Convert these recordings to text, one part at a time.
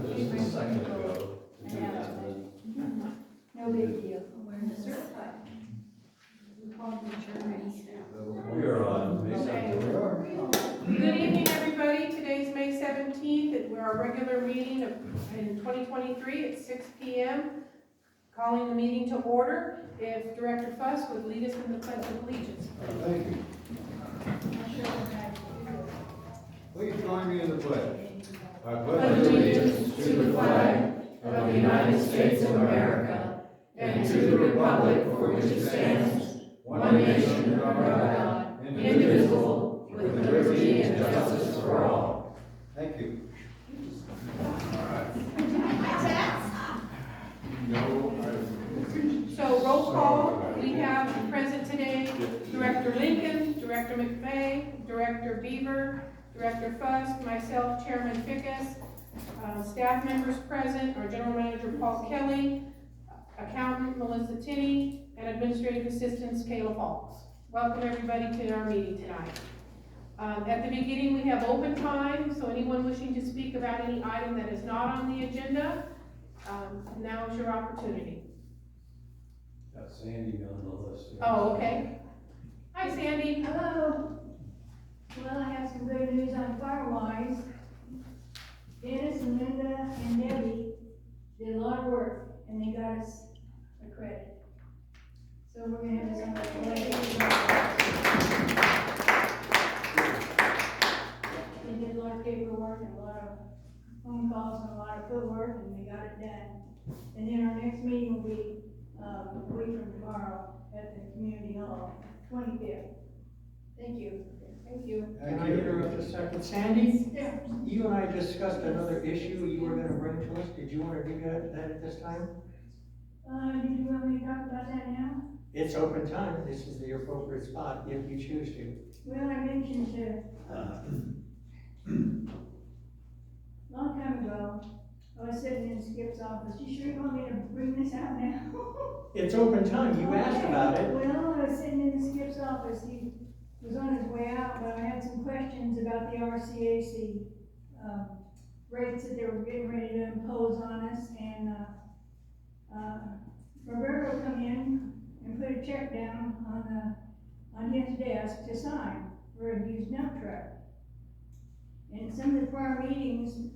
just a second ago to do that, and No big deal. We're in the certified. We called the attorney. we are on May Okay. 17th. Good evening, everybody. Today's May 17th. We're our regular meeting in 2023 at 6 p.m. Calling the meeting to order. If Director Fuss would lead us in the Pledge of Allegiance. Thank you. Please join me in the pledge. I Pledge allegiance to the flag of the United States of America and to the republic for which it stands, one nation under God, indivisible, with liberty and justice for all. Thank you. So roll call, we have present today Director Lincoln, Director McVeigh, Director Beaver, Director Fuss, myself, Chairman Fickus, staff members present, our General Manager Paul Kelly, Accountant Melissa Tinney, and Administrative Assistants Kayla Falks. Welcome everybody to our meeting tonight. At the beginning, we have open time, so anyone wishing to speak about any item that is not on the agenda, now is your opportunity. Got Sandy on the list. Oh, okay. Hi, Sandy. Hello. Well, I have some good news on Firewise. Dennis and Linda and Debbie did a lot of work and they got us a credit. So we're gonna have this on the way. They did a lot of paperwork and a lot of phone calls and a lot of footwork and they got it done. And then our next meeting will be a week from tomorrow at the community hall, 25th. Thank you. Thank you. Can I interrupt a second? Sandy, Yeah. you and I discussed another issue you were gonna bring to us. Did you wanna do that at this time? Did you want me to talk about that now? It's open time. This is the appropriate spot if you choose to. Well, I mentioned long time ago, I was sitting in Skip's office. You sure you want me to bring this out now? It's open time. You asked Okay. about it. Well, I was sitting in Skip's office. He was on his way out, but I had some questions about the RCAC rates that they were getting ready to impose on us, and Roberto come in and put a check down on his desk to sign for a used dump truck. In some of the prior meetings,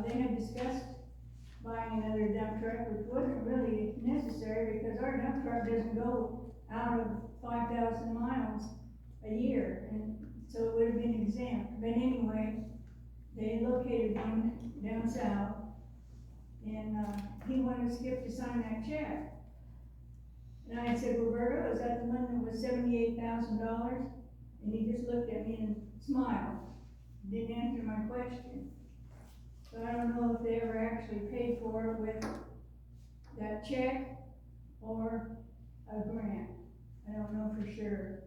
they had discussed buying another dump truck, which wasn't really necessary because our dump truck doesn't go out of 5,000 miles a year, and so it would have been exempt. But anyway, they located one down south, and he wanted Skip to sign that check. And I said, Roberto, is that the one that was $78,000? And he just looked at me and smiled, didn't answer my question. So I don't know if they ever actually paid for it with that check or a grant. I don't know for sure.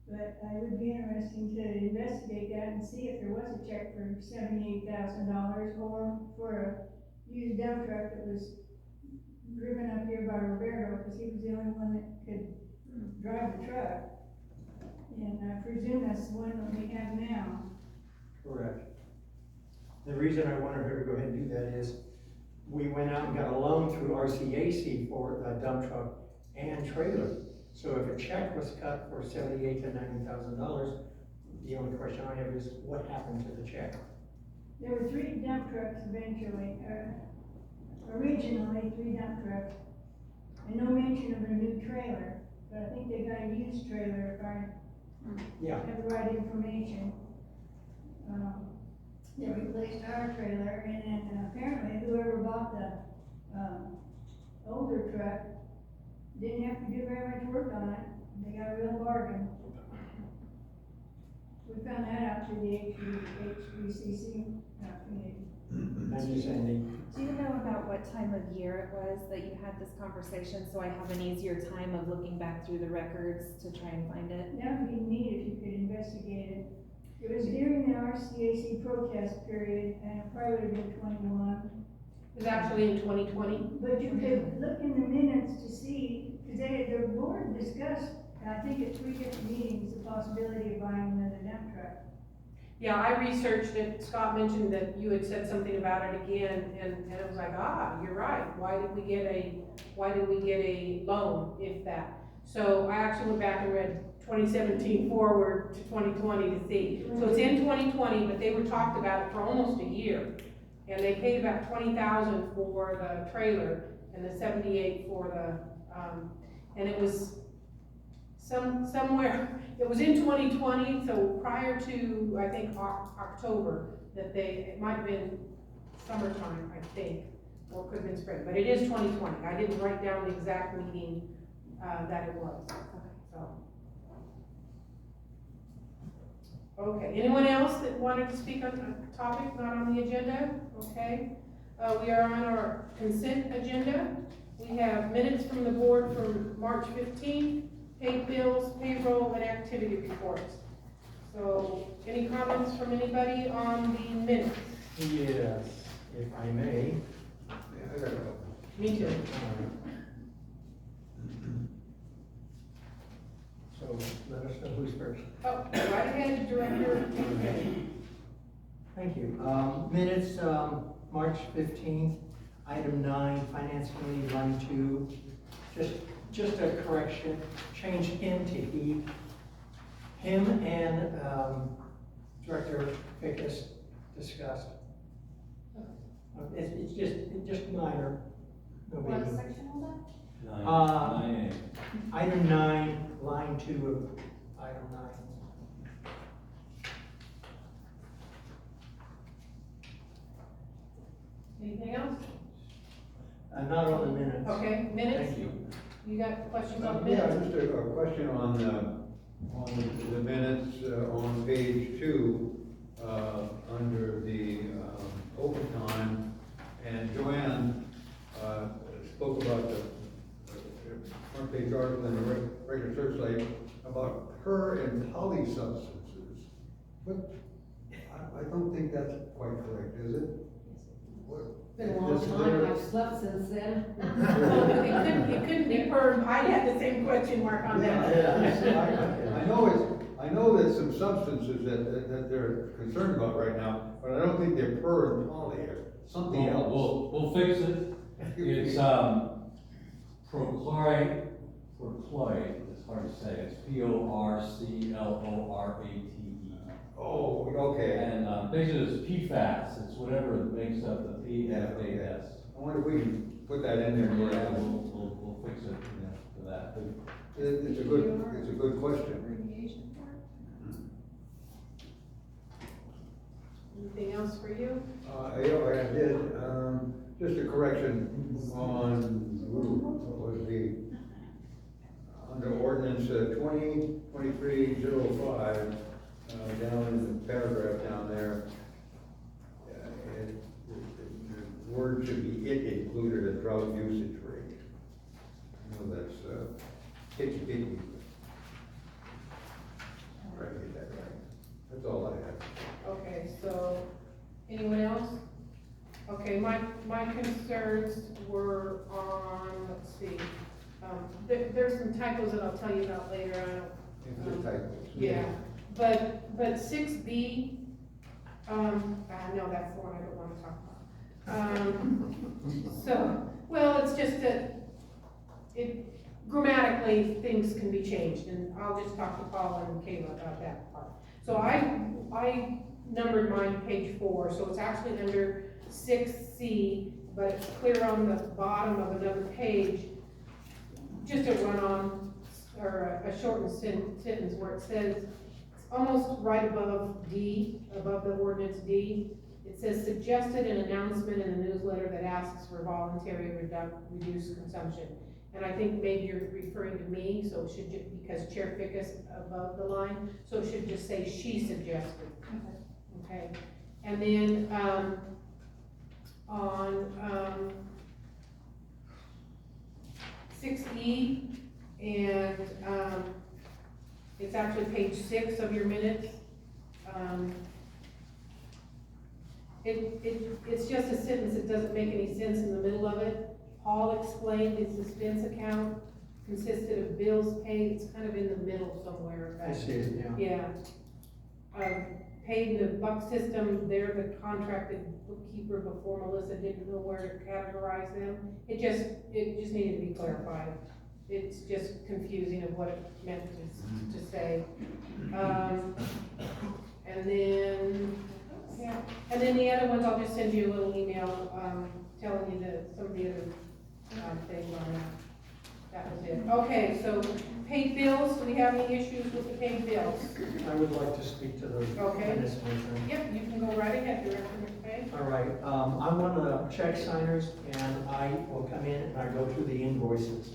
But it would be interesting to investigate that and see if there was a check for $78,000 or for a used dump truck that was driven up here by Roberto, because he was the only one that could drive the truck. And I presume that's the one that we have now. Correct. The reason I wanted her to go ahead and do that is we went out and got a loan through RCAC for a dump truck and trailer. So if a check was cut for $78,000 to $90,000, the only question I have is what happened to the check? There were 3 dump trucks eventually, originally 3 dump trucks, and no mention of a new trailer, but I think they got a used trailer if I have the right information. They replaced our trailer, and then apparently whoever bought the older truck didn't have to do very much work on it. They got a real bargain. We found that out through the HBCC committee. Thank you, Sandy. Do you know about what time of year it was that you had this conversation, so I have an easier time of looking back through the records to try and find it? That would be neat if you could investigate it. It was during the RCAC protest period, and it probably would have been 21. It was actually in 2020. But you could look in the minutes to see, because the board discussed, I think at 3 different meetings, the possibility of buying another dump truck. Yeah, I researched it, Scott mentioned that you had said something about it again, and it was like, you're right, why did we get a loan, if that? So I actually went back and read 2017 forward to 2020 to see. So it's in 2020, but they were talked about it for almost a year. And they paid about 20,000 for the trailer and the 78 for the, and it was somewhere, it was in 2020, so prior to, I think, October, that it might have been summertime, I think, or it could have been spring, but it is 2020. I didn't write down the exact meeting, that it was, so. Okay, anyone else that wanted to speak on a topic not on the agenda? Okay, we are on our consent agenda. We have minutes from the board from March 15th, paid bills, payroll, and activity reports. So, any comments from anybody on the minutes? Yes, if I may. Yeah, I got a couple. Me too. So let us know who's first. Oh, right ahead, Director. Thank you. Minutes, March 15th, item 9, Finance Committee, line 2. Just a correction, change him to he. Him and Director Fickus discussed. It's just minor. No What biggie. section was that? 9A. Item 9, line 2 of item 9. Anything else? Not on the minutes. Okay, minutes? Thank you. You got questions on Yeah, minutes? just a question on the minutes, on page 2, under the overtime, and Joanne spoke about the front page article in the regular searchlight about per and poly substances. But I don't think that's quite correct, is it? What? Been a long time, I've slept since then. It couldn't be per, I had the same question mark on that. I know that some substances that they're concerned about right now, but I don't think they're per and poly, or something else. We'll fix it. It's, prochlorate, it's hard to say, it's Porclorate. Oh, okay. And, basically it's PFAS, it's whatever makes up the PFAS. I wonder if we can put that in there. Yeah, we'll fix it, for that. It's a good question. Anything else for you? Yeah, I did, just a correction on, what was under ordinance 2023-05, down in the paragraph down there, the word should be it included a drought usage rate. I know that's, picky. Try to get that right. That's all I have. Okay, so, anyone else? Okay, my concerns were on, let's see, there's some typos that I'll tell you about later, I don't. It's just typos. Yeah, but 6B, no, that's the one I don't wanna talk about. So, well, it's just that, grammatically, things can be changed, and I'll just talk to Paula and Kayla about that part. So I numbered mine page 4, so it's actually under 6C, but it's clear on the bottom of another page, just a run-on, or a shortened sentence where it says, it's almost right above D, above the ordinance D. It says, suggested an announcement in the newsletter that asks for voluntary reduced consumption. And I think maybe you're referring to me, so it should, because Chair Fickus above the line, so it should just say she suggested. Okay, and then, on, 6E, and, it's actually page 6 of your minutes. It's just a sentence that doesn't make any sense in the middle of it. Paul explained his suspense account consisted of bills paid, it's kind of in the middle somewhere. I see it, yeah. Yeah. paid the buck system, they're the contracted bookkeeper before Melissa didn't know where to categorize them. It just needed to be clarified. It's just confusing of what it meant to say. And then, yeah, and then the other ones, I'll just send you a little email, telling you some of the other, things on that. That was it. Okay, so paid bills, do we have any issues with the paid bills? I would like to speak to those. Okay. on this one, sir. Yep, you can go right ahead, Director McFay. All right, I'm one of the check signers, and I will come in and I go through the invoices.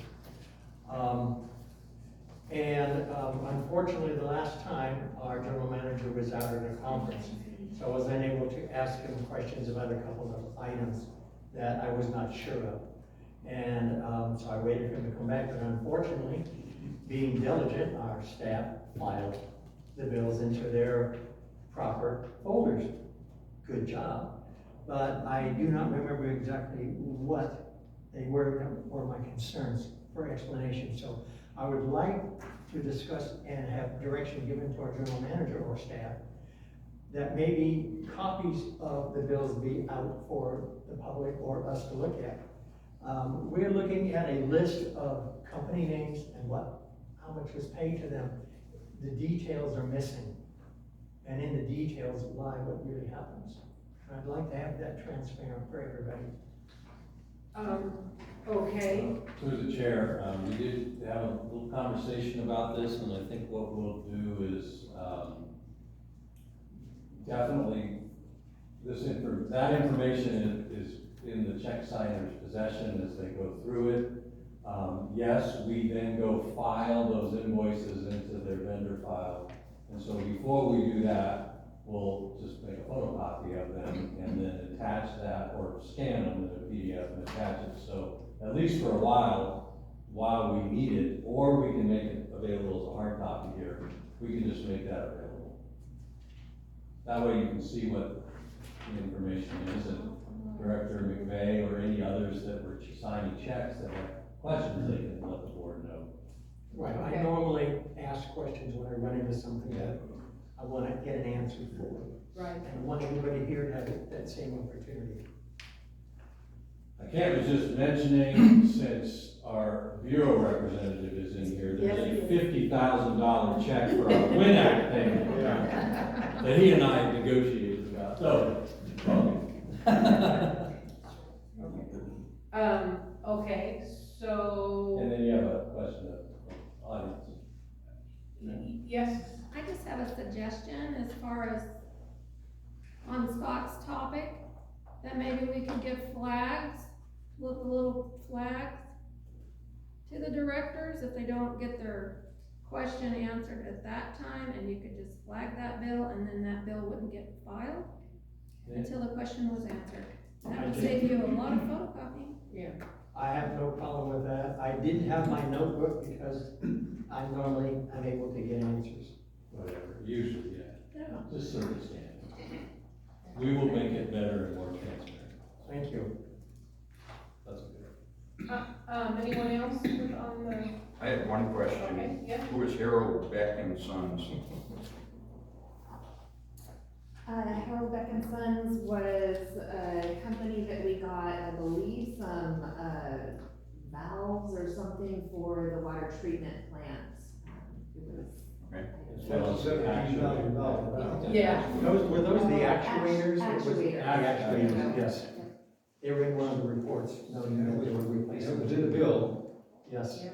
Unfortunately, the last time, our general manager was out at a conference, so I was unable to ask him questions about a couple of items that I was not sure of. And so I waited for him to come back, but unfortunately, being diligent, our staff filed the bills into their proper folders. Good job. But I do not remember exactly what they were my concerns for explanation. So I would like to discuss and have direction given to our general manager or staff that maybe copies of the bills be out for the public or us to look at. We're looking at a list of company names and how much was paid to them. The details are missing. And in the details lie what really happens. I'd like to have that transparent for everybody. Okay. Through the chair, we did have a little conversation about this, and I think what we'll do is, definitely, that information is in the check signer's possession as they go through it. Yes, we then go file those invoices into their vendor file. And so before we do that, we'll just make a photocopy of them and then attach that, or scan them in a PDF and attach it. So at least for a while we need it, or we can make it available as a hard copy here. We can just make that available. That way you can see what the information is, and Director McVeigh or any others that were signing checks that have questions, they can let the board know. Right, Okay. I normally ask questions when I run into something that I want to get an answer for. Right. And I want everybody here to have that same opportunity. I can't resist mentioning, since our bureau representative is in here, there's a $50,000 check for our Win Act payment that he and I negotiated about, so. Okay, so. And then you have a question of audience. Yes, I just have a suggestion as far as on Scott's topic, that maybe we could give flags, little flags to the directors if they don't get their question answered at that time, and you could just flag that bill, and then that bill wouldn't get filed until the question was answered. That would save you a lot of photocopying. yeah. I have no problem with that. I didn't have my notebook because I'm normally unable to get answers. Whatever, usually, yeah, Yeah. just circumstance. We will make it better and more transparent. Thank you. That's good. Anyone else on the, I had one question. okay, yeah? Who is Harold Beck and Sons? Harold Beck and Sons was a company that we got, I believe, some, valves or something for the water treatment plant. It was. Okay. As well as $17,000. Yeah. Were those the actuators? It was- Actuators. The actuators, yes. They were in one of the reports, no, they were replaced. It was in the bill. Yes.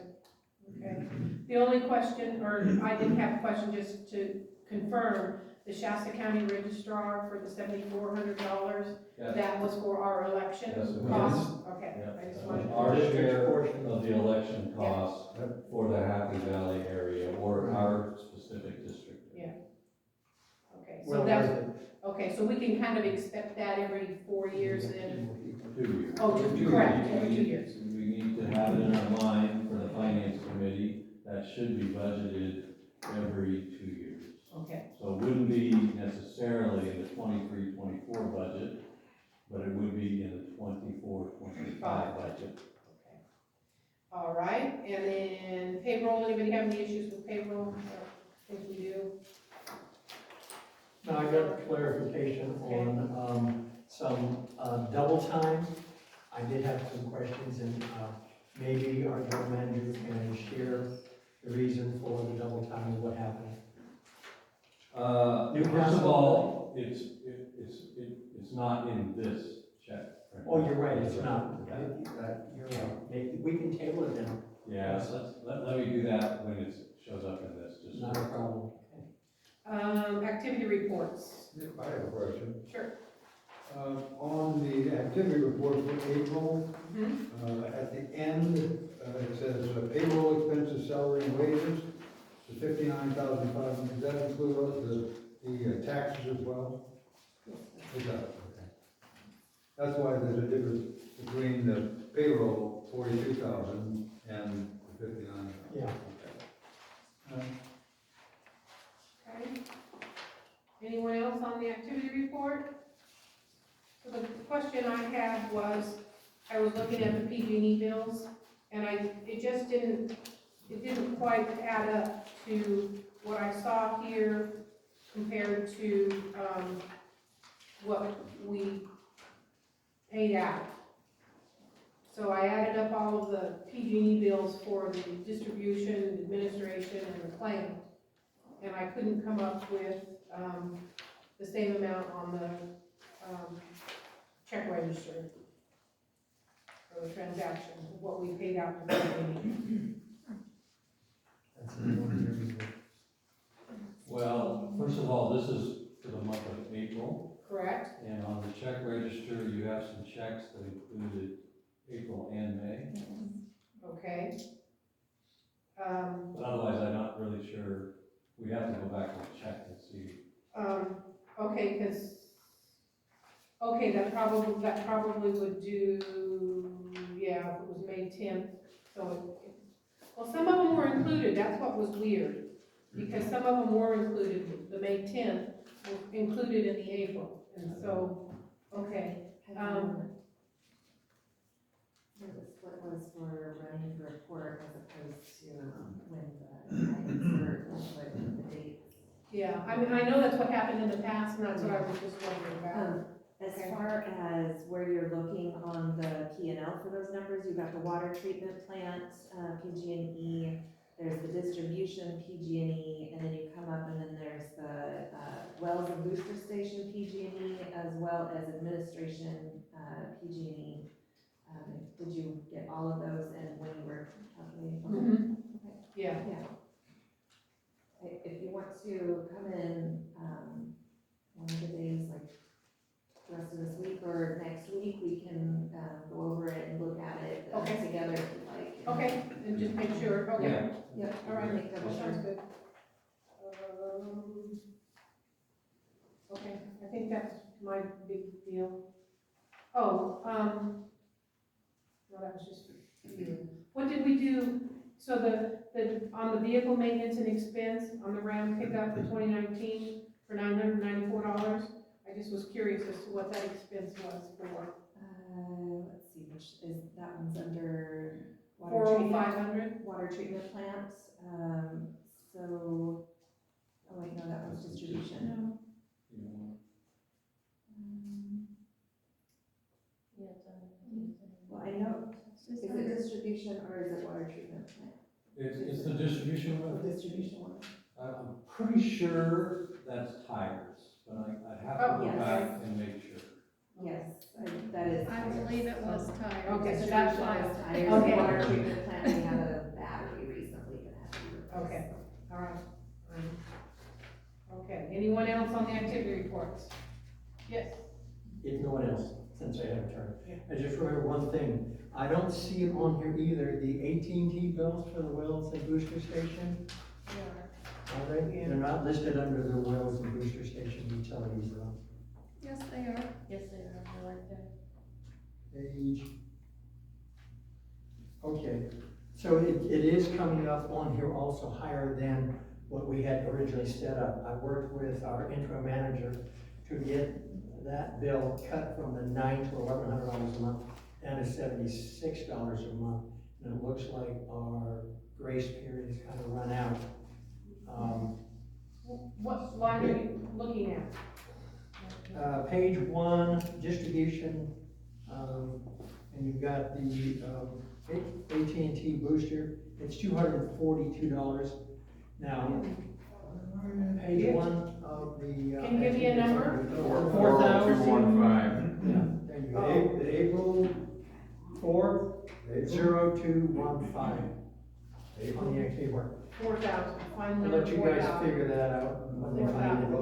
Okay. The only question, or I didn't have a question, just to confirm, the Shasta County Registrar for the $7,400, Yes. that was for our election Yes, it was. costs? Okay, Yeah, I just that wanted was to. our share portion. of the election costs for the Happy Valley area or our specific district. Okay, Well, so that's, okay, so we can kind of expect that every 4 years then? 2 years. Oh, just correct, every 2 years. We need to have it in our mind for the finance committee, that should be budgeted every 2 years. Okay, So it wouldn't be necessarily in the 23-24 budget, but it would be in the 24-25 budget. okay. All right, and then payroll, anybody have any issues with payroll, or things we do? No, I got clarification on, some, double time. I did have some questions and, maybe our general manager can share the reason for the double time and what happened. First of all, it's not in this check. Oh, you're right, it's not. You're right. Maybe we can table it then. Yeah, so let me do that when it shows up in this, just. Not a problem. Activity reports. I have a question. Sure. On the activity report for April, Mhm. at the end, it says payroll expenses, salary and wages, the 59,500, does that include the taxes as well? It does, okay. That's why there's a difference between the payroll, 42,000, and the 59,000. Yeah. Okay. Anyone else on the activity report? So the question I had was, I was looking at the PG&E bills, and it didn't quite add up to what I saw here compared to, what we paid out. So I added up all of the PG&E bills for the distribution, administration, and the claim, and I couldn't come up with, the same amount on the, check register for the transaction, what we paid out to PG&E. That's a little Well, first of all, this is for the month of April, Correct? and on the check register, you have some checks that included April and May. Okay. But otherwise, I'm not really sure, we have to go back and check and see. Okay, that probably would do, yeah, if it was May 10th, so well, some of them were included, that's what was weird, because some of them were included, the May 10th was included in the April, and so, okay. The split was for running the report as opposed to, when the items were input and the dates. Yeah, I mean, I know that's what happened in the past, and that's what I was just wondering about. As Okay. far as where you're looking on the P&L for those numbers, you've got the water treatment plant, PG&E, there's the distribution, PG&E, and then you come up and then there's the, wells and booster station, PG&E, as well as administration, PG&E. Did you get all of those and when you were calculating? Mhm. Okay. Yeah, If you want to come in, one of the days, like the rest of this week or next week, we can, go over it and look at it Okay. together if you'd like. okay, and just make sure, okay. Yeah. Yep. All right, Make double that sounds sure. good. Okay, I think that's my big deal. Oh, no, that was just for you. What did we do, so on the vehicle maintenance and expense, on the Ram pickup for 2019, for $994, I just was curious as to what that expense was for. Let's see, which is, that one's under water 40500? treatment, water treatment plant, so, oh wait, no, that one's distribution. You know, Well, I know, is it distribution or is it water treatment plant? It's the distribution The one. distribution one. I'm pretty sure that's tires, but I'd have to Oh, go yes. back and make sure. Yes, that is. I believe it was tires. Okay, so Distribution that's was fine. tires, Okay. water treatment plant, we had a battery recently that had to be replaced. Okay, all right. Okay, anyone else on the activity reports? Yes. If no one else, since I have a turn. Yeah. I just remember one thing, I don't see it on here either, the AT&T bills for the wells and booster station, are they? Yeah. They're not listed under the wells and booster station utilities though. Yes, they are. Yes, they are, I like that. Page. Okay, so it is coming up on here also higher than what we had originally set up. I worked with our interim manager to get that bill cut from the $900 to $1,100 a month down to $76 a month. And it looks like our grace period has kind of run out. What line are you looking at? Page one, distribution, and you've got the, AT&T booster, it's $242. Now, page one of the. Can you give me a number? 40215. Yeah, there you go. April 4th, 0215 on the active work. 4,000, find I'll number let you guys 4,000. figure that out when they find it. No,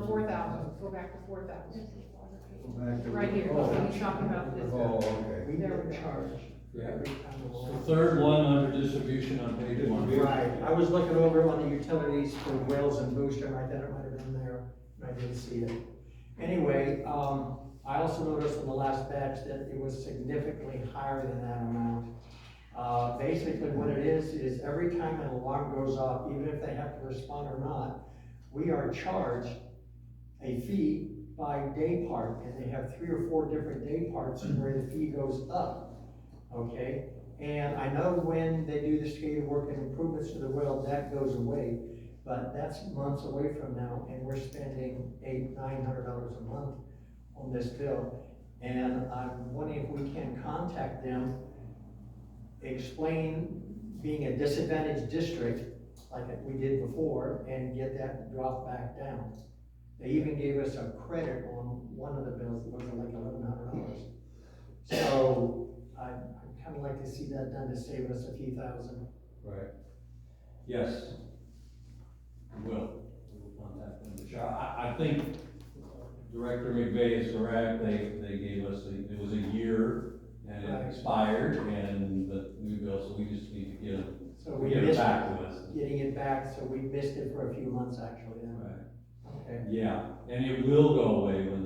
4,000, go back to 4,000. Back to- Right here, Oh. so he's talking about this. Oh, okay. We never charge for every time of The water. third one under distribution on page one. Right, I was looking over on the utilities for wells and booster, and I thought it might have been there, and I didn't see it. Anyway, I also noticed in the last batch that it was significantly higher than that amount. Basically what it is every time an alarm goes off, even if they have to respond or not, we are charged a fee by day part, and they have 3 or 4 different day parts where the fee goes up, okay? And I know when they do the skater work and improvements to the well, that goes away, but that's months away from now, and we're spending $800-900 a month on this bill. And I'm wondering if we can contact them, explain being a disadvantaged district, like we did before, and get that dropped back down. They even gave us a credit on one of the bills, it was like $1,100. So I'd kind of like to see that done to save us a few thousand. Right. Yes. We will contact them for sure. I think Director McVeigh is correct. They gave us, it was a year and Right. it expired and the new bill, so we just need to So we get it missed back to us. getting it back, so we missed it for a few months actually, then. Right. Okay. Yeah, and it will go away when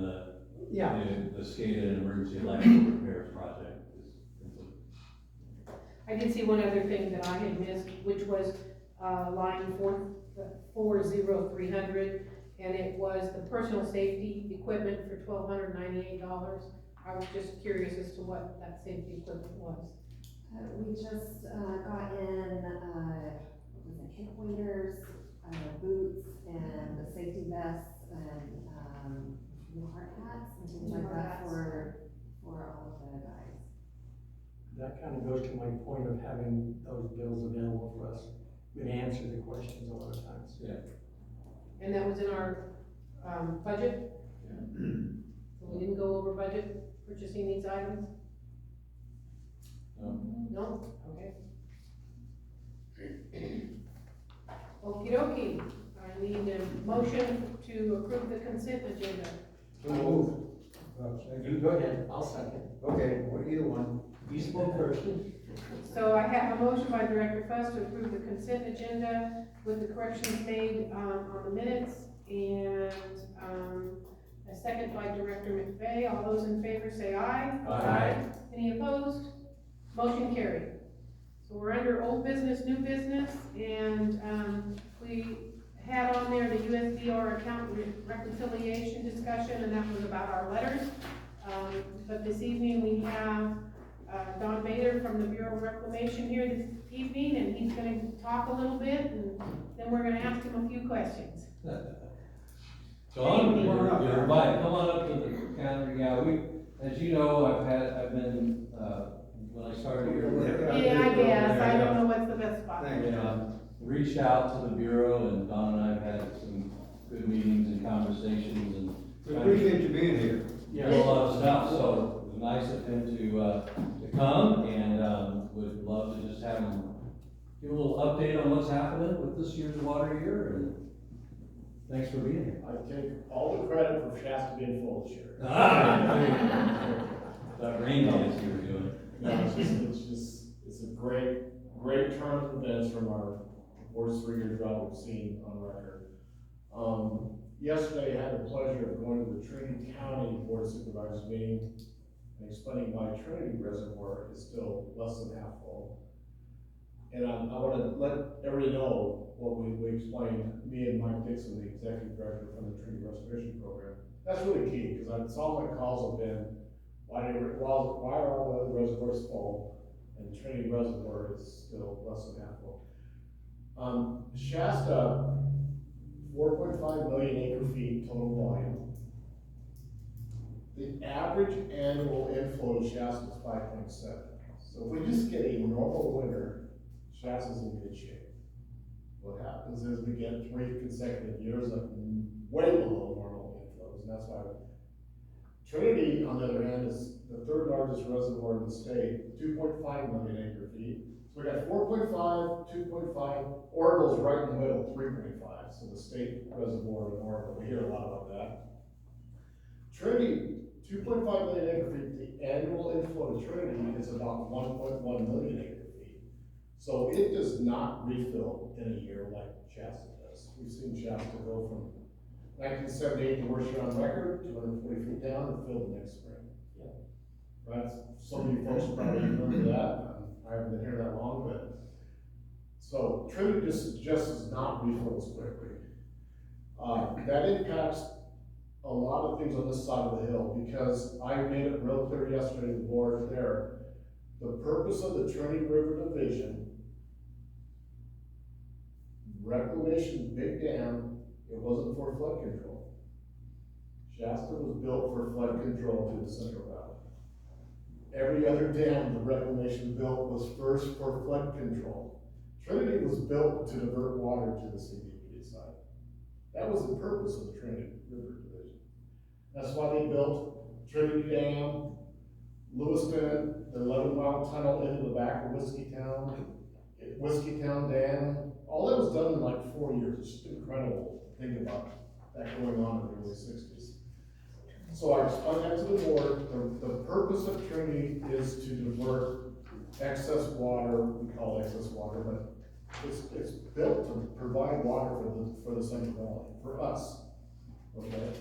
Yeah, the SCADA and emergency electrical repairs project is complete. I did see one other thing that I had missed, which was, line 40300, and it was the personal safety equipment for $1,298. I was just curious as to what that safety equipment was. We just, got in, what was it, hip waders, boots, and safety vests, and, new hard hats, and things New like hard that hats. for all of the guys. that kind of goes to my point of having those bills available for us. We'd answer the questions a lot of times. And that was in our, budget? So we didn't go over budget purchasing these items? No? Okay. Okey dokey, I need a motion to approve the consent agenda. So moved. You go ahead, I'll second. Okay, well, either one. You spoke first. So I have a motion by Director Fuss to approve the consent agenda with the corrections made, on the minutes, and, a second by Director McVeigh. All those in favor say aye. Aye. Any opposed? Motion carried. So we're under old business, new business, and, we had on there the USDR account reconciliation discussion, and that was about our letters. But this evening we have, Don Bader from the Bureau of Reclamation here this evening, and he's gonna talk a little bit, and then we're gonna ask him a few questions. John, you're invited, come on up to the counter, yeah, as you know, I've been, when I started here. Yeah, I guess, I don't know what's the best spot. Thank you, Don. Reached out to the Bureau, and Don and I have had some good meetings and conversations, and We appreciate you being here. did a lot of stuff, so it was nice of him to come, and, would love to just have him give a little update on what's happening with this year's water year, and thanks for being here. I take all the credit for Shasta being full this year. That rain dance you were doing. No, it's a great turn of events from our worst 3-year drought we've seen on record. Yesterday, I had the pleasure of going to the Trinity County Board of Supervisors meeting and explaining why Trinity Reservoir is still less than half full. And I want to let everybody know what we explained, me and Mike Dixon, the executive director from the Trinity Restoration Program. That's really key, because all my calls have been, why are all the other reservoirs full and Trinity Reservoir is still less than half full? Shasta, 4.5 million acre feet total volume. The average annual inflow to Shasta is 5.7. So if we just get a normal winter, Shasta's in good shape. What happens is we get 3 consecutive years of way below normal inflows, and that's why Trinity, on the other hand, is the 3rd largest reservoir in the state, 2.5 million acre feet. So we got 4.5, 2.5, Oracle's right in the middle, 3.5, so the state reservoir in Oracle, we hear a lot about that. Trinity, 2.5 million acre feet, the annual inflow to Trinity is about 1.1 million acre feet. So it does not refill in a year like Shasta does. We've seen Shasta go from 1978, the worst year on record, 240 feet down, and fill the next spring. Yeah. Right, some of you folks probably remember that. I haven't been here that long, but. So Trinity just does not refill as quickly. That impacts a lot of things on this side of the hill, because I made it real clear yesterday to the board there. The purpose of the Trinity River Division, reclamation big dam, it wasn't for flood control. Shasta was built for flood control through the Central Valley. Every other dam the reclamation built was first for flood control. Trinity was built to divert water to the CDPD side. That was the purpose of the Trinity River Division. That's why they built Trinity Dam, Lewiston, the 11-mile tunnel into the back of Whiskey Town Dam. All that was done in like 4 years. It's just incredible to think about that going on in the early 60s. So I explained that to the board. The purpose of Trinity is to divert excess water. We call it excess water, but it's built to provide water for the Central Valley, for us. Okay?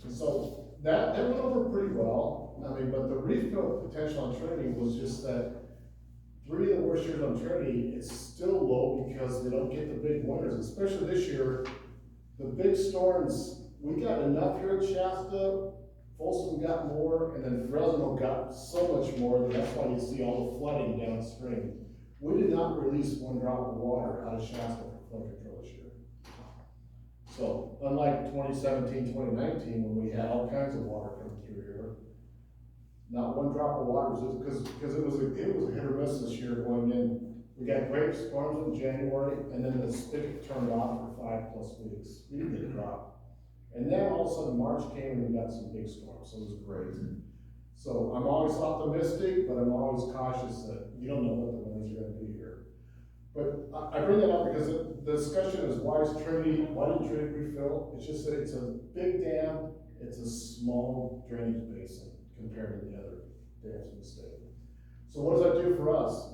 And so that went over pretty well. I mean, but the refill potential on Trinity was just that 3 of the worst years on Trinity, it's still low because they don't get the big winters, especially this year. The big storms, we got enough here at Shasta, Folsom got more, and then Fresno got so much more that that's why you see all the flooding downstream. We did not release 1 drop of water out of Shasta for flood control this year. So, unlike 2017, 2019, when we had all kinds of water coming through here, not 1 drop of water, because it was a hit or miss this year going in. We got great storms in January, and then the spigot turned off for 5+ weeks. We didn't get a drop. And then all of a sudden March came and we got some big storms, so it was great. So I'm always optimistic, but I'm always cautious that you don't know what the winters are gonna be here. But I bring that up because the discussion is why did Trinity refill? It's just that it's a big dam, it's a small drainage basin compared to the other dams in the state. So what does that do for us?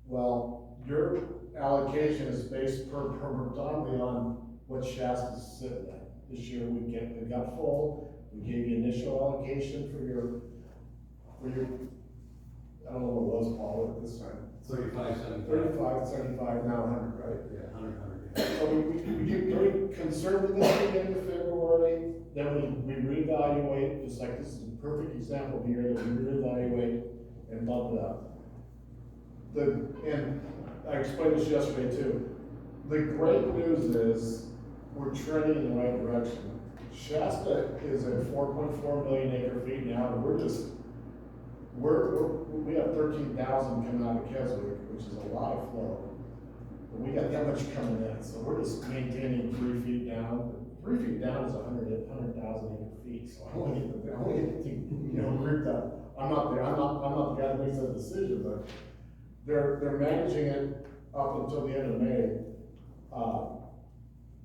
Well, your allocation is based predominantly on what Shasta's sitting at. This year we got full. We gave you initial allocation for your I don't know what it was, Paul, at this time. 35, 75. 35, 75, now 100, right? Yeah, 100, yeah. So we get very conservative at the end of February, then we reevaluate, just like this is a perfect example here, that we reevaluate and bump it up. And I explained this yesterday too. The great news is we're trending in the right direction. Shasta is at 4.4 million acre feet now, and we have 13,000 coming out of Keswick, which is a lot of flow. But we got that much coming in, so we're just maintaining 3 feet down. 3 feet down is 100,000 acre feet, so I want to get grouped up. I'm not the guy that makes that decision, but they're managing it up until the end of May.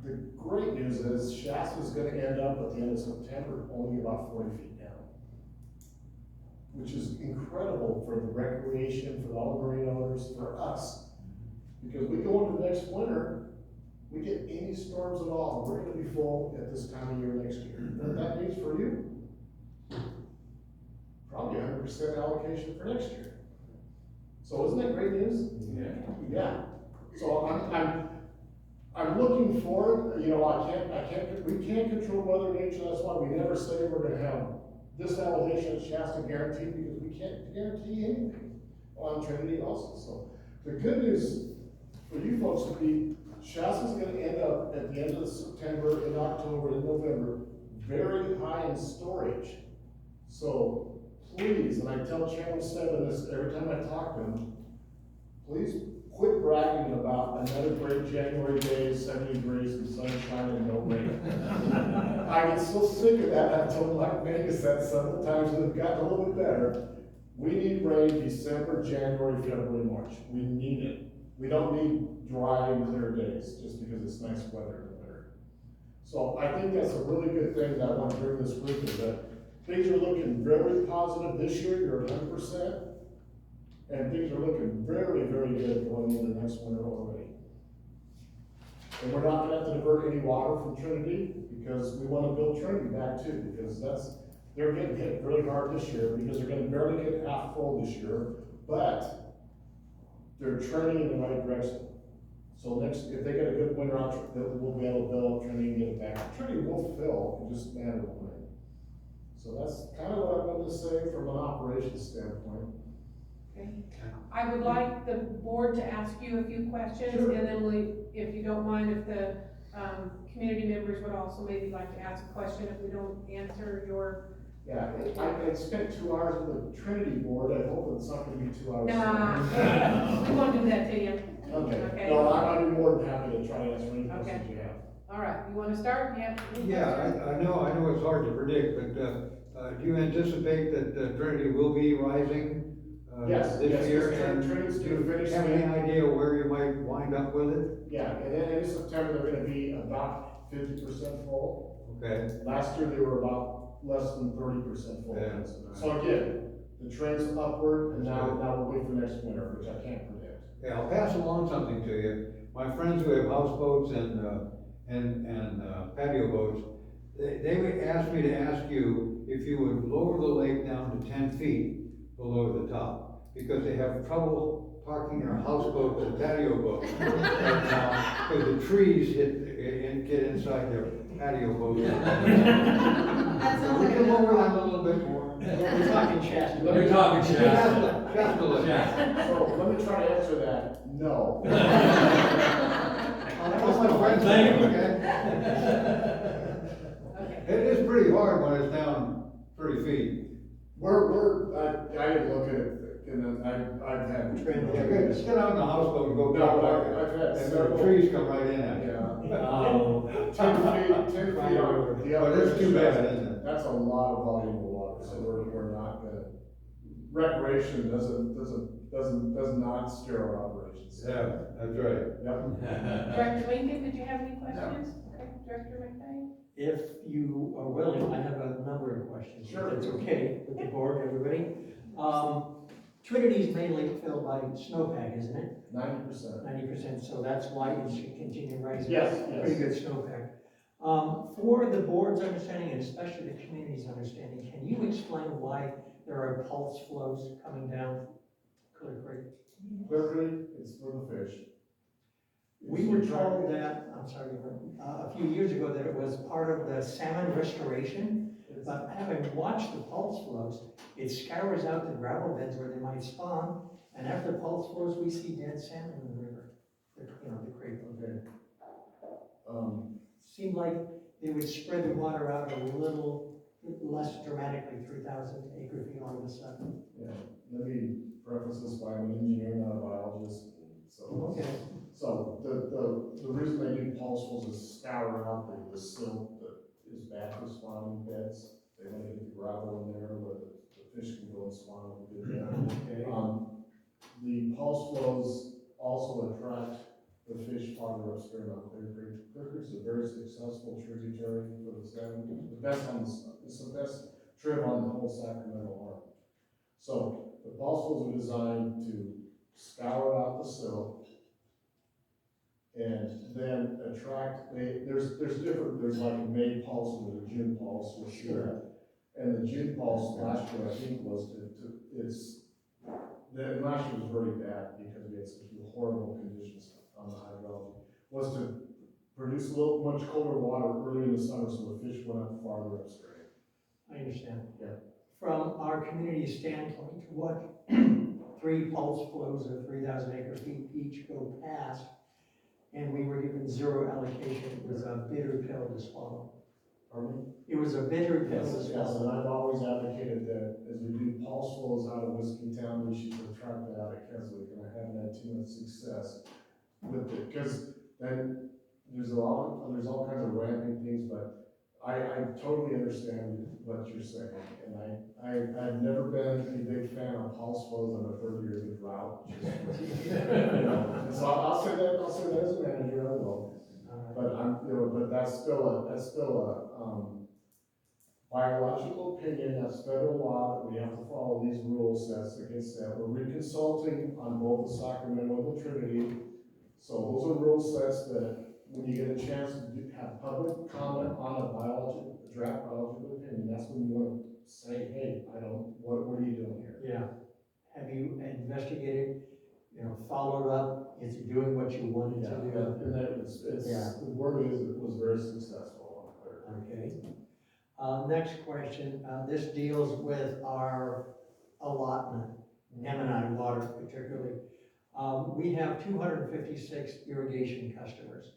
The great news is Shasta's gonna end up at the end of September only about 40 feet down, which is incredible for the recreation, for all the marine owners, for us. Because we go into next winter, we get any storms at all, we're gonna be full at this time of year next year. You know what that means for you? Probably 100% allocation for next year. So isn't that great news? Yeah. Yeah. So I'm looking forward, we can't control Mother Nature, that's why we never say we're gonna have this allocation at Shasta guaranteed, because we can't guarantee anything on Trinity also. So the good news for you folks would be Shasta's gonna end up at the end of September, in October, in November, very high in storage. So please, and I tell Channel 7 this every time I talk to them, please quit bragging about another great January day, 70 degrees and sunshine and no rain. I get so sick of that. I've told Mike Vegas that several times, and it's gotten a little bit better. We need rain December, January, February, March. We need it. We don't need dry and clear days just because it's nice weather in the winter. So I think that's a really good thing that I want to bring this group is that things are looking very positive this year. You're 100%. And things are looking very, very good going into next winter already. And we're not gonna have to divert any water from Trinity because we wanna build Trinity back too, because they're getting hit really hard this year because they're gonna barely get half full this year, but they're trending in the right direction. So if they get a good winter out, we'll be able to build up Trinity and get it back. Trinity will fill, it just a matter of when. So that's kind of what I wanted to say from an operations standpoint. Okay. I would like the board to ask you a few questions, Sure. and then if you don't mind, if the, community members would also maybe like to ask a question if we don't answer your. Yeah, I spent 2 hours with the Trinity board, I hope it's not gonna be 2 hours. Nah, we won't do that to you. Okay, no, I'd be more than happy to try to answer any Okay. questions you have. All right, you wanna start? Yeah. Yeah, I know it's hard to predict, but, do you anticipate that Trinity will be rising? Yes, This yes, year, yes, and Trinity's do gonna you finish have any the- idea where you might wind up with it? Yeah, and then in September, they're gonna be about 50% full. Okay, Last year, they were about less than 30% full. Yeah. So again, the trend's upward, and now we'll wait for next winter, which I can't predict. yeah, I'll pass along something to you. My friends who have houseboats and patio boats, they would ask me to ask you if you would lower the lake down to 10 feet below the top, because they have trouble parking their houseboats and patio boats right now, because the trees get inside their patio boats. That sounds We like can a lower problem. them a little bit more. We're talking Shasta. You're talking Shasta. Shasta lake. Shasta. So let me try to answer that, no. That's my friends. Thank you. Okay? Okay. It is pretty hard when it's down 30 feet. I didn't look at it, and then I've had. Trend, Yeah, good. Just get out in the houseboat and go No, park I've had and several. the trees come right in at you. Yeah. Oh. 10 feet on the But other. it's too bad, isn't it? That's a lot of volume of water, so we're not gonna, recreation does not steer our operations. Yeah, that's right. Yep. Director Lincoln, did you have any questions? Okay, Director McVeigh? If you are willing, I have a number of questions. Sure. If it's okay with the board, everybody. Trinity's mainly filled by snowpack, isn't it? 90%. 90%, so that's why it should continue rising. Yes, Pretty yes. good snowpack. For the board's understanding, and especially the community's understanding, can you explain why there are pulse flows coming down Clear Creek? Clear Creek is for the fish. We were told that, I'm sorry, a few years ago, that it was part of the salmon restoration, but having watched the pulse flows, it scours out the gravel beds where they might spawn, and after pulse flows, we see dead salmon in the river, the creek. Okay. Seemed like they would spread the water out a little less dramatically, 3,000 acre feet all of a sudden. Yeah, let me preface this by I'm an engineer, not a biologist, so. Okay. So the reason they do pulse flows is scour out the silt that is bad for spawning beds. They want to get the gravel in there where the fish can go and spawn in good bed. Okay. The pulse flows also attract the fish farther upstream on Clear Creek. Clear Creek is a very successful tributary for the salmon. It's the best trip on the whole Sacramento Arm. So the pulse flows are designed to scour out the silt and then attract, there's like a May pulse and a June pulse, you'll see that. And the June pulse last year, I think, was last year was very bad because we had such horrible conditions on the hydrology, was to produce much colder water early in the summer so the fish went up farther upstream. I understand. Yeah. From our community standpoint, what 3 pulse flows of 3,000 acre feet each go past, and we were given zero allocation. It was a bitter pill to swallow. Pardon me? It was a bitter pill Yes, to yes, swallow. and I've always advocated that as we do pulse flows out of Whiskey Town, we should retract that out of Keswick, and I haven't had too much success with it, because then there's there's all kinds of ramping things, but I totally understand what you're saying, and I've never been a big fan of pulse flows on the third year of the drought. You know, and so I'll say that as a manager, I will, but but that's still a biological opinion, that's federal law, that we have to follow these rule sets that get set. We're reconsulting on both the Sacramento and the Trinity. So those are rule sets that when you get a chance to have public comment on a draft biological opinion, that's when you want to say, hey, what are you doing here? Yeah. Have you investigated, followed up? Is it doing what you wanted to do? And that the word is, it was very successful on clear. Okay. Next question, this deals with our allotment, M&I water particularly. We have 256 irrigation customers,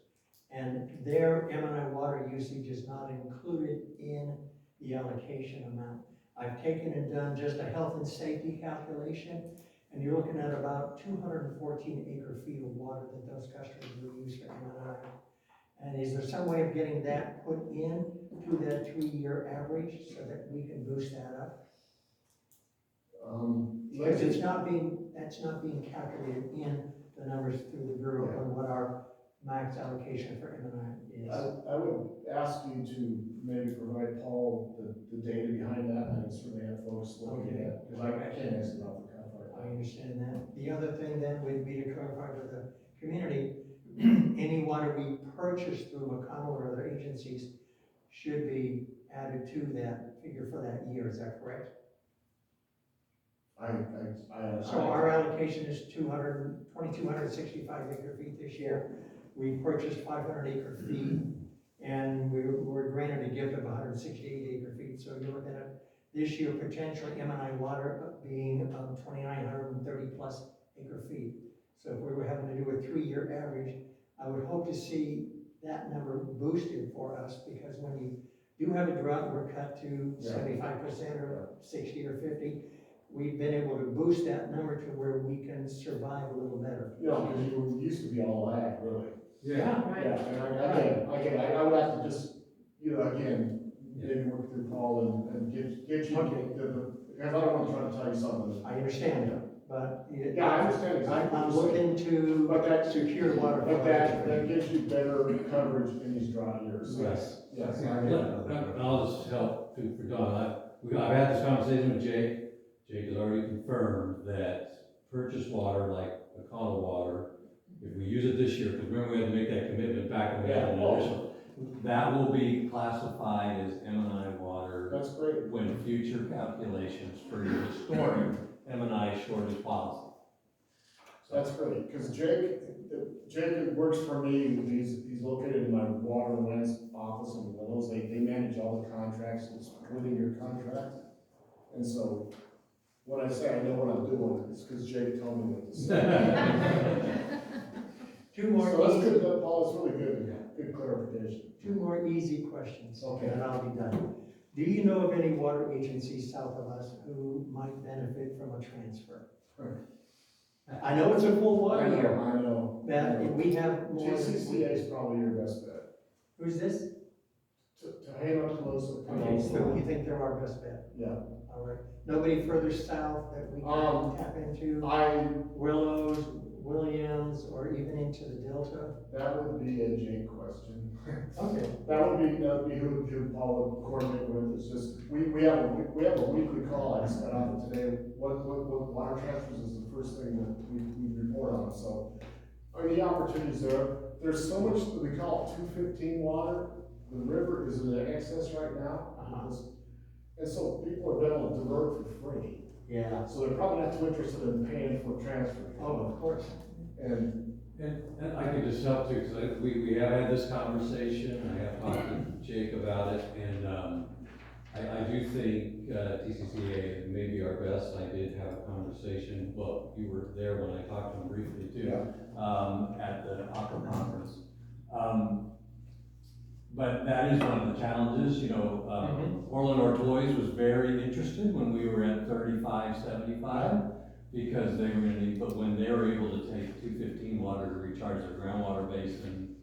and their M&I water usage is not included in the allocation amount. I've taken and done just a health and safety calculation, and you're looking at about 214 acre feet of water that those customers will use for M&I. And is there some way of getting that put in to that 3-year average so that we can boost that up? Because that's not being calculated in the numbers through the Bureau on what our max allocation for M&I is. I would ask you to maybe provide Paul the data behind that, and I can certainly have folks looking at it, because I can't answer it off the cuff right now. I understand that. The other thing then would be to clarify with the community, any water we purchase through McConnell or other agencies should be added to that figure for that year, is that correct? So our allocation is 2,265 acre feet this year. We purchased 500 acre feet, and we were granted a gift of 168 acre feet. So you're looking at this year potentially M&I water being 2,930 plus acre feet. So if we were having to do a 3-year average, I would hope to see that number boosted for us, because when you do have a drought, we're cut to 75% or 60 or 50. We've been able to boost that number to where we can survive a little better. Yeah, because you used to be all ag, really. Yeah. Right. Yeah, and I would have to just, again, maybe work through Paul and get you because I don't want to try to tell you something. I understand, but Yeah, I understand exactly. I'm looking to secure water. But that gives you better coverage in these dry years. Yes. Yes. And I'll just help for Don. I've had this conversation with Jake. Jake has already confirmed that purchased water, like McConnell water, if we use it this year, because remember we had to make that commitment back when we had an additional, that will be classified as M&I water. That's great. When future calculations for your historic M&I shortage policy. That's great, because Jake works for me. He's located in my water and lands office in Willows. They manage all the contracts, including your contract. And so when I say I know what I'm doing, it's because Jake told me what to say. Two more. So that's good, Paul. It's really good. Good clarification. 2 more easy questions. Okay. And I'll be done. Do you know of any water agencies south of us who might benefit from a transfer? I know it's a full water year, I know. but we have more. CCCSD is probably your best bet. Who's this? To hang on close. Okay, so you think they're our best bet? Yeah. All right. Nobody further south that we can tap into? Willows, Williams, or even into the Delta? That would be a Jake question. Okay. That would be who Paul would coordinate with. It's just, we have a weekly call. I just got off it today. What water transfers is the first thing that we report on. So, the opportunities there's so much that we call 215 water. The river is in excess right now. And so people are able to divert for free. Yeah. So they're probably not too interested in paying for transfer. Oh, of course. And I can just help too, because we have had this conversation. I have talked to Jake about it, and I do think, TCCA may be our best. I did have a conversation, well, you were there when I talked to him briefly too, at the Aqua Conference. But that is one of the challenges, Orland Ortois was very interested when we were at 35.75 because they were gonna need, but when they were able to take 215 water to recharge their groundwater basin,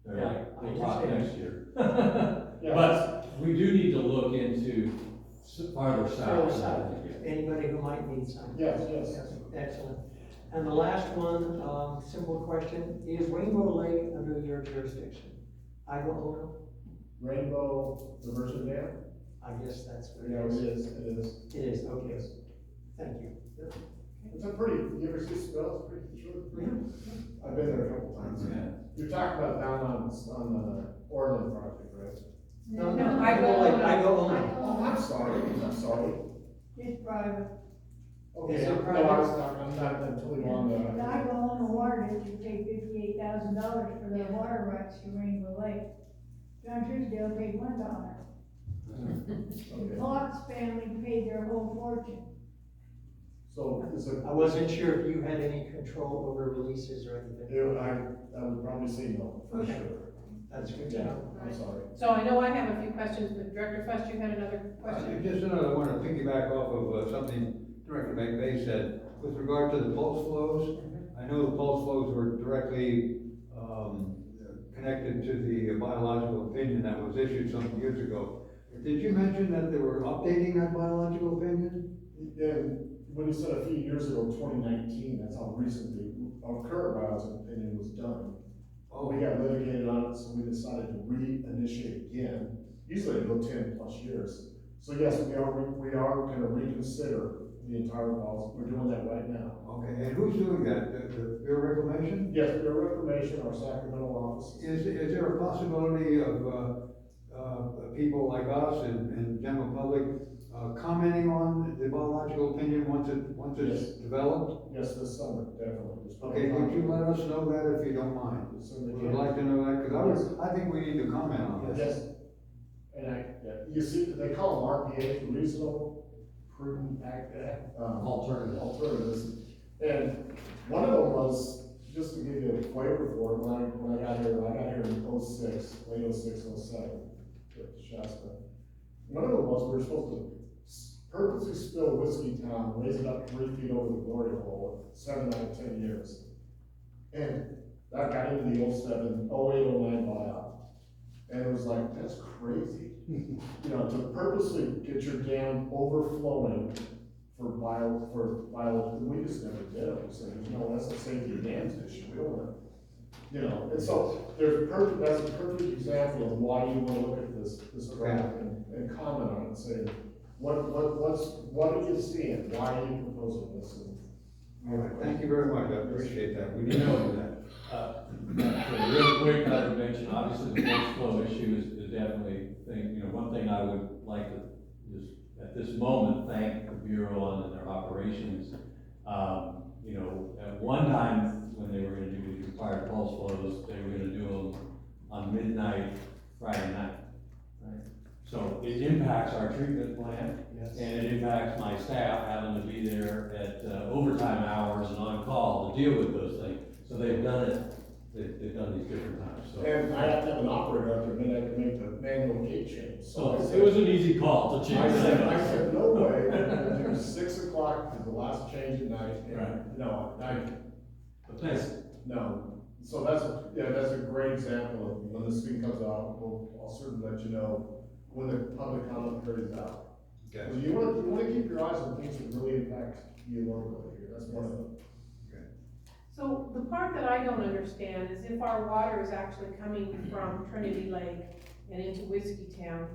they're Yeah, like, I we'll talk understand. next year. Yeah. But we do need to look into farther Farther south. south, anybody who might need some. Yes, yes. Excellent. And the last one, simple question, is Rainbow Lake under your jurisdiction? I don't know, Rainbow Diversion Dam? I guess that's what Yeah, it it is. is. It is, okay, Yes. thank you. It's a pretty, you ever see spells? Pretty short. I've been there a couple times. Yeah. You're talking about down on the Orland project, right? No, No, I go like, I go I only. go Oh, I'm sorry, I'm sorry. It's private. Okay, Is it no, I private? was talking, I'm not, I'm totally wrong The there. guy going on the water district paid $58,000 for their water rights to Rainbow Lake. John Truesdale paid $1. The Okay. Potts family paid their whole fortune. So, is it? I wasn't sure if you had any control over releases or anything. I would probably say no, for Okay. sure. That's good to Yeah, know. I'm sorry. So I know I have a few questions, but Director Fuss, you had another question? Just another one to piggyback off of something Director McVeigh said, with regard to the pulse flows. I know the pulse flows were directly, connected to the biological opinion that was issued some years ago. Did you mention that they were updating that biological opinion? And when you said a few years ago, 2019, that's how recently our current biological opinion was done. Oh, We got litigated on it, so we decided to reinitiate again. Usually it'll go 10+ years. So yes, we are gonna reconsider the entire policy. We're doing that right now. okay, and who's doing that? The Bureau of Reclamation? Yes, Bureau of Reclamation, our Sacramento office. Is there a possibility of, people like us and general public, commenting on the biological opinion once it's developed? Yes, this summer, definitely. Just put Okay, it on. would you let us know that if you don't mind? Certainly We can. would like to know that, because I think we need to comment on this. Yes. And you see, they call them RPAs, reasonable, prudent alternatives. And one of them was, just to give you a flavor for it, when I got here in 06, late 06, 07, with Shasta. One of them was, we were supposed to purposely spill Whiskey Town, raise it up 3 feet over the glory hole, 7 out of 10 years. And that got into the 08, 09 buyout. And it was like, that's crazy. To purposely get your dam overflowing for bio, we just never did it. We said, that's a safety dams issue, we don't want to, and so that's a perfect example of why you want to look at this graph and comment on it and say, what are you seeing? Why are you proposing this? All right, thank you very much, I appreciate that, we need to know that. Real quick, I would mention, obviously, the force flow issue is definitely a thing, one thing I would like to just, at this moment, thank the Bureau on their operations. At one time, when they were gonna do these required pulse flows, they were gonna do them on midnight, Friday night, right? So it impacts our treatment plant, Yes. and it impacts my staff having to be there at overtime hours and on call to deal with those things. So they've done it, they've done these different times, so. And I have to have an operator out there midnight to make the manual gate change. So I it said, was an easy call to change. I said, no way, we're gonna do 6 o'clock is the last change at night. And Right. No, But thanks. no. So that's a great example of when this thing comes out, I'll certainly let you know when the public comment period is out. Okay. So you wanna keep your eyes on things that really impact you locally here, that's one of them. So the part that I don't understand is if our water is actually coming from Trinity Lake and into Whiskey Town,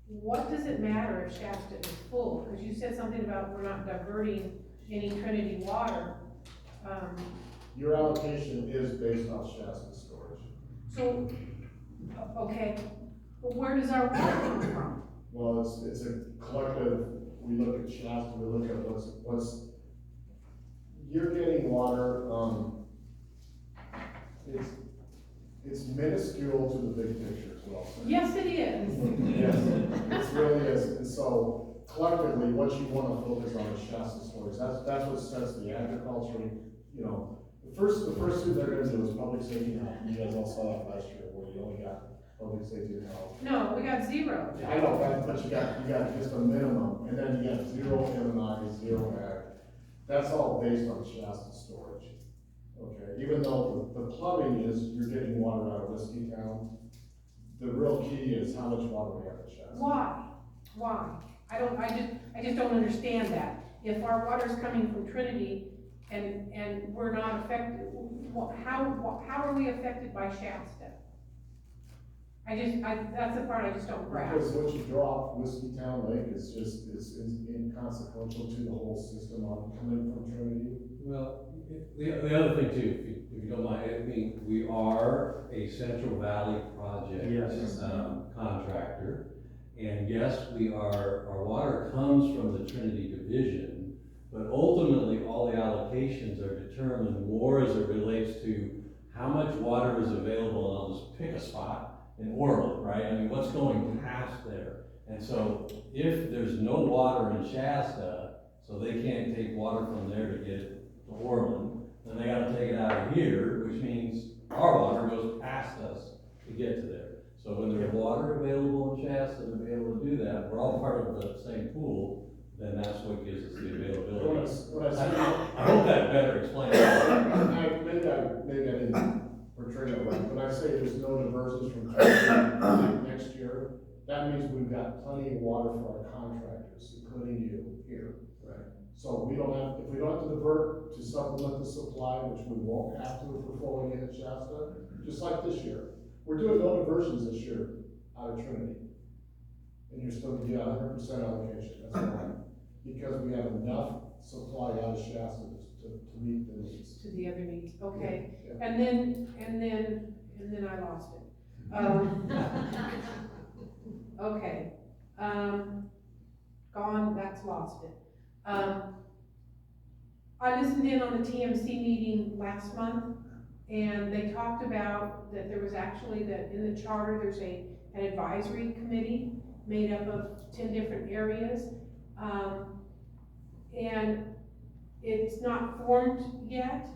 what does it matter if Shasta is full? Because you said something about we're not diverting any Trinity water. Your allocation is based off Shasta storage. So, okay, but where does our water come from? Well, it's a collective, we look at Shasta, we look at what's, you're getting water, it's minuscule to the big picture as well. Yes, it is. Yes, it really is, and so collectively, what you wanna focus on is Shasta storage, that's what sets the agriculture, you know. The first thing they're gonna do is public safety and health, you guys all saw that last year, where you only got public safety and health. No, we got 0. I know, but you got just a minimum, and then you got 0 M&I, 0 ag, that's all based on Shasta storage. Okay, even though the plumbing is, you're getting water out of Whiskey Town, the real key is how much water we have in Shasta. Why? I just don't understand that. If our water's coming from Trinity and we're not affected, how are we affected by Shasta? That's the part I just don't grasp. Because what you draw off Whiskey Town Lake is just, is inconsequential to the whole system on coming from Trinity. Well, the other thing too, if you don't mind, I mean, we are a Central Valley project. Yes. Contractor. And yes, our water comes from the Trinity Division, but ultimately, all the allocations are determined more as it relates to how much water is available, and I'll just pick a spot in Orland, right? I mean, what's going past there? And so, if there's no water in Shasta, so they can't take water from there to get it to Orland, then they gotta take it out of here, which means our water goes past us to get to there. So when there's water available in Shasta to be able to do that, we're all part of the same pool, then that's what gives us the availability. When I say, I hope that better explains it. maybe I didn't portray that right, when I say there's no diversions from Trinity next year, that means we've got plenty of water for our contractors, including you here. Right. So we don't have, if we don't have to divert to supplement the supply, which we won't have to if we're flowing in at Shasta, just like this year. We're doing no diversions this year out of Trinity. And you're still gonna get 100% allocation, that's why. Because we have enough supply out of Shasta to meet the needs. To the other needs, okay. Yeah. And then I lost it. Okay, gone, that's lost it. I listened in on the TMC meeting last month, and they talked about that there was actually, that in the charter, there's an advisory committee made up of 10 different areas. And it's not formed yet,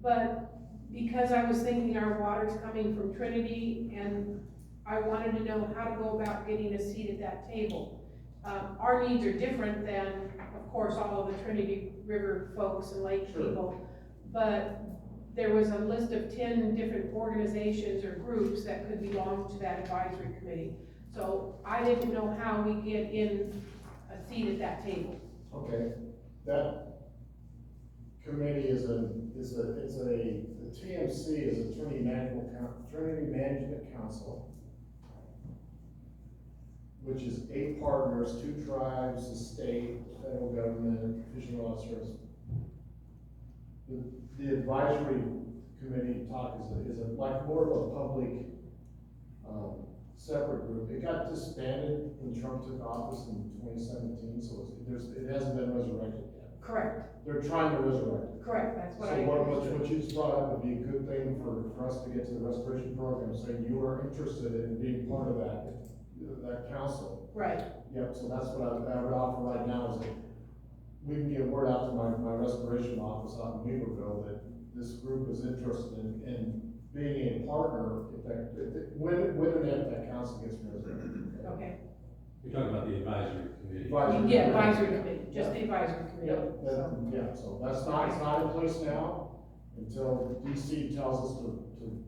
but because I was thinking our water's coming from Trinity, and I wanted to know how to go about getting a seat at that table. Our needs are different than, of course, all of the Trinity River folks and lake Sure. people, but there was a list of 10 different organizations or groups that could belong to that advisory committee. So I didn't know how we get in a seat at that table. Okay, that committee the TMC is a Trinity Management Council, which is 8 partners, 2 tribes, the state, the federal government, Fish and Wildlife Service. The advisory committee talk is like more of a public, separate group. It got disbanded when Trump took office in 2017, so it hasn't been resurrected yet. Correct, They're trying to resurrect it. correct, that's what So I understood. what you just brought up would be a good thing for us to get to the restoration program, saying you are interested in being part of that council. Right, Yep, so that's what I would offer right now is that we can get word out to my restoration office out in Weaverville that this group is interested in being a partner when and if that council gets resurrected. okay. You're talking about the advisory committee. Advisory Yeah, committee. advisory committee, just the advisory committee. Yeah, so it's not in place now, until DC tells us to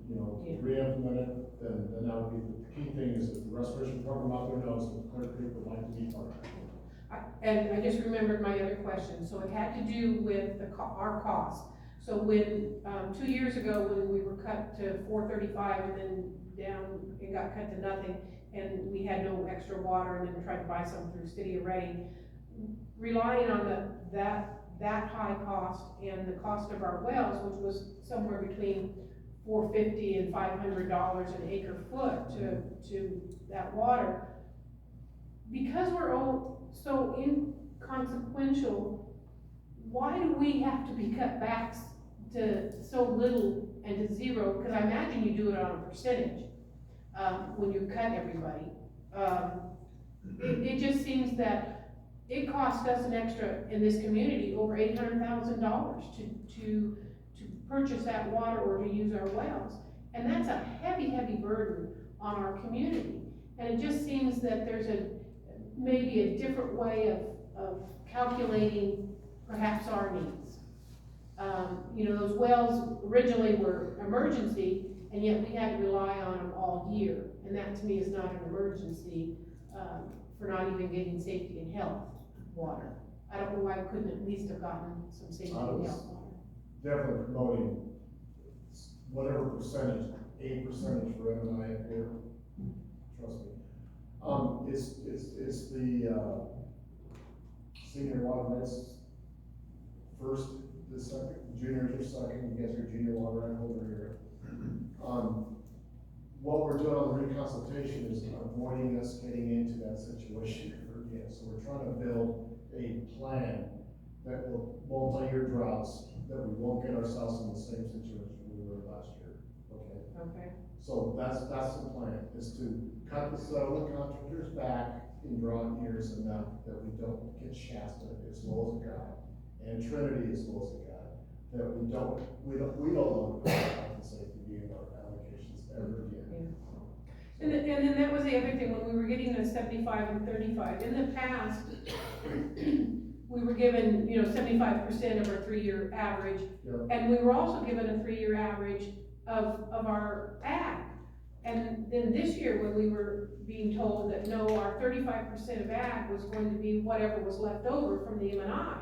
Yeah. re-implement it, then that would be the key thing, is that the restoration program out there knows that Clear Creek would like to be part of it. And I just remembered my other question, so it had to do with our cost. So when, 2 years ago, when we were cut to $4.35 and then down, it got cut to nothing, and we had no extra water, and then tried to buy some through City of Reading, relying on that high cost and the cost of our wells, which was somewhere between $450 and $500 an acre foot to that water, because we're all so inconsequential, why do we have to be cut back to so little and to zero, because I imagine you do it on a percentage, when you cut everybody. It just seems that it cost us an extra, in this community, over $800,000 to purchase that water or to use our wells. And that's a heavy, heavy burden on our community. And it just seems that there's maybe a different way of calculating perhaps our needs. Those wells originally were emergency, and yet we had to rely on them all year. And that to me is not an emergency, for not even getting safety and health water. I don't know why we couldn't at least have gotten some safety and health water. Definitely promoting whatever percentage, a percentage for M&I up here, trust me. It's the, senior water rights first, the second, juniors are second, you guys are junior water right holder here. What we're doing on the reconsultation is avoiding us getting into that situation ever again. So we're trying to build a plan that will multi-year droughts, that we won't get ourselves in the same situation we were last year, okay? Okay. So that's the plan, is to cut the settlement contractors back in drought years enough that we don't get Shasta as low as it got, and Trinity as low as it got, that we don't want to put health and safety being our allocations ever again. And then that was the other thing, when we were getting the 75 and 35, in the past, we were given, 75% of our 3-year average. Yep. And we were also given a 3-year average of our ag. And then this year, when we were being told that no, our 35% of ag was going to be whatever was left over from the M&I.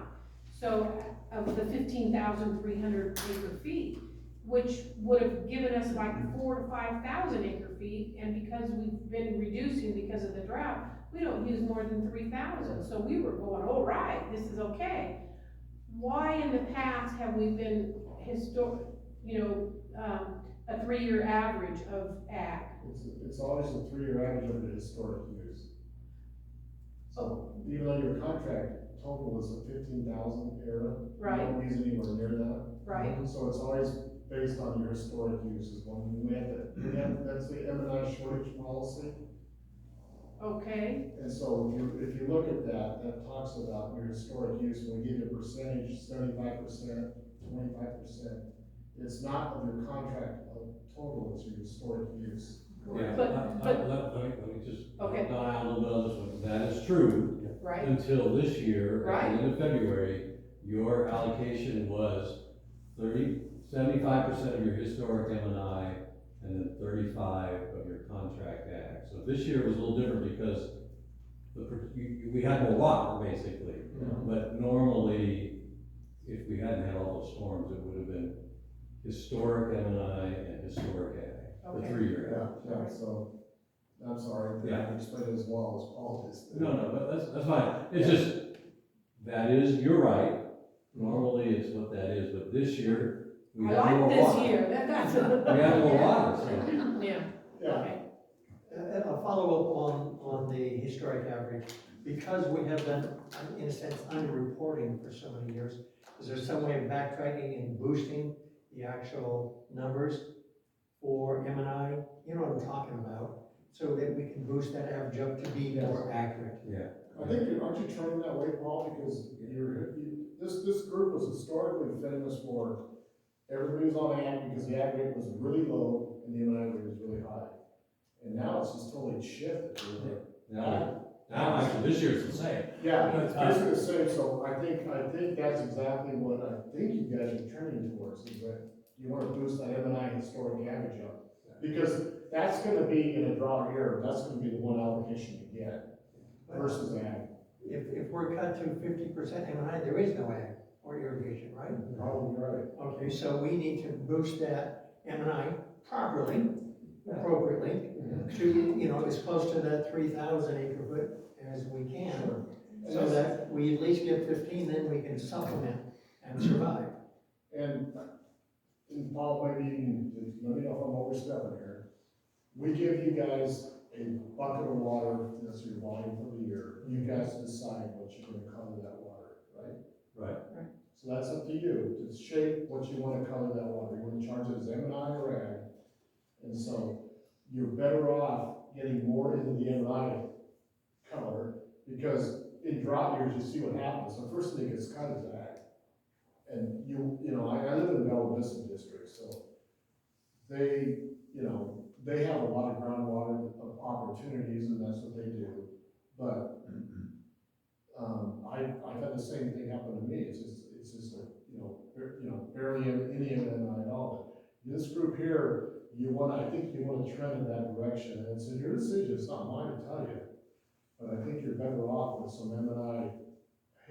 So of the 15,300 acre feet, which would have given us like 4,000 to 5,000 acre feet, and because we've been reducing because of the drought, we don't use more than 3,000. So we were going, all right, this is okay. Why in the past have we been a 3-year average of ag? It's always a 3-year average of the historic use. So even though your contract total is a 15,000 era, Right. you don't use anywhere near that. Right. So it's always based on your historic uses. That's the M&I shortage policy. Okay. And so if you look at that talks about your historic use. When we give you a percentage, 75%, 25%, it's not of your contract of total, it's your historic use. Yeah, But- let me just Okay. die on a little bit on this one. That is true. Right. Until this year, at Right. the end of February, your allocation was 75% of your historic M&I, and then 35 of your contract ag. So this year was a little different because we had more water, basically. Mhm. But normally, if we hadn't had all those storms, it would have been historic M&I and historic ag, the Okay. 3-year Yeah, ag. yeah, so, I'm sorry, I Yeah. didn't explain it as well as Paul is. No, but that's fine. It's just, you're right. Normally it's what that is, but this year, we I have like more this water. year, that's. We have more water, so. Yeah, Yeah, okay. And a follow-up on the historic average, because we have been, in a sense, underreporting for so many years, is there some way of backtracking and boosting the actual numbers for M&I? You know what I'm talking about, so that we can boost that average up to be more accurate. Yeah. I think, aren't you training that way, Paul, because this group was historically famous for, everybody was on ag because the ag rate was really low and the M&I rate was really high. And now it's just totally shifted. Now, actually, this year it's the same. Yeah, it's basically the same, so I think that's exactly what I think you guys are trending towards, is that you wanna boost that M&I historic average up. Because that's gonna be in a drought year, that's gonna be the one allocation you get versus ag. If we're cut to 50% M&I, there is no ag or irrigation, right? Probably right. Okay, so we need to boost that M&I properly, appropriately, to, as close to that 3,000 acre foot as we can. So that we at least get 15, then we can supplement and survive. And Paul, maybe you can, let me know if I'm overstepping here. We give you guys a bucket of water, that's your volume for the year. You guys decide what you're gonna cover that water, right? Right. So that's up to you, to shape what you wanna color that water, you wanna charge it as M&I or ag. And so, you're better off getting more into the M&I color, because in drought years, you see what happens, the first thing gets cut is ag. And I live in the Bella Vista district, so they, they have a lot of groundwater opportunities, and that's what they do. But, I've had the same thing happen to me, it's just like, barely any M&I at all. But this group here, I think you wanna trend in that direction, and it's your decision, it's not mine to tell you. But I think you're better off with some M&I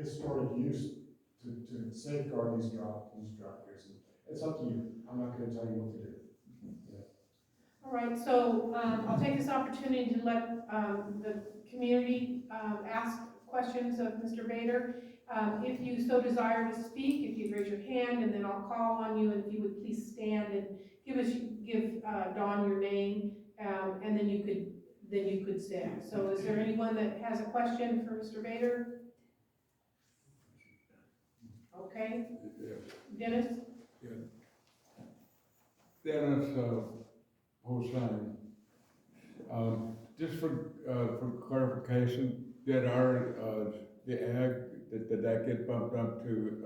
historic use to safeguard these drought years. It's up to you, I'm not gonna tell you what to do. All right, so, I'll take this opportunity to let, the community, ask questions of Mr. Bader. If you so desire to speak, if you raise your hand, and then I'll call on you, and if you would please stand and give Dawn your name, and then you could stand. So is there anyone that has a question for Mr. Bader? Okay, Dennis? Dennis, Hossein. Just for clarification, did did that get bumped up to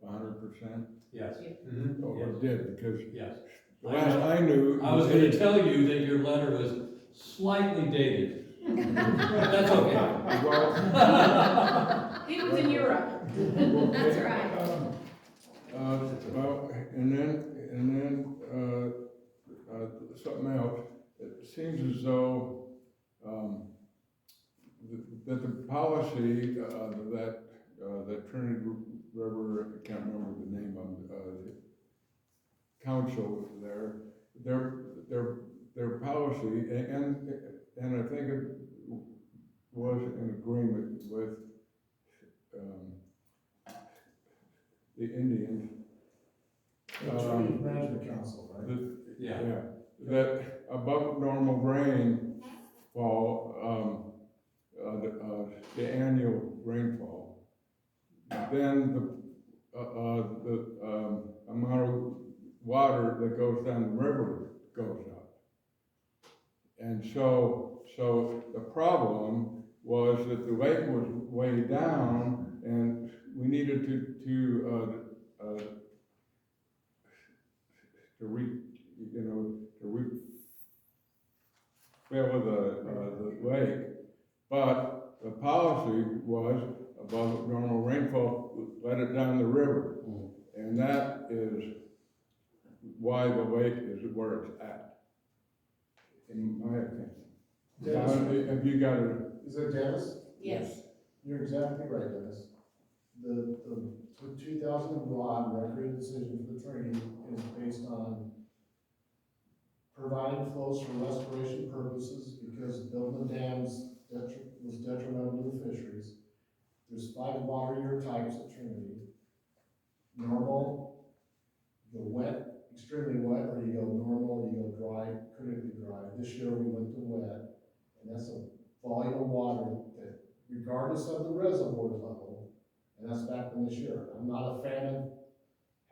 100%? Yes, Oh, Yes. it did, because yes. the last I knew. I was gonna tell you that your letter was slightly dated. That's okay. Well, He was in Europe. That's right. Well, and then, something else, it seems as though, that the policy, that Trinity River, I can't remember the name of, council there, their policy, and I think it was in agreement with, the Indians. Tree Management Council, right? Yeah. That above normal rainfall, the annual rainfall, then the amount of water that goes down the river goes up. And so the problem was that the lake was way down, and we needed to refill the lake. But the policy was above normal rainfall, let it down the river. And that is why the lake is where it's at, in my opinion. Dennis, Have you got a? is it Dennis? Yes. You're exactly right, Dennis. The 2001 record of decision for the Trinity is based on providing flows for restoration purposes, because building the dams was detrimental to the fisheries. There's 5 water year types at Trinity. Normal, you go wet, extremely wet, or you go normal, you go dry, critically dry. This year we went to wet, and that's a volume of water that, regardless of the reservoir level, and that's back from this year. I'm not a fan of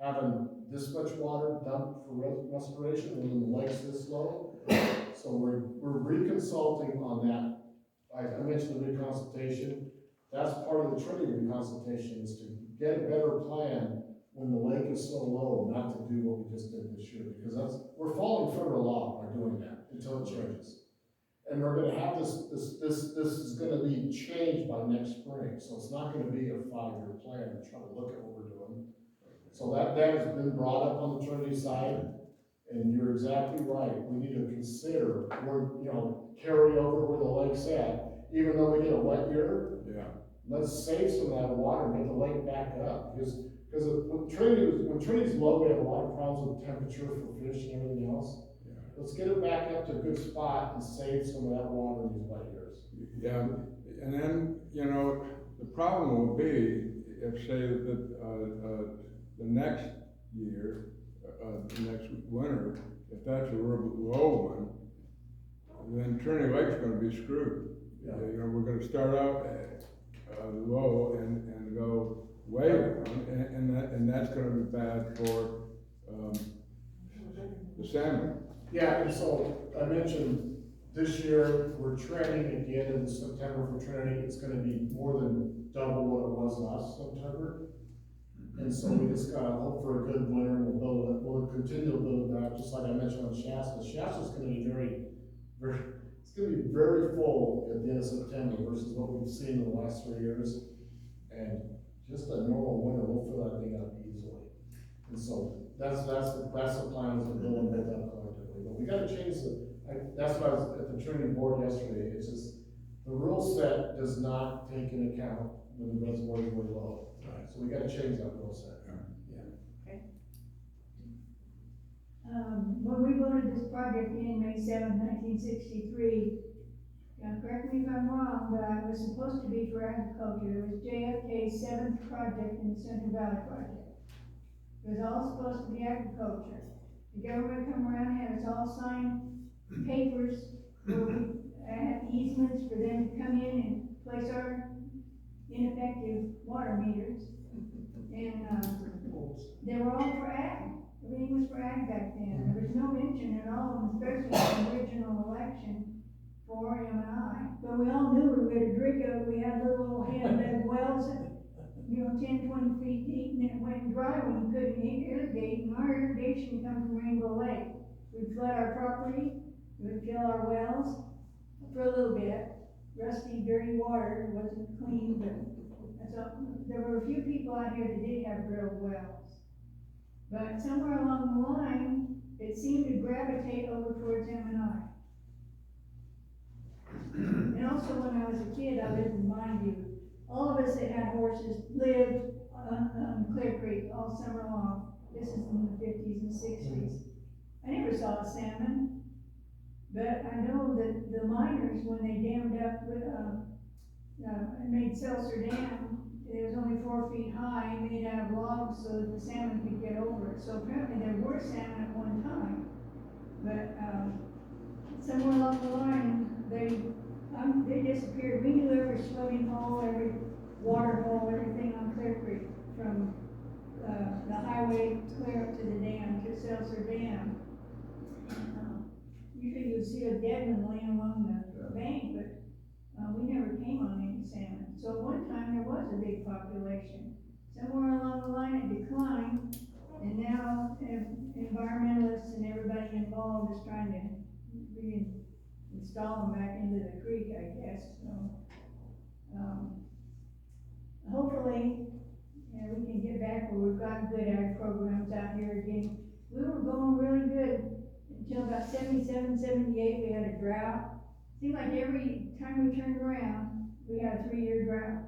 having this much water dumped for restoration when the lake's this low. So we're reconsulting on that. I mentioned the reconsultation. That's part of the Trinity reconsultation, is to get a better plan when the lake is so low, not to do what we just did this year, because we're following federal law by doing that until it changes. And we're gonna have this is gonna be changed by next spring, so it's not gonna be a 5-year plan to try to look at what we're doing. So that has been brought up on the Trinity side, and you're exactly right. We need to consider where, carry over where the lake's at, even though we get a wet year. Yeah. Let's save some of that water and get the lake back up, because when Trinity's low, we have a lot of problems with temperature for fish and everything else. Yeah. Let's get it back up to a good spot and save some of that water in these wet years. Yeah, and then, the problem will be if, say, that, the next year, the next winter, if that's a real low one, then Trinity Lake's gonna be screwed. Yeah. We're gonna start out low and go way down, and and that's gonna be bad for, the salmon. Yeah, and so I mentioned this year, we're training at the end of September for training, it's gonna be more than double what it was last September. And so we just gotta hope for a good winter, and we'll continue to build it back, just like I mentioned on Shasta. Shasta's gonna be it's gonna be very full at the end of September versus what we've seen in the last 3 years. And just a normal winter, we'll fill that thing up easily. And so that's the plan, is to build and build up collectively. But we gotta change that's what I was at the training board yesterday, it's just, the rule set does not take into account when the reservoir is really low. Right. So we gotta change that rule set. When we voted this project in May 1963, now correct me if I'm wrong, but it was supposed to be for agriculture. It was JFK's 7th project in the Central Valley Project. It was all supposed to be agriculture. The government come around and had us all sign papers where we had easements for them to come in and place our ineffective water meters. And they were all for ag. Everything was for ag back then. There was no mention at all, especially in the original election, for M&I. But we all knew we had a we had little hand-dug wells, 10, 20 feet deep, and then it went dry when you couldn't irrigate. And our irrigation come from Rainbow Lake. We'd flood our property, we'd fill our wells for a little bit. Rusty, dirty water, it wasn't clean, but there were a few people out here that did have drilled wells. But somewhere along the line, it seemed to gravitate over towards M&I. And also when I was a kid, I lived in Mineview. All of us that had horses lived on Clear Creek all summer long. This is in the 50s and 60s. I never saw a salmon, but I know that the miners, when they dammed up and made Seltzer Dam, it was only 4 feet high, made out of logs so that the salmon could get over it. So apparently there were salmon at one time, but somewhere along the line, they disappeared. We knew every swimming hole, every water hole, everything on Clear Creek, from the highway clear up to the dam, to Seltzer Dam. Usually you'd see a dead one laying along the bank, but we never came on any salmon. So at one time there was a big population. Somewhere along the line it declined, and now environmentalists and everybody involved is trying to reinstall them back into the creek, I guess. So hopefully we can get back where we've got good ag programs out here again. We were going really good until about 77, 78, we had a drought. Seemed like every time we turned around, we had a 3-year drought.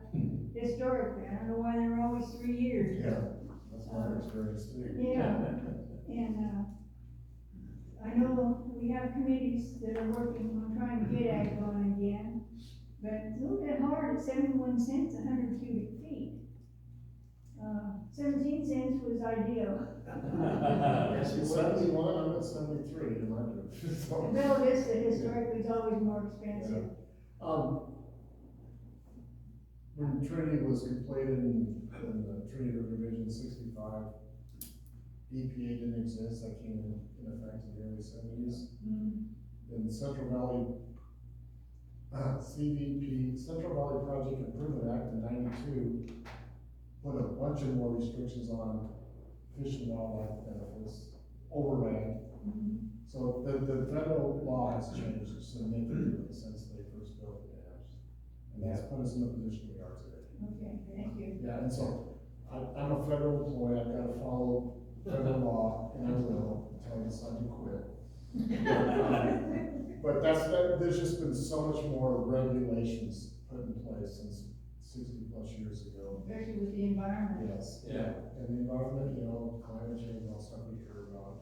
Historically, I don't know why they were always 3 years. Yeah, that's my experience too. Yeah, and I know we have committees that are working on trying to get ag going again, but it's a little bit hard at 71 cents a 100 cubic feet. 17 cents was ideal. Yes, it's 71, I'm at 73 in my group. So. Bella Vista historically is always more expensive. When Trinity was completed in Trinity Revision 65, EPA didn't exist, that came in effect in the early 70s. In Central Valley, CVP, Central Valley Project Improvement Act in 92, put a bunch of more restrictions on fish and wildlife benefits, over ag. So the federal law has changed significantly since they first built the dams. And that's put us in the position we are today. Okay, thank you. Yeah, and so I'm a federal employee, I've got to follow federal law, and I will until I decide to quit. But there's just been so much more regulations put in place since 60+ years ago. Especially with the environment. Yes. Yeah. And the environment, climate change, all stuff we hear about.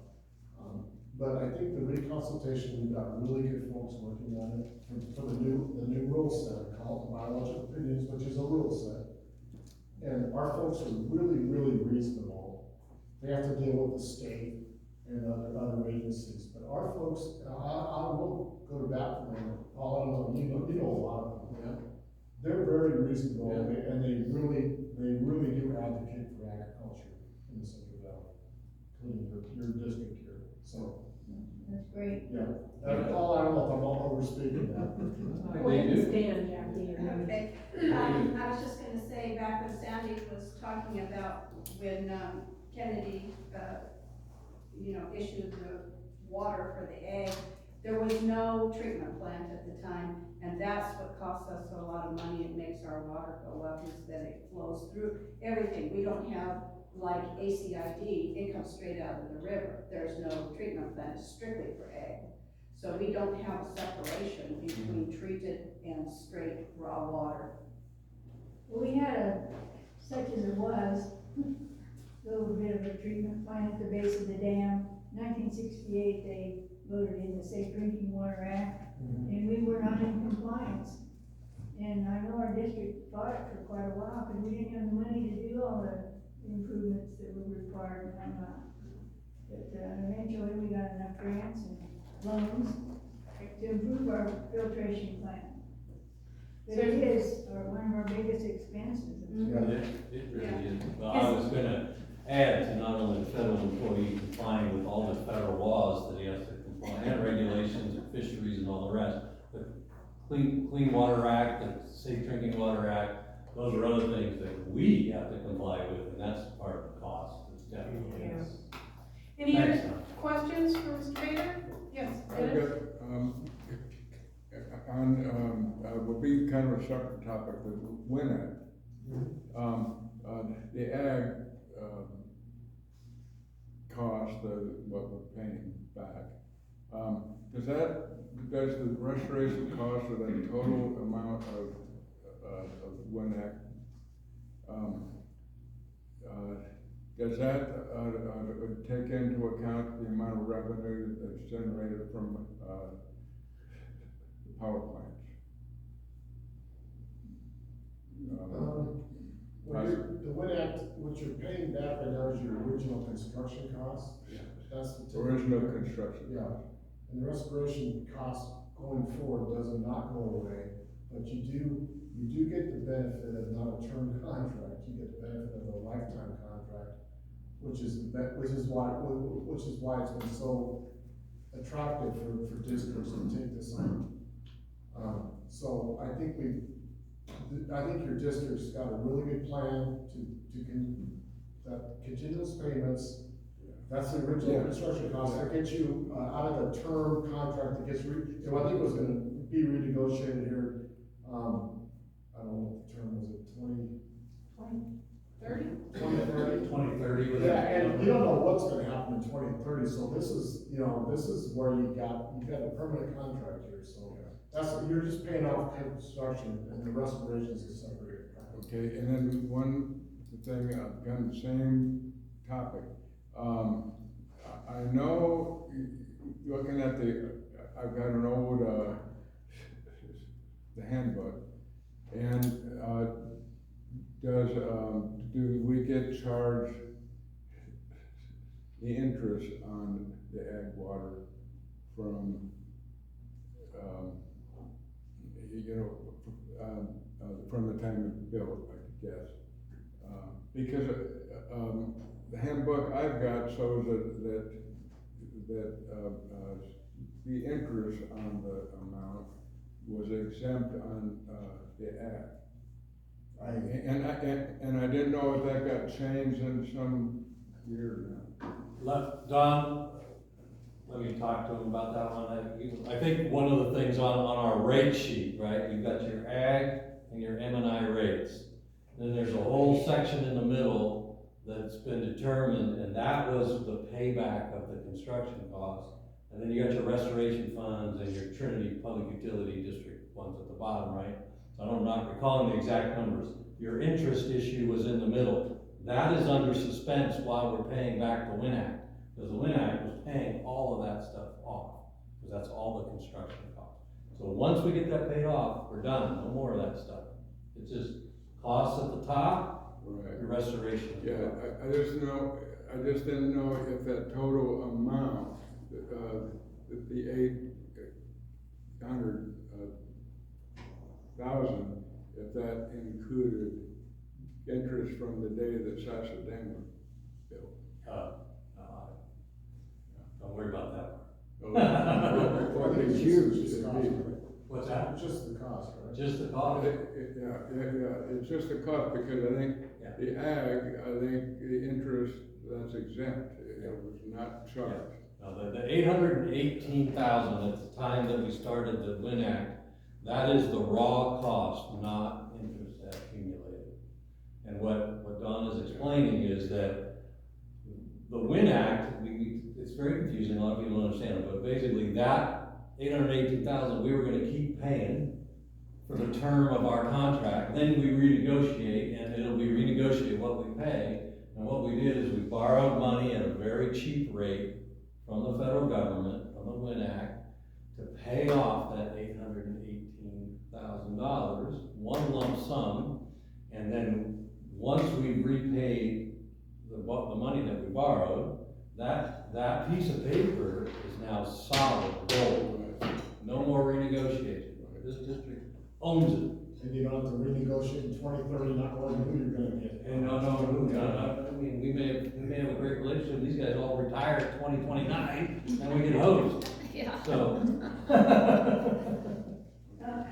But I think the reconsultation, we've got really good folks working on it for the new rule set, called biological opinions, which is a rule set. And our folks are really, really reasonable. They have to deal with the state and other agencies, but our folks, I will go to bat for them. Paul, I don't know, you know a lot of them. Yeah. They're very reasonable, and they really do advocate for agriculture. great. Yeah, that's all, I don't know if I'm overspeaking that. They do. Stand, Jackie, and Okay, I was just gonna say, back when Sandy was talking about when, Kennedy, issued the water for the egg, there was no treatment plant at the time, and that's what costs us a lot of money. It makes our water go up, is that it flows through everything. We don't have like ACID, it comes straight out of the river. There's no treatment plant, it's strictly for egg. So we don't have a separation between treated and straight raw water. Well, we had such as it was, a little bit of a treatment plant at the base of the dam. 1968, they voted in the Safe Drinking Water Act, and we were not in compliance. And I know our district fought it for quite a while, because we didn't have the money to do all the improvements that were required and whatnot. But eventually, we got enough grants and loans to improve our filtration plant. But it is one of our biggest expenses. It really is. Well, I was gonna add to not only the federal employee complying with all the federal laws that he has to comply, and regulations and fisheries and all the rest, the Clean Water Act, the Safe Drinking Water Act, those are other things that we have to comply with, and that's part of the cost. It's definitely. Yeah. Any Thanks, other Tom. questions for Mr. Bader? Yes, I've Dennis? got, will be kind of a separate topic, the WIN Act. The ag, cost, what we're paying back, does the restoration cost of the total amount of WIN Act, does that, take into account the amount of revenue that's generated from, the power plants? The WIN Act, what you're paying back right now is your original construction cost. That's the. Original construction. Yeah, and the restoration cost going forward does not go away, but you do get the benefit of not a term contract, you get the benefit of a lifetime contract, which is why it's been so attractive for districts to take this on. So I think your district's got a really good plan that continuous payments, that's the original construction cost, that gets you, out of the term contract that gets I think it was gonna be renegotiated here, I don't know what the term was, it 30? 2030? 2030 was. Yeah, and you don't know what's gonna happen in 2030, so this is where you've got a permanent contract here, so. You're just paying off construction, and the restoration is a separate account. Okay, and then one thing, on the same topic, I know, looking at I've got an old, the handbook, and, do we get charged the interest on the ag water from, from the time it's built, I guess? Because, the handbook I've got shows that the interest on the amount was exempt on, the ag. And I didn't know if that got changed in some years now. Don, let me talk to him about that one. I think one of the things on our rate sheet, right, you've got your ag and your M&I rates. Then there's a whole section in the middle that's been determined, and that was the payback of the construction cost. And then you got your restoration funds and your Trinity Public Utility District ones at the bottom, right? So I'm not recalling the exact numbers. Your interest issue was in the middle. That is under suspense while we're paying back the WIN Act. Because the WIN Act was paying all of that stuff off, because that's all the construction costs. So once we get that paid off, we're done, no more of that stuff. It's just costs at the top, Right. your restoration. Yeah, I just didn't know if that total amount, the 800,000, if that included interest from the day that Sasha Dam was built. Don't worry about that What I think it's it's used just to cost, be. right? What's that? Just the cost, right? Just the cost? Yeah, it's just a cost, because I think Yeah. the ag, I think the interest, that's exempt, it was not charged. Now, the 818,000 at the time that we started the WIN Act, that is the raw cost, not interest accumulated. And what Don is explaining is that the WIN Act, it's very confusing, a lot of people don't understand it, but basically that 818,000, we were gonna keep paying for the term of our contract, then we renegotiate, and it'll be renegotiate what we pay. And what we did is we borrowed money at a very cheap rate from the federal government, from the WIN Act, to pay off that $818,000, one lump sum, and then once we repaid the money that we borrowed, that piece of paper is now solid gold. No more renegotiation. This district owns it. And you don't have to renegotiate in 2030, not knowing who you're gonna get. And no, I mean, we may have a great relationship, these guys all retire at 2029, and we get hosed, Yeah. so.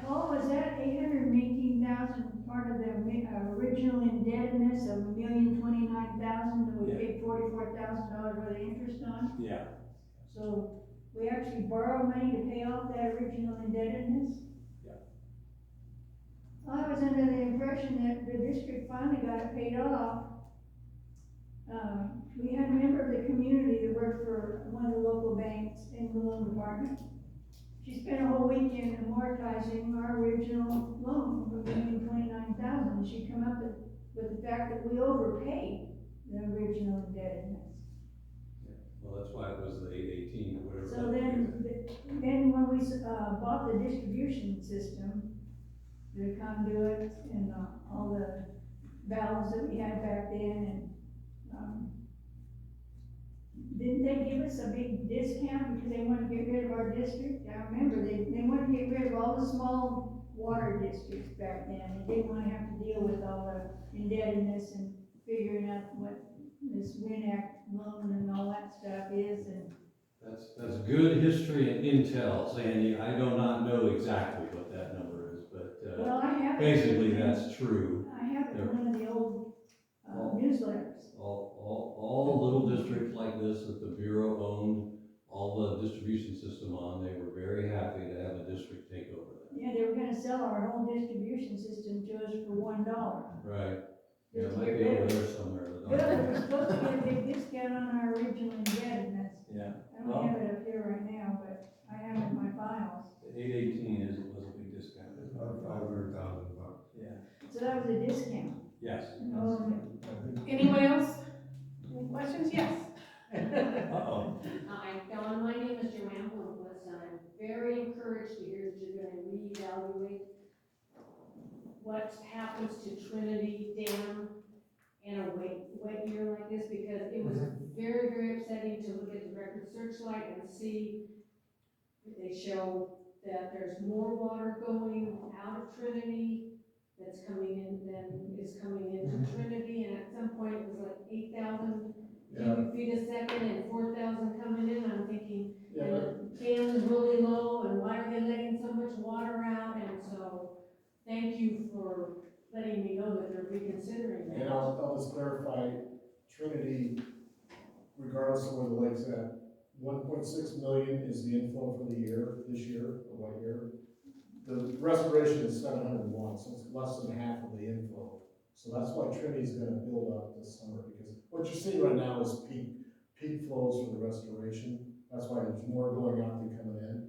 Paul, was that 818,000 part of the original indebtedness of $1,029,000 that we Yeah. paid $44,000 worth of interest on? Yeah, So we actually borrowed money to pay off that original indebtedness? Yeah. I was under the impression that the district finally got it paid off. We had a member of the community that worked for one of the local banks in the loan department. She spent a whole weekend amortizing our original loan of $1,029,000. She come up with the fact that we overpaid the original indebtedness. well, that's why it was the 818 or whatever. So then when we, bought the distribution system, the conduit and, all the valves that we had back then, and, didn't they give us a big discount because they wanted to get rid of our district? I remember they wanted to get rid of all the small water districts back then. They didn't wanna have to deal with all the indebtedness and figuring out what this WIN Act loan and all that stuff is, and That's good history and intel, Sandy. I do not know exactly what that number is, but, well, I have it. basically that's true. I have it in one of the old newsletters. All the little districts like this that the Bureau owned all the distribution system on, they were very happy to have a district take over that. Yeah, they were gonna sell our whole distribution system to us for $1. Right. Yeah, it Just to might get be rid over of it. there somewhere. but Good, not- we were supposed to get a big discount on our original indebtedness. Yeah, I don't have it up here right now, but I have it in my files. the 818 was a big discount. About $500,000. So that was a discount. Yes. Oh, Anyone else? Any questions? Yes. Uh-oh. Hi, Dawn, my name is Joanne Bloomquist, and I'm very encouraged to hear that you're gonna reevaluate what happens to Trinity Dam in a wet year like this, because it was very, very upsetting to look at the record searchlight and see they show that there's more water going out of Trinity that's coming in than is coming into Trinity, and at some point it was like 8,000 cubic feet a second and 4,000 coming in. I'm thinking, Yeah, and the dam is really low, and why are they letting so much water out? And so, thank you for letting me know that they're reconsidering that. and I'll just clarify, Trinity, regardless of where the lake's at, 1.6 million is the inflow for the year, this year, the wet year. The restoration is 701, so it's less than half of the inflow. So that's why Trinity's gonna build up this summer, because what you're seeing right now is peak flows for the restoration. That's why there's more going out than coming in.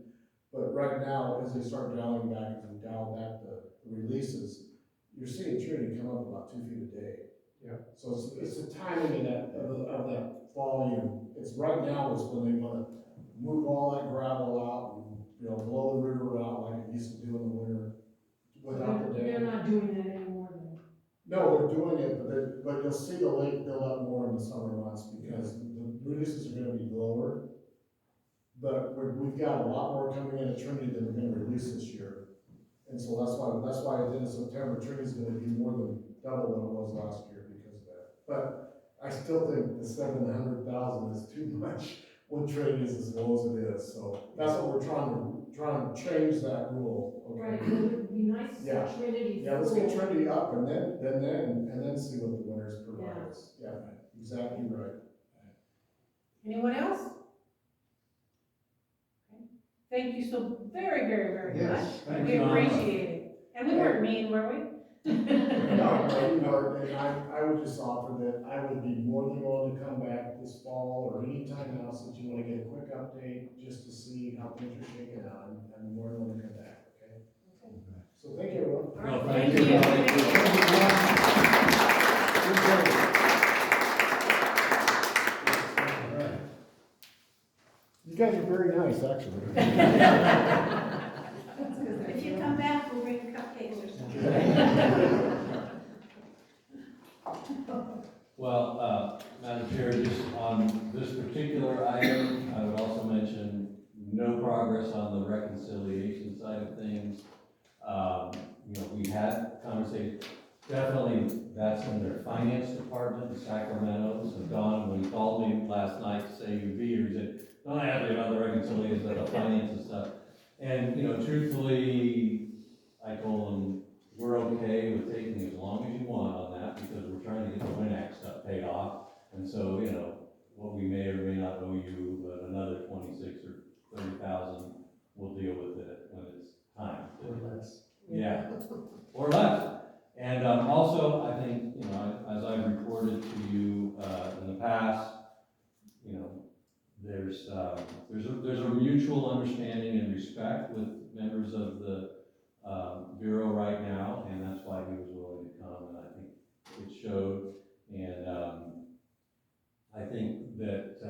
But right now, as they start dialing back, as we dial back the releases, you're seeing Trinity come up about 2 feet a day. Yeah. So it's the timing of that volume. It's right now is when they wanna move all that gravel out and, blow the river out like it used to do in the winter without the They're dam. not doing that anymore then. No, they're doing it, but you'll see the lake build up more in the summer months because the releases are gonna be lower. But we've got a lot more coming in at Trinity than we're gonna release this year. And so that's why at the end of September, Trinity's gonna be more than double what it was last year because of that. But I still think the 700,000 is too much when trade is as low as it is, so that's what we're trying to change that rule, okay? Right, it would be nice to see Yeah. Trinity Yeah, let's get full. Trinity up and then see what the winners provide us. Yeah, exactly right. Anyone else? Okay. Thank you so very, very, very Yes, much. thank We you. appreciate it. And we weren't mean, were we? No, you know, and I would just offer that I would be more than willing to come back this fall or anytime else that you wanna get a quick update, just to see how things are shaking out. I'm more than willing to come back, okay? So thank you, everyone. No, Thank thank you. You guys are very nice, actually. If you come back, we'll bring cupcakes or something. Well, Madam Chair, just on this particular item, I would also mention no progress on the reconciliation side of things. You know, we had conversation, definitely that's in their finance department in Sacramento. So Don, when he called me last night to say you'd be here, he said, don't have to about the reconciliation, the finance and stuff. And, you know, truthfully, I told him, we're okay with taking as long as you want on that, because we're trying to get the WINAC stuff paid off. And so, you know, what we may or may not owe you, but another 26 or 30,000, we'll deal with it when it's time. Or less. Yeah, or less. And also, I think, you know, as I've reported to you in the past, you know, there's a mutual understanding and respect with members of the Bureau right now, and that's why he was willing to come, and I think it showed. And I think that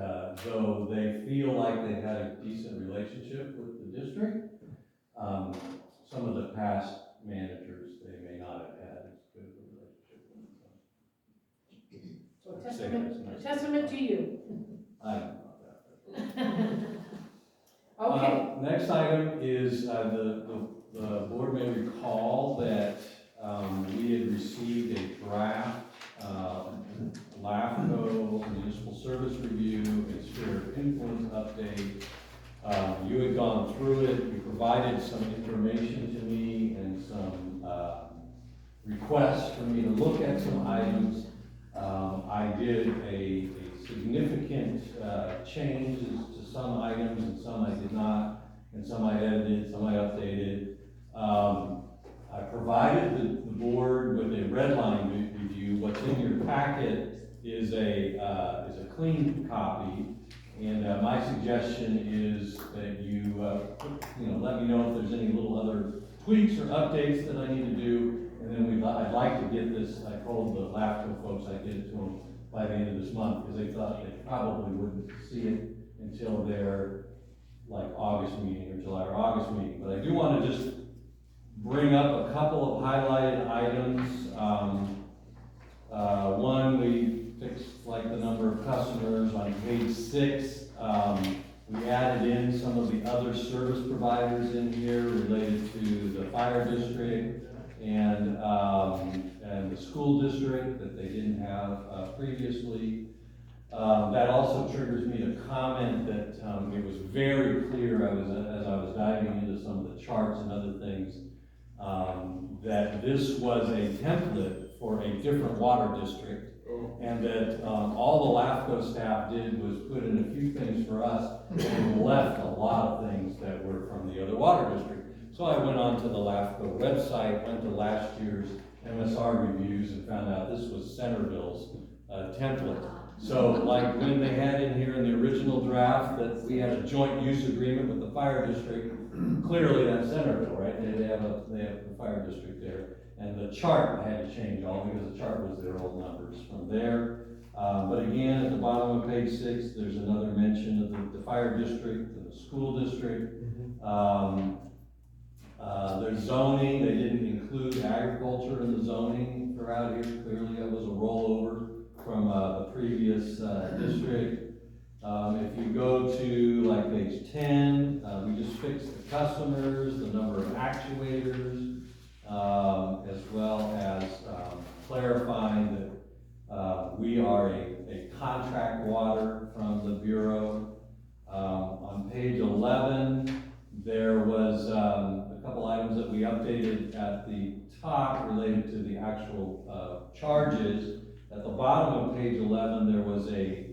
though they feel like they've had a decent relationship with the district, some of the past managers, they may not have had as good of a relationship with them. So testament to you. I don't know about that. Okay. Next item is, the board may recall that, we had received a draft, LAFCO municipal service review and sphere of influence update. You had gone through it, you provided some information to me and some, requests for me to look at some items. I did a significant, changes to some items and some I did not, and some I edited, some I updated. I provided the board with a red line review. What's in your packet is a clean copy, and my suggestion is that you let me know if there's any little other tweaks or updates that I need to do, and then I'd like to get this. I told the LAFCO folks I'd get it to them by the end of this month, because they thought they probably wouldn't see it until their like August meeting or July or August meeting. But I do want to just bring up a couple of highlighted items. One, we fixed like the number of customers on page 6. We added in some of the other service providers in here related to the fire district and the school district that they didn't have previously. That also triggers me to comment that it was very clear as I was diving into some of the charts and other things, that this was a template for a different water district, and that all the LAFCO staff did was put in a few things for us and left a lot of things that were from the other water district. So I went onto the LAFCO website, went to last year's MSR reviews, and found out this was Centerville's template. So like when they had in here in the original draft that we had a joint use agreement with the fire district, clearly that's Centerville, right? They have the fire district there. And the chart I had to change all because the chart was their old numbers from there. But again, at the bottom of page 6, there's another mention of the fire district and the school district. There's zoning. They didn't include agriculture in the zoning throughout here. Clearly that was a rollover from the previous district. If you go to like page 10, we just fixed the customers, the number of actuators, as well as clarifying that we are a contract water from the Bureau. On page 11, there was, a couple items that we updated at the top related to the actual, charges. At the bottom of page 11, there was a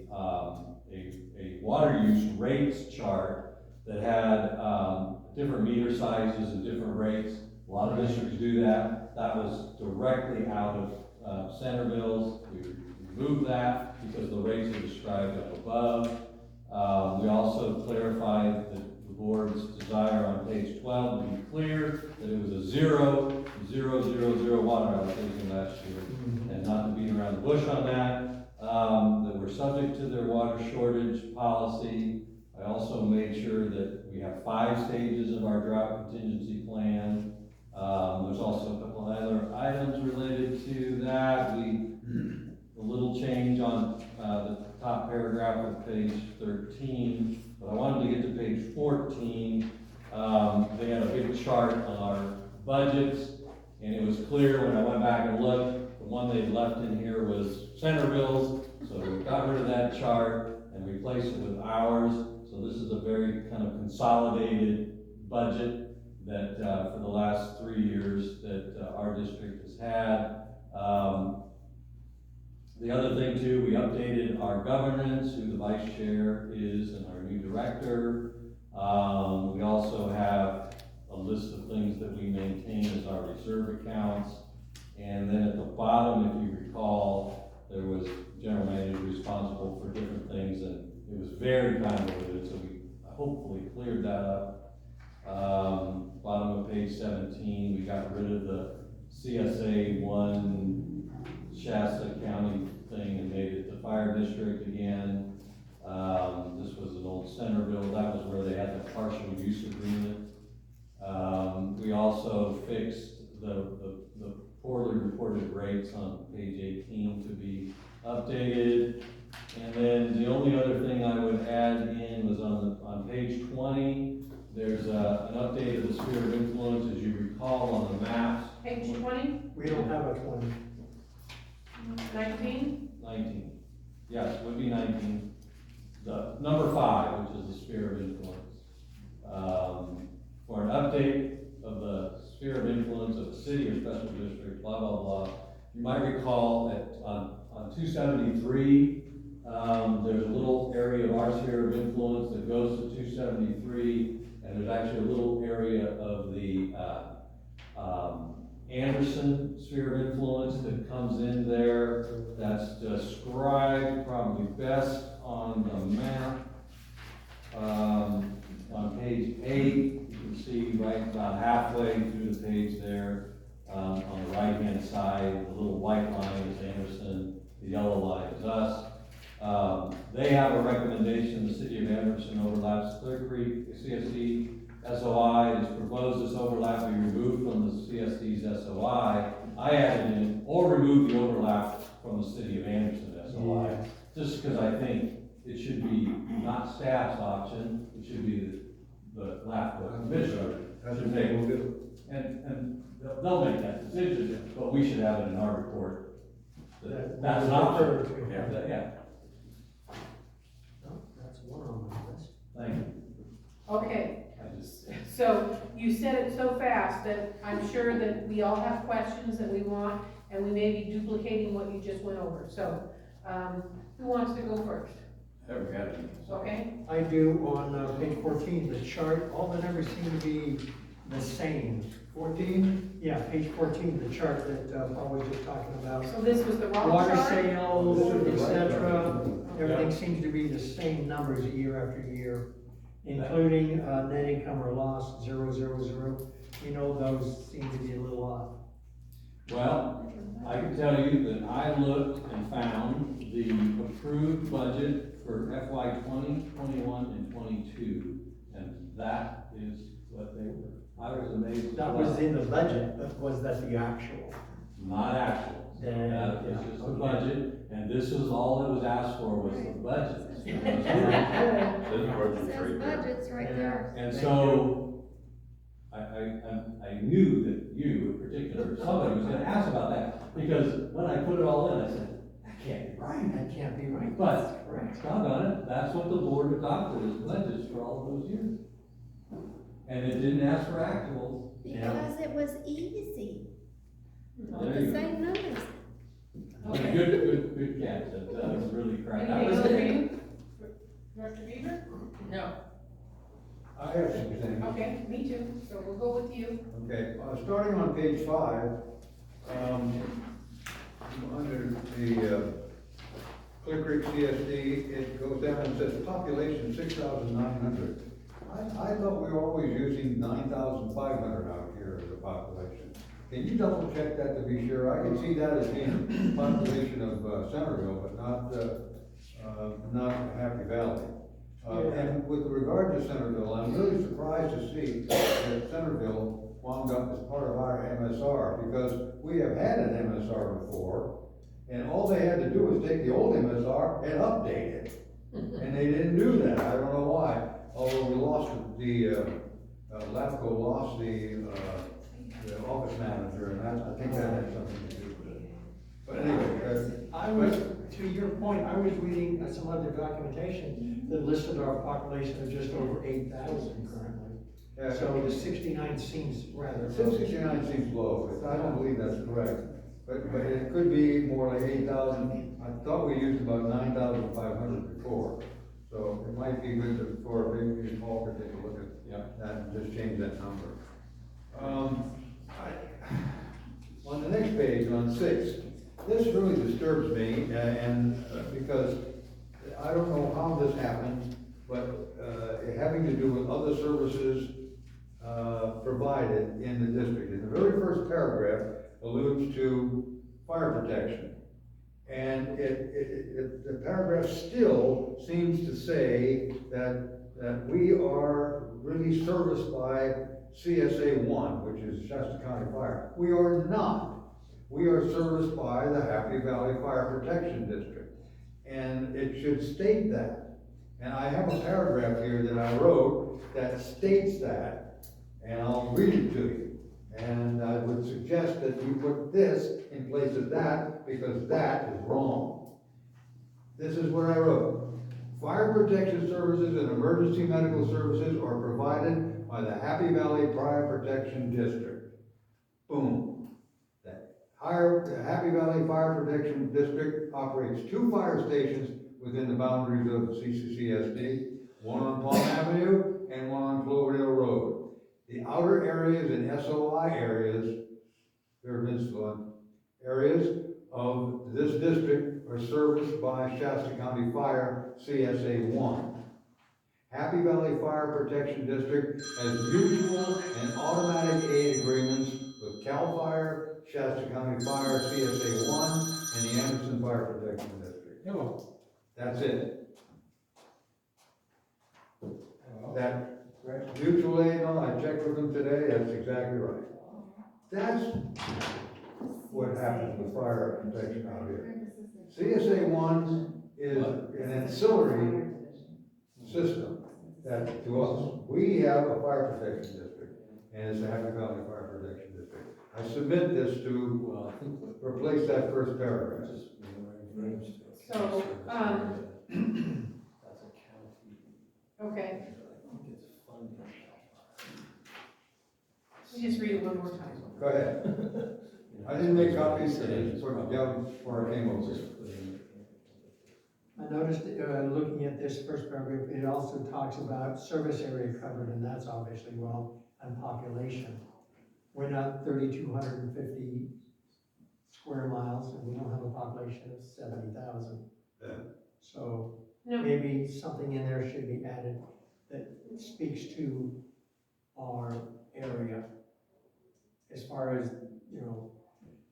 water use rates chart that had, different meter sizes and different rates. A lot of districts do that. That was directly out of, Centerville's. We removed that because the rates are described up above. We also clarified the board's desire on page 12 to be clear that it was a 0, 0, 0, 0 water allocation last year, and not to beat around the bush on that. That we're subject to their water shortage policy. I also made sure that we have 5 stages of our drought contingency plan. There's also a couple of other items related to that. A little change on the top paragraph of page 13, but I wanted to get to page 14. They had a big chart on our budgets, and it was clear when I went back and looked, the one they left in here was Centerville's, so we got rid of that chart and replaced it with ours. So this is a very kind of consolidated budget that for the last 3 years that our district has had. The other thing too, we updated our governance, who the vice chair is, and our new director. We also have a list of things that we maintain as our reserve accounts. And then at the bottom, if you recall, there was general manager responsible for different things, and it was very convoluted, so we hopefully cleared that up. Bottom of page 17, we got rid of the CSA 1 Shasta County thing and made it the fire district again. This was an old Centerville, that was where they had the partial use agreement. We also fixed the poorly reported rates on page 18 to be updated. And then the only other thing I would add in was on page 20, there's an update of the sphere of influence, as you recall on the maps. Page 20, We don't have a 20. 19? 19, yes, would be 19. The number 5, which is the sphere of influence. For an update of the sphere of influence of the city or special district, blah, blah, blah. You might recall that on 273, there's a little area of our sphere of influence that goes to 273, and there's actually a little area of the Anderson sphere of influence that comes in there. That's described probably best on the map. On page 8, you can see right about halfway through the page there, on the right-hand side, the little white line is Anderson, the yellow line is us. They have a recommendation, the city of Anderson overlaps Clear Creek, CSD SOI. It is proposed this overlap be removed from the CSD's SOI. I added in, or remove the overlap from the city of Anderson SOI, just because I think it should be not staff's option, it should be the LAFCO commissioner should make, and they'll make that decision, but we should have it in our report. That's an option. Yeah. No, that's one on my list. Thank you. Okay, I just, so you said it so fast that I'm sure that we all have questions that we want, and we may be duplicating what you just went over. So, who wants to go first? Haven't got any. Okay? I do on page 14, the chart, all the numbers seem to be the same. 14? Yeah, page 14, the chart that Paul was just talking about. So this was the wrong Water chart? sales, This is the right etc. chart. Everything seems to be the same numbers year after year, including net income or loss, 0, 0, 0. You know, those seem to be a little off. well, I can tell you that I looked and found the approved budget for FY 20, 21, and 22, and that is what they were. I was amazed. That was in the budget, but was that the actual? Not actual. Then, That was yeah, just the okay. budget, and this is all that was asked for was the budget. It says budgets right there. And so, I knew that you in particular, somebody was gonna ask about that, because when I put it all in, I said, that can't be right. That can't be right. But, Correct. doggone it, that's what the board adopted as pledges for all those years. And it didn't ask for actuals. Because it was easy, There the you go. same numbers. Okay. Good catch, that was really crap. That Anything was else for it. you? Director Beaver? No. I have some things. Okay, me too, so we'll go with you. Okay, starting on page 5, under the Clear Creek CSD, it goes down and says population 6,900. I thought we were always using 9,500 out here as a population. Can you double check that to be sure? I can see that as being population of Centerville, but not Happy Valley. And with regard to Centerville, I'm really surprised to see that Centerville wound up as part of our MSR, because we have had an MSR before, and all they had to do was take the old MSR and update it. And they didn't do that, I don't know why, although we lost LAFCO lost the office manager, and I think that had something to do with it. But anyway, I was, to your point, I was reading some other documentation that listed our population of just over 8,000 currently. yeah, So the 69 seems rather low. 69 seems low, but I don't believe that's correct. But it could be more like 8,000. I thought we used about 9,500 before. So it might be good for maybe Paul could take a look at that and just change that number. On the next page, on 6, this really disturbs me, and because I don't know how this happened, but having to do with other services provided in the district. And the very first paragraph alludes to fire protection. And the paragraph still seems to say that we are really serviced by CSA 1, which is Shasta County Fire. We are not. We are serviced by the Happy Valley Fire Protection District. And it should state that. And I have a paragraph here that I wrote that states that, and I'll read it to you. And I would suggest that you put this in place of that, because that is wrong. This is what I wrote. Fire protection services and emergency medical services are provided by the Happy Valley Fire Protection District. Boom. The Happy Valley Fire Protection District operates 2 fire stations within the boundaries of CCCSD, one on Palm Avenue and one on Cloverdale Road. The outer areas and SOI areas, areas of this district are serviced by Shasta County Fire CSA 1. Happy Valley Fire Protection District has mutual and automatic aid agreements with CAL FIRE, Shasta County Fire CSA 1, and the Anderson Fire Protection District. Hello. That's it. That mutual aid, no, I checked with them today, that's exactly right. That's what happens with fire protection out here. CSA 1 is an ancillary system that to us, we have a fire protection district, and it's the Happy Valley Fire Protection District. I submit this to replace that first paragraph. So, That's a county. okay, I think it's funded. let me just read it one more time. Go ahead. I didn't make copies, so I just put them down before I came over here. I noticed, looking at this first paragraph, it also talks about service area covered, and that's obviously well, and population. We're not 3,250 square miles, and we don't have a population of 70,000. Yeah. So No, maybe something in there should be added that speaks to our area as far as,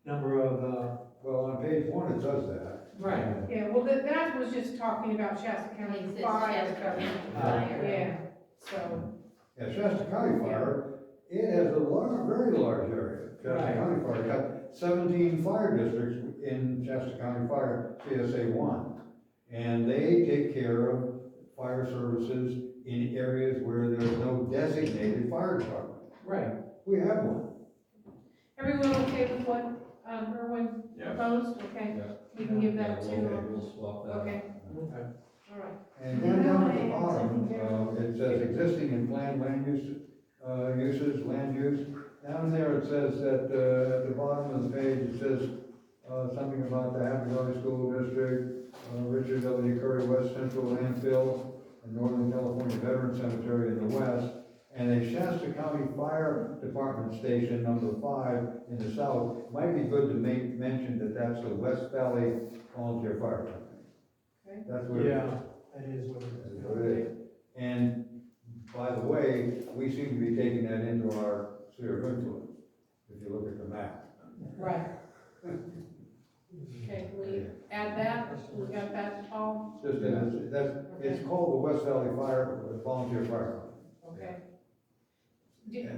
number of, Well, on page 1, it does that. right. yeah, well, that was just talking about Shasta County It says Fire. Shasta County Fire. Yeah, so, Yeah, Shasta County Fire, it has a very large area. Shasta Right. County Fire got 17 fire districts in Shasta County Fire CSA 1. And they take care of fire services in areas where there's no designated fire department. Right. We have one. everyone okay with what, Erwin Yeah. proposed, okay? Yeah. we can give that Yeah, to, we'll swap that. okay, Okay. all right. And then down at the bottom, it says existing and planned land use, uses, land use. Down there, it says that, at the bottom of the page, it says, something about the Happy Valley School District, Richard W. Curry West Central Landfill, and Northern California Veteran Cemetery in the west, and a Shasta County Fire Department Station number 5 in the south. Might be good to mention that that's the West Valley Volunteer Fire Company. Okay. That's what it is. Yeah, that is what That's it what is. it is. And by the way, we seem to be taking that into our sphere of influence, if you look at the map. Right. Okay, can we add that? We got that, Paul? Just that it's called the West Valley Volunteer Fire Company. Okay. Yeah.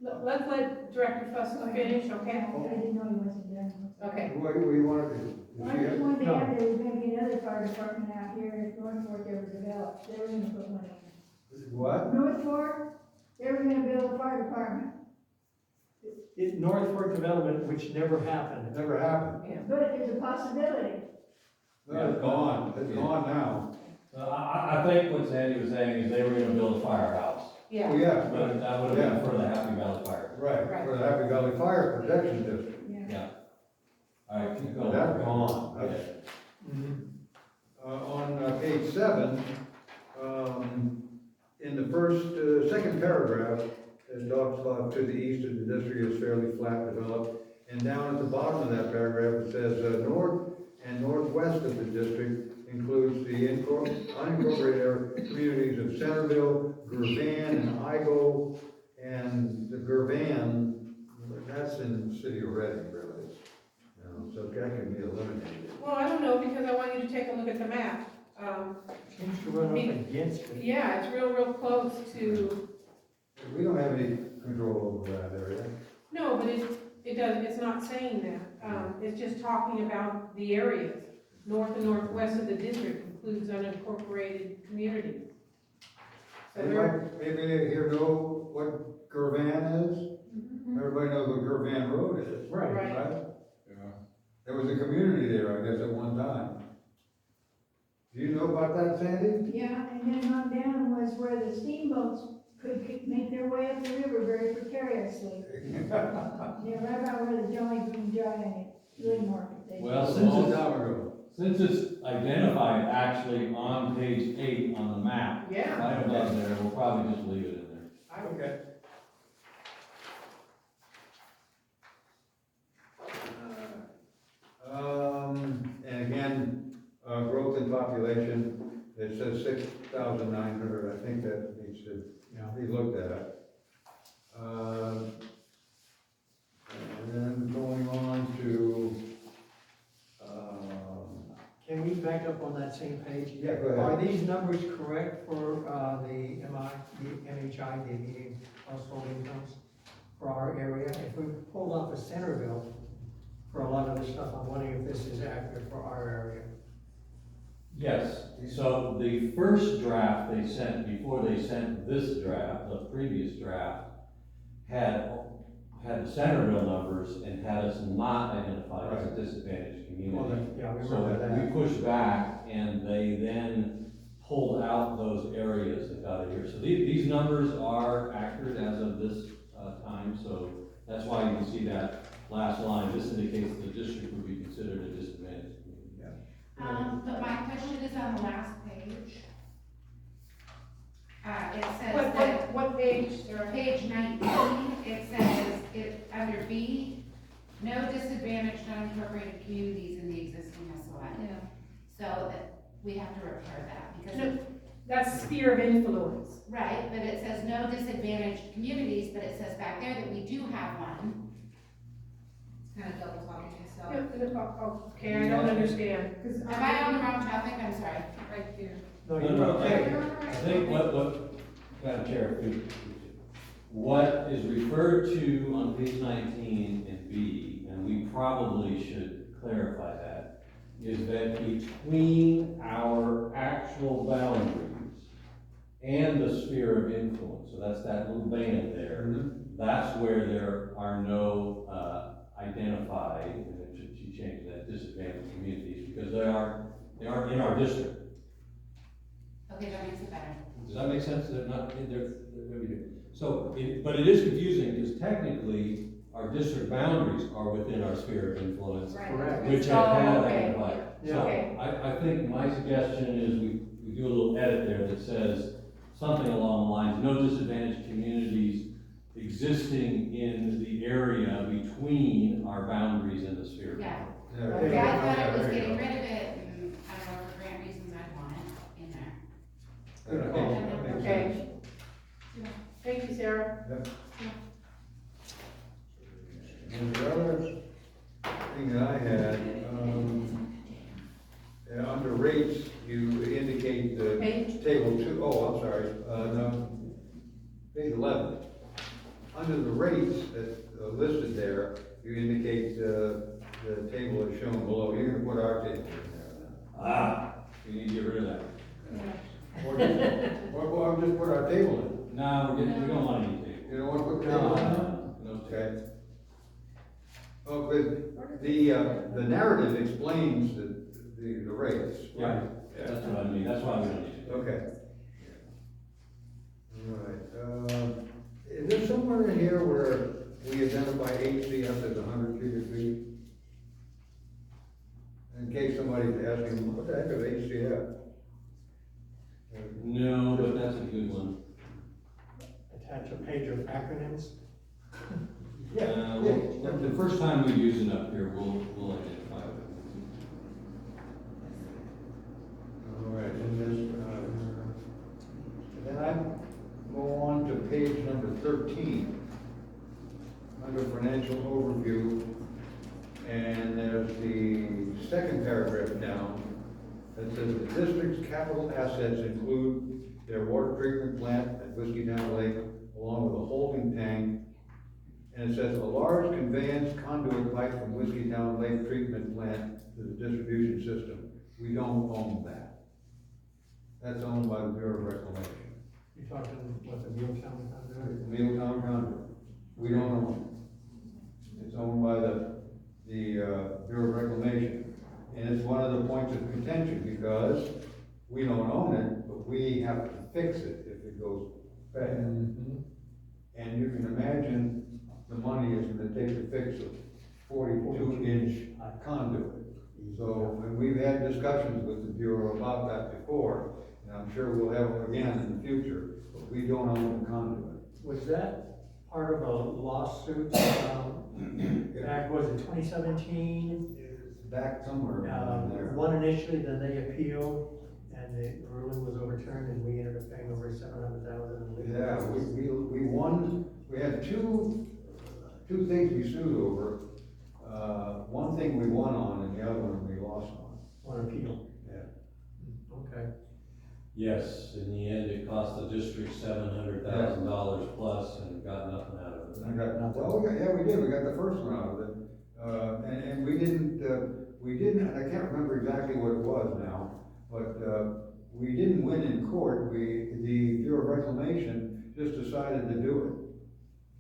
Let's let Director Fuss finish, okay? I didn't know he wasn't done. Okay. What do you want to do? Well, I just wanted to add, there was gonna be another fire department out here, if North Fork ever developed, they were gonna put one in. What? North Fork, they were gonna build a fire department, North Fork development, which never happened. It never happened. but there's a possibility. No, it's gone. It's gone now. I think what Sandy was saying is they were gonna build a firehouse, Oh, Yeah, yeah, but that would have been for the Happy Valley Fire. right, for the Happy Valley Fire Protection District. Yeah. All right, keep going. That's gone. Okay. On page 7, in the second paragraph, it talks about to the east of the district is fairly flat developed. And down at the bottom of that paragraph, it says, north and northwest of the district includes the unincorporated communities of Centerville, Gervan, and Igo. And the Gervan, that's in the city of Reading, really. So that can be eliminated. well, I don't know, because I want you to take a look at the map. Seems to run up against it. Yeah, it's real close to, We don't have any control over that area. no, but it's not saying that. It's just talking about the areas. North and northwest of the district includes unincorporated communities. So Maybe here know what Gervan is? Everybody knows what Gervan Road is. Right. Right. Yeah. There was a community there, I guess, at one time. Do you know about that, Sandy? Yeah, and then on down was where the steamboats could make their way up the river very precariously. Yeah, right about where the Jolly Green Giant flea market. They Well, A since long it's, time ago. since it's identified actually on page 8 on the map, Yeah. right above there, we'll probably just leave it in there. Okay. And again, growth in population, it says 6,900, I think that needs to be looked at. And then going on to, Can we back up on that same page? yeah, go Are ahead. these numbers correct for, the MHI, the median household incomes for our area? If we pulled off a Centerville for a lot of the stuff, I'm wondering if this is accurate for our area. Yes, so the first draft they sent, before they sent this draft, the previous draft, had the Centerville numbers and had us not identified as a disadvantaged Well, community. then, yeah, we So remember we that. pushed back and they then pulled out those areas that got it here. So these numbers are accurate as of this time, so that's why you can see that last line. This indicates the district would be considered a disadvantaged community. But my question is on the last page. It says What, that, what page, Sarah? page 19, it says, under B, no disadvantaged unincorporated communities in the existing SOI. Yeah. So that, we have to repair that, because, No. That's sphere of influence. right, but it says no disadvantaged communities, but it says back there that we do have one. It's kind of double talking myself. Okay, I don't understand. Am I on the wrong topic? I'm sorry. Right there. No, No, you're no, okay. I think Madam Chair, what is referred to on page 19 in B, and we probably should clarify that, is that between our actual boundaries and the sphere of influence, so that's that little band there, that's where there are no identified, and she changed that, disadvantaged communities, because they aren't in our district. Okay, that makes it better. Does that make sense? They're not, so, but it is confusing, because technically, our district boundaries are within our sphere of influence, Correct. which have had Oh, okay. identified. Yeah. So, Okay. I think my suggestion is we do a little edit there that says something along the lines, no disadvantaged communities existing in the area between our boundaries and the sphere. of Yeah. influence. Okay, I thought Yeah, it was there you getting go. rid of it, and I don't know, for grant reasons, I'd want it in there. Good call. That makes Okay. sense. Thank you, Sarah. Yep. And the other thing that I had, under rates, you indicate the Page? table two, oh, I'm sorry, no, page 11. Under the rates that are listed there, you indicate the table is shown below. You're gonna put our table in there Ah, we need to get rid of that. then. Or just put our table in. No, we don't want any table. You don't wanna put table in? No table. Okay. Oh, but the narrative explains the rates. Right, that's what I mean, that's why we don't need it. Okay. All right, is there somewhere in here where we identify HCF as 100 cubic feet? In case somebody's asking, what the heck is HCF? No, but that's a good one. Attach a page of acronyms. The first time we use it up here, we'll identify it. All right, and then I go on to page number 13, under financial overview, and there's the second paragraph down that says the district's capital assets include their water treatment plant at Whiskey Down Lake, along with a holding tank. And it says a large conveyance conduit pipe from Whiskey Down Lake treatment plant to the distribution system. We don't own that. That's owned by the Bureau of Reclamation. You're talking what the Mealtown conduit? Mealtown conduit. We don't own it. It's owned by the Bureau of Reclamation. And it's one of the points of contention because we don't own it, but we have to fix it if it goes bad. And you can imagine the money is gonna take to fix a 42-inch conduit. So, and we've had discussions with the Bureau about that before, and I'm sure we'll have them again in the future, but we don't own the conduit. Was that part of a lawsuit, back, was it 2017? It's back somewhere around there. One initially, then they appealed, and the ruling was overturned, and we ended up paying over $700,000. Yeah, we won, we had two things we sued over. One thing we won on and the other one we lost on. One appeal. Yeah. Okay. Yes, in the end, it cost the district $700,000 plus and got nothing out of it. I got nothing. Well, we did, we got the first one out of it. And we didn't, I can't remember exactly what it was now, but, we didn't win in court. The Bureau of Reclamation just decided to do it.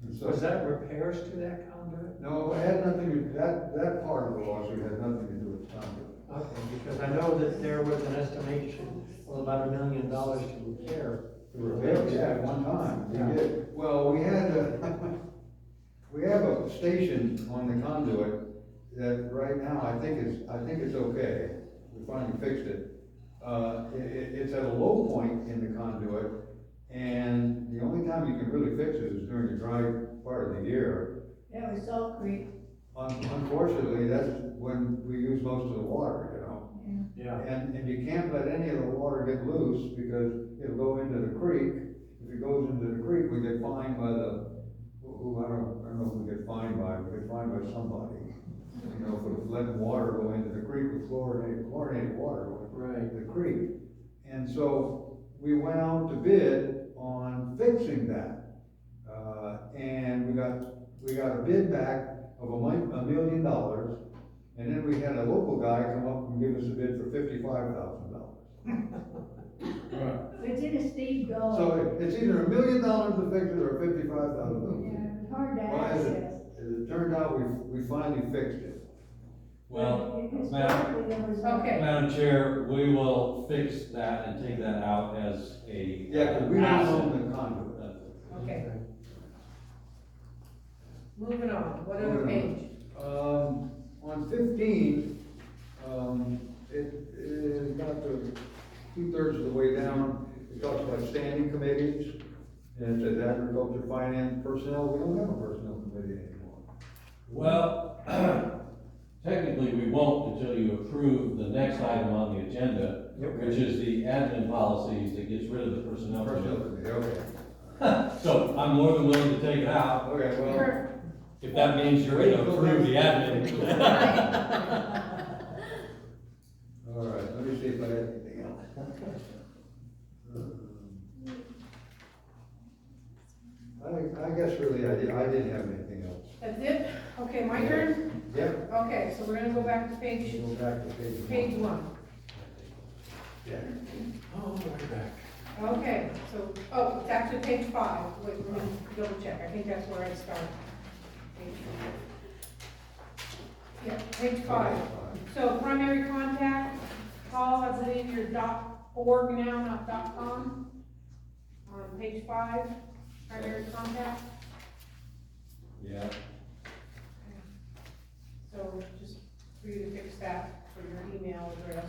And so, Was that repairs to that conduit? no, it had nothing, that part of the lawsuit had nothing to do with the conduit. Okay, because I know that there was an estimation of about $1 million to repair. Yeah, at one time, Yeah. we did. Well, we had we have a station on the conduit that right now, I think it's okay. We finally fixed it. It's at a low point in the conduit, and the only time you can really fix it is during the dry part of the year. That was Salt Creek. Unfortunately, that's when we use most of the water, you know. Yeah. And you can't let any of the water get loose because it'll go into the creek. If it goes into the creek, we get fined by I don't know who we get fined by, we get fined by somebody. You know, for letting water go into the creek with chlorinated water going into the creek. And so we went out to bid on fixing that. And we got a bid back of $1 million. And then we had a local guy come up and give us a bid for $55,000. It's in a steep gully. So it's either $1 million to fix it or $55,000. Yeah, it's hard to Well, as access. it turned out, we finally fixed it. Well, Historically, there was. Okay. Madam Chair, we will fix that and take that out as a. Yeah, because we don't asset. own the conduit. Okay. Moving on, what other Moving page? On 15, it is about the 2/3 of the way down, it talks about standing committees, and it says agriculture, finance, personnel, we don't have a personnel committee anymore. Well, technically, we won't until you approve the next item on the agenda, Okay. which is the admin policies that gets rid of the personnel Personnel committee. committee, okay. So I'm more than willing to take it out, Okay, well, Sure. if that means you're gonna approve the admin. all right, let me see if I have anything else. I guess really I didn't have anything else. That's it? Okay, my turn? Yep. Okay, so we're gonna go back to Go page back to page 1. Yeah. Oh, right back. Okay, so, oh, it's actually page 5. Wait, let me double check. I think that's where I started. Page 5. Yeah, page 5. So primary contact, Paul, I believe you're .org now, not .com. On page 5, primary contact. Yeah. So just for you to fix that for your email address.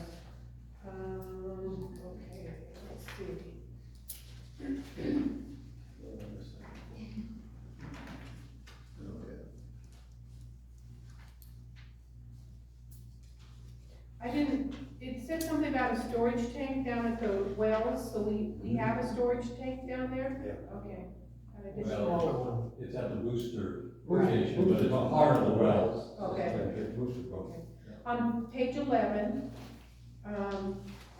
Okay, let's see. I didn't, it said something about a storage tank down at the wells, so we have a storage tank down there? Yeah. Okay. And I didn't Well, know. Smaller one. It's at the booster Right. station, but it's part of the wells. Okay. It's booster pump. On page 11,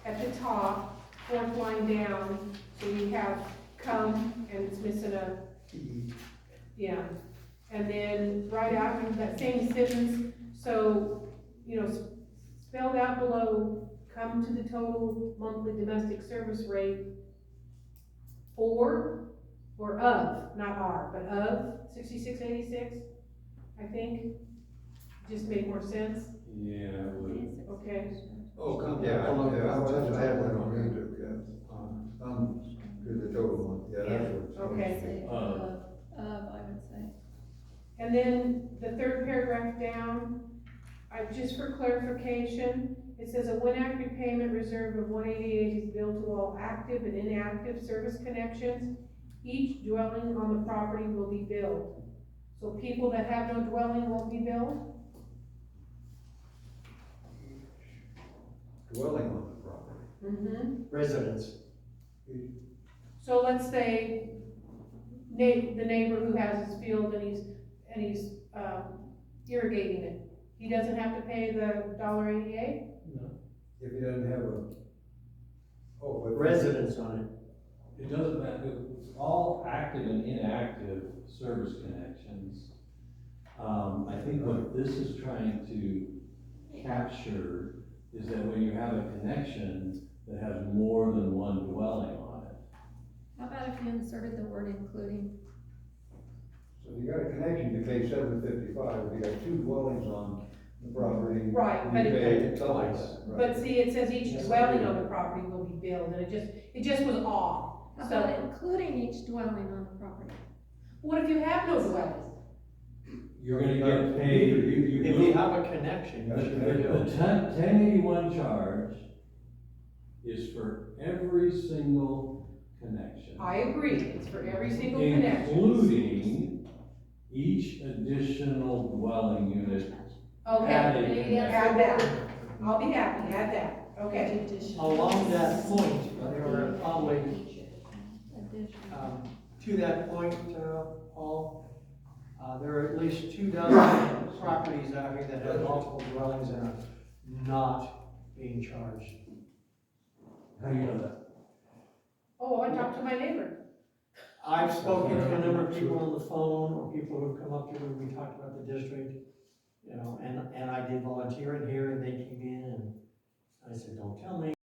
at the top, 4th line down, so we have come, and it's missing a, yeah. And then right after that same sentence, so, spelled out below, come to the total monthly domestic service rate for, or of, not are, but of 6686, I think, just made more sense. Yeah, it would. Okay. Oh, come, yeah, I have that on me too, yeah. To the total one, yeah, that's what. Okay. Say I would say. And then the 3rd paragraph down, just for clarification, it says a one act repayment reserve of 188 is billed to all active and inactive service connections. Each dwelling on the property will be billed. So people that have no dwelling won't be billed? Dwelling on the property. Mm-hmm. Residents. So let's say the neighbor who has his field and he's irrigating it, he doesn't have to pay the $1.88? If he doesn't have but. Residents on it. It doesn't matter, it's all active and inactive service connections. I think what this is trying to capture is that when you have a connection that has more than one dwelling on it. How about if you inserted the word including? So if you got a connection, you pay $7.55, if you got 2 dwellings on the property. Right, you but pay double twice. that, right? But see, it says each dwelling on the property will be billed, and it just was off. How So, about including each dwelling on the property? what if you have no dwellings? You're gonna get paid, If you have a connection, you should be the able. 1081 charge is for every single connection. I agree, it's for every single connection. Including each additional dwelling unit. Okay, Adding. add that. I'll be happy, add that, okay. Along that point, there are probably, Additional. to that point, Paul, there are at least 2 dozen properties out here that have multiple dwellings and are not being charged. How do you know that? Oh, I talked to my neighbor. I've spoken to a number of people on the phone, or people who've come up to me, we talked about the district, and I did volunteer in here, and they came in, and I said, don't tell me.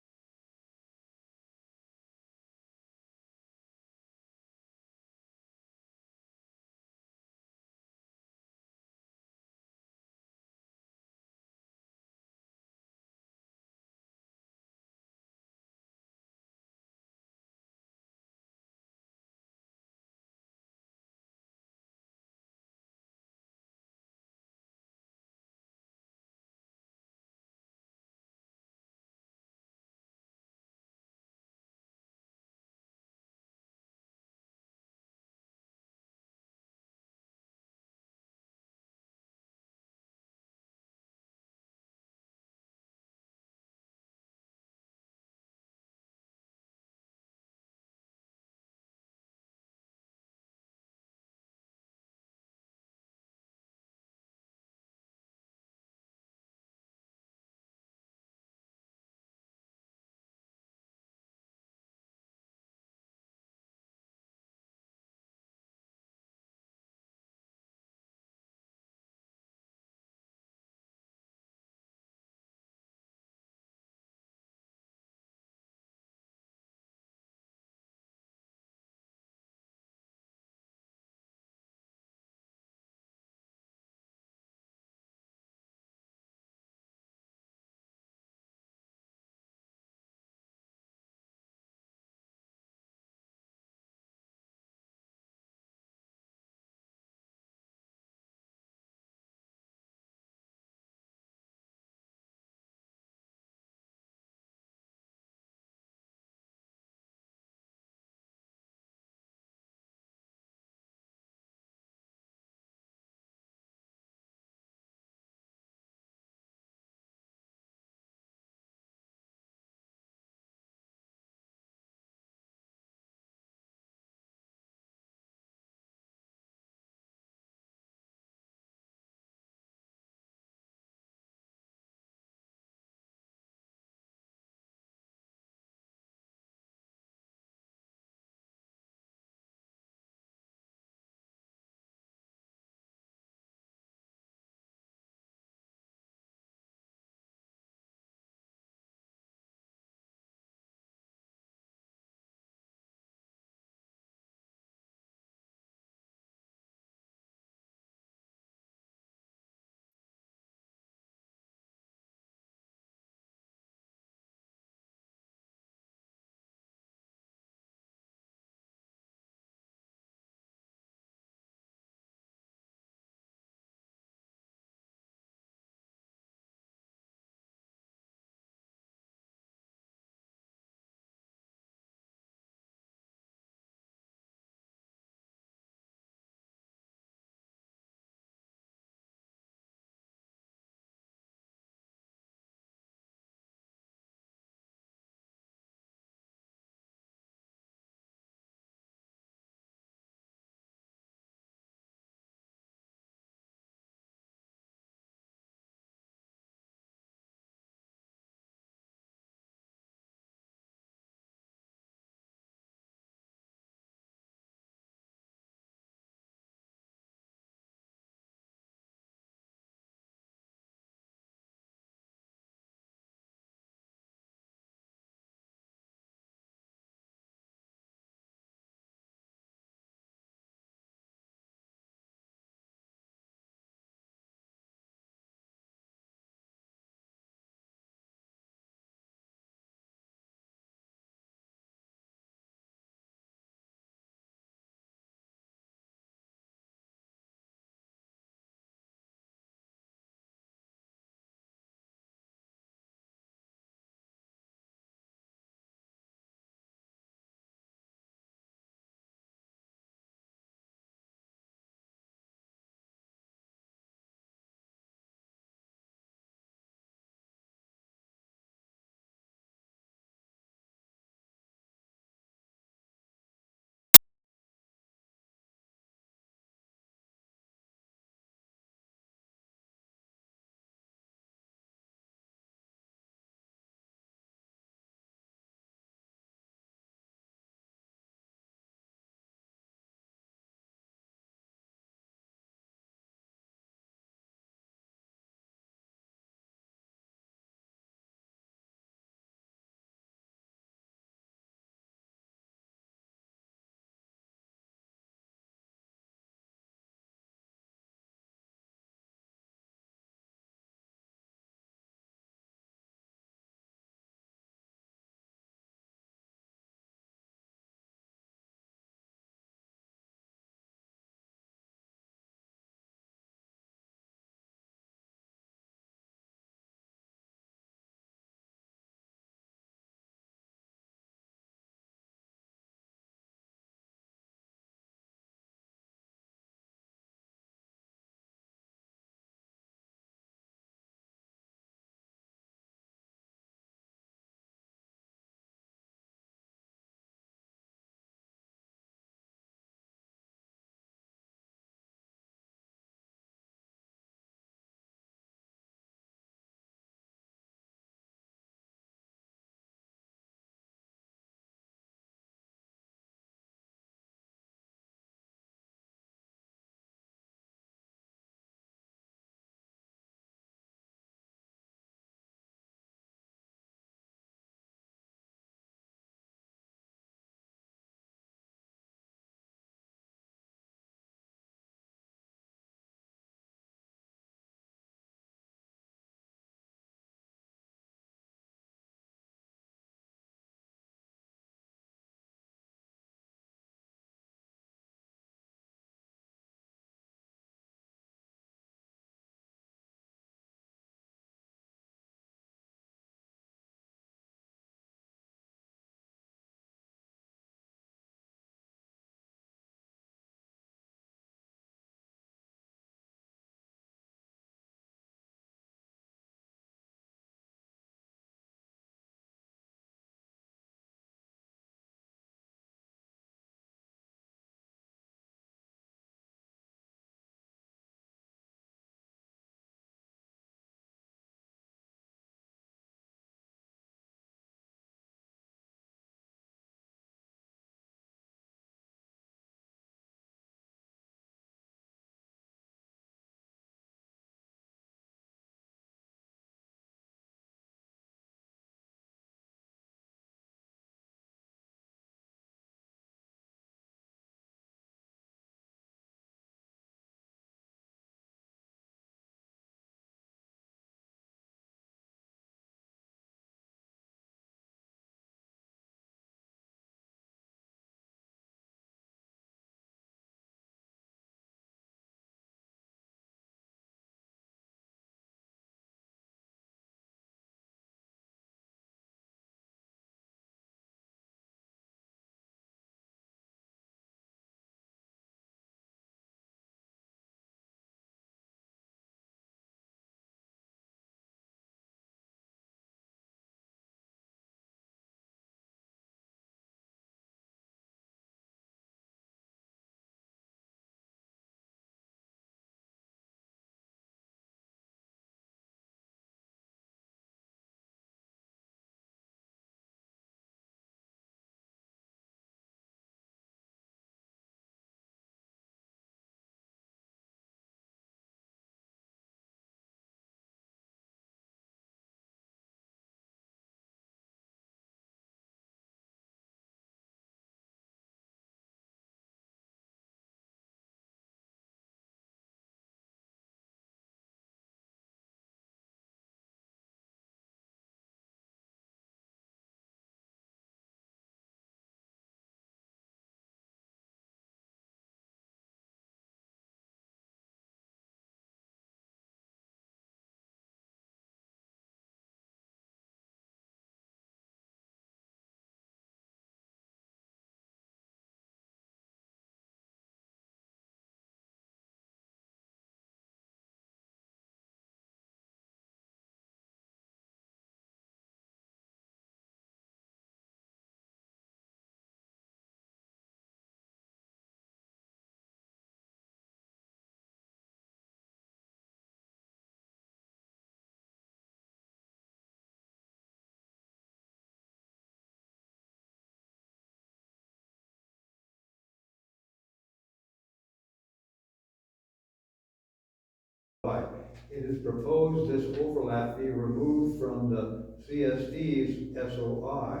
It is proposed this overlap be removed from the CSD's SOI.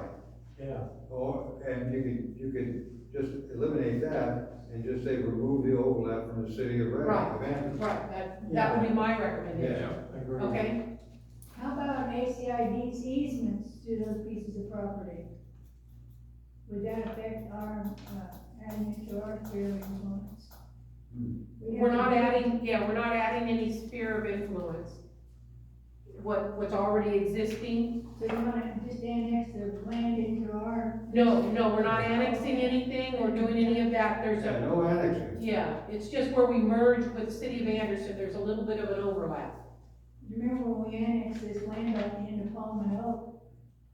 Yeah, And you could just eliminate that and just say remove the overlap from the city of Reading. Right, of Anderson. right, that would be my recommendation, Yeah. I agree. okay? How about ACID's easements to those pieces of property? Would that affect our, adding it to our sphere of influence? We're not adding any sphere of influence. What's already existing, So you wanna just annex the land into our? no, we're not annexing anything or doing any of that, there's Yeah, a, no annexing. yeah, it's just where we merge with the city of Anderson, there's a little bit of an overlap. Remember when we annexed this land out into Palm and Oak?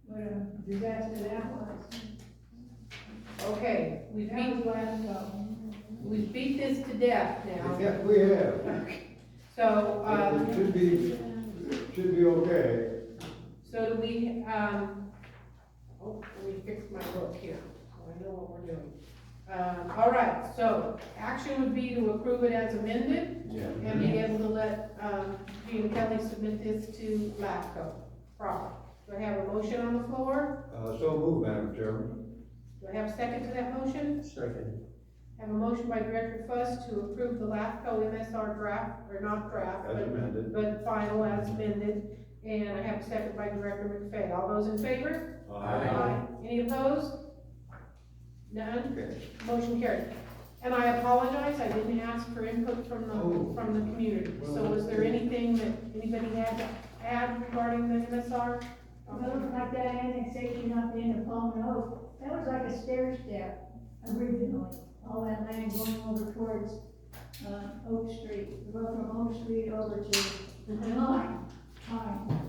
What a disaster that was. Okay, That was last go. we've beat this to death now, Yes, we have. so, It should be okay. so do we, let me fix my book here, so I know what we're doing. All right, so action would be to approve it as amended Yeah. and be able to let, Gene Kelly submit this to LAFCO proper. Do I have a motion on the floor? So move, Madam Chairman. Do I have a second to that motion? Second. I have a motion by Director Fuss to approve the LAFCO MSR draft, or not draft, As amended. but final as amended. And I have a second by Director McFay. All those in favor? Any opposed? None? Okay. Motion carried. And I apologize, I didn't ask for input from the community. So was there anything that anybody had to add regarding the MSR? Well, like that annexation up the end of Palm and Oak, that was like a stair step originally. All that land going over towards, Oak Street, we go from Oak Street over to Pine.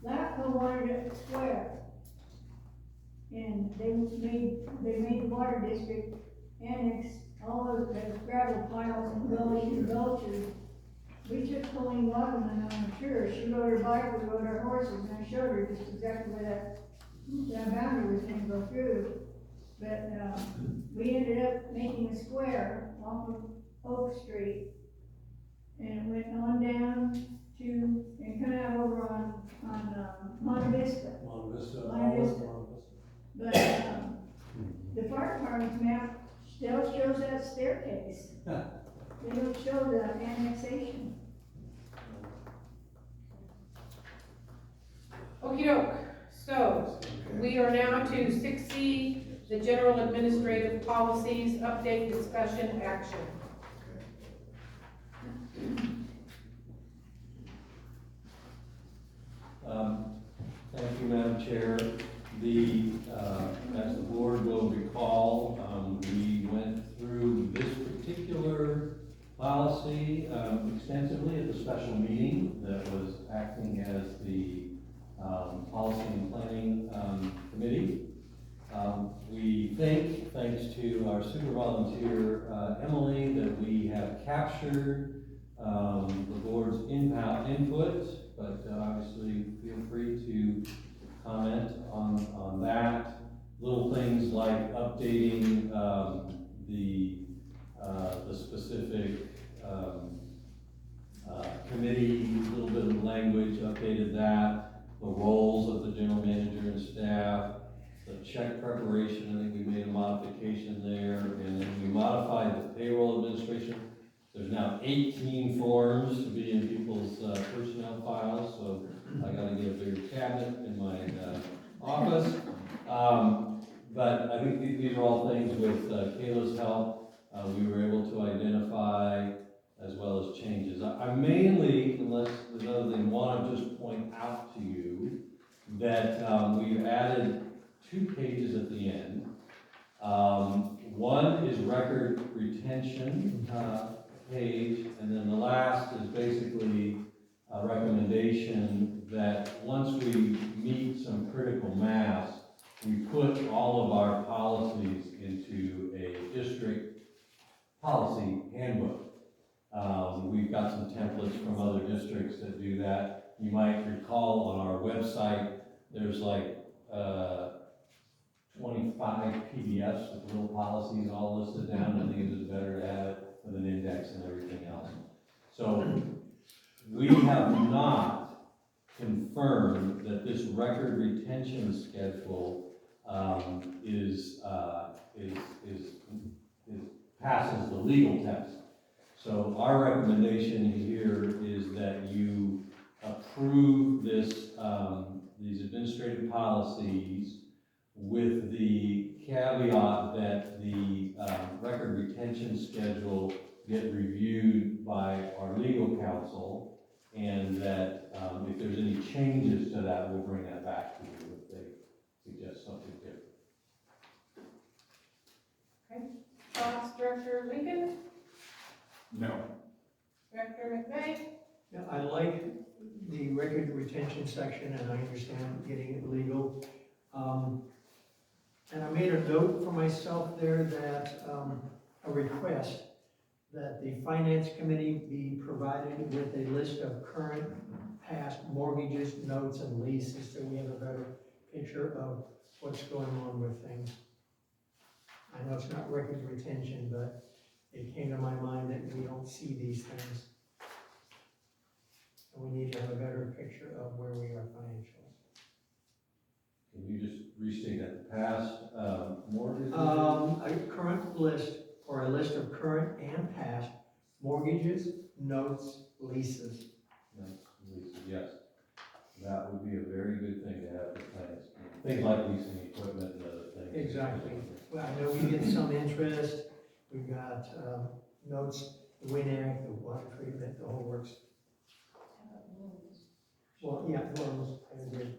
LAFCO wanted it square. And they made the water district annex all those gravel piles and gulches. We took Colleen Waterman on a tour, she rode her bike, we rode our horses, and I showed her just exactly where that boundary was gonna go through. But, we ended up making a square off of Oak Street. And it went on down to, and come out over on Monte Vista. But, the fire department's map still shows that staircase. They don't show the annexation. Okey-doke. So, we are now to 6C, the general administrative policies, update, discussion, action. Thank you, Madam Chair. As the board will recall, we went through this particular policy extensively at the special meeting that was acting as the Policy and Planning Committee. We think, thanks to our super volunteer, Emily, that we have captured the board's input, but obviously feel free to comment on that. Little things like updating the specific committee, a little bit of language, updated that, the roles of the general manager and staff, the check preparation, I think we made a modification there, and then we modified the payroll administration. There's now 18 forms to be in people's personnel files, so I gotta get a bigger cabinet in my office. But I think these are all things with Kayla's help, we were able to identify as well as changes. I mainly, unless there's other thing, want to just point out to you that we've added 2 pages at the end. One is record retention page, and then the last is basically a recommendation that once we meet some critical mass, we put all of our policies into a district policy handbook. We've got some templates from other districts that do that. You might recall on our website, there's like 25 PDFs with little policies all listed down. I think it is better to have it with an index and everything else. So have not confirmed that this record retention schedule, passes the legal test. So our recommendation here is that you approve this, these administrative policies with the caveat that the, record retention schedule get reviewed by our legal counsel, and that, if there's any changes to that, we'll bring that back to you if they suggest something different. Thoughts, Director Lincoln, No. Director McVeigh? Yeah, I like the record retention section, and I understand getting it legal. And I made a note for myself there that, a request that the finance committee be provided with a list of current, past mortgages, notes, and leases, so we have a better picture of what's going on with things. I know it's not record retention, but it came to my mind that we don't see these things. And we need to have a better picture of where we are financially. Can you just restate that, past, mortgages? A current list, or a list of current and past mortgages, notes, leases. No, leases, yes. That would be a very good thing to have for finance. Things like leasing equipment and other things. Exactly. Well, I know we get some interest, we've got, notes, the Win Act, the water treatment, the whole works. Well, yeah, loans, I agree,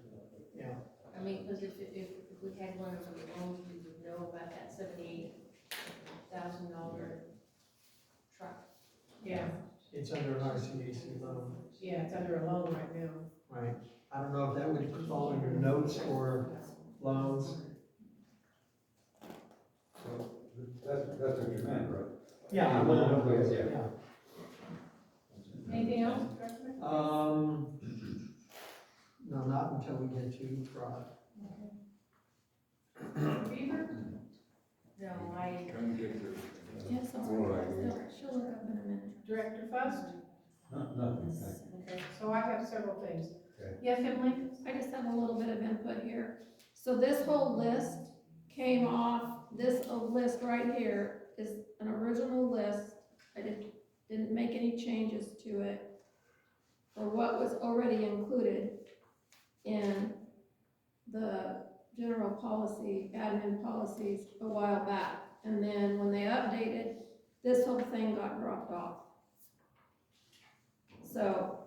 yeah. I mean, because if we had one of the loans, we would know about that $78,000 truck. Yeah, It's under an RCAC loan, yeah, it's under a loan right now. right? I don't know if that would fall under notes or loans. So that's what you meant, right? Yeah, I would know those, Yeah. yeah. Anything else, Director McVeigh? No, not until we get to fraud. Beaver? No, I, Trying to get there. Yes, I'll she'll look up in a minute. Director Fust? Nothing. Okay, so I have several things. Okay. Yes, Emily? I just have a little bit of input here. So this whole list came off, this list right here is an original list. I didn't make any changes to it for what was already included in the general policy, admin policies a while back. And then when they updated, this whole thing got dropped off. So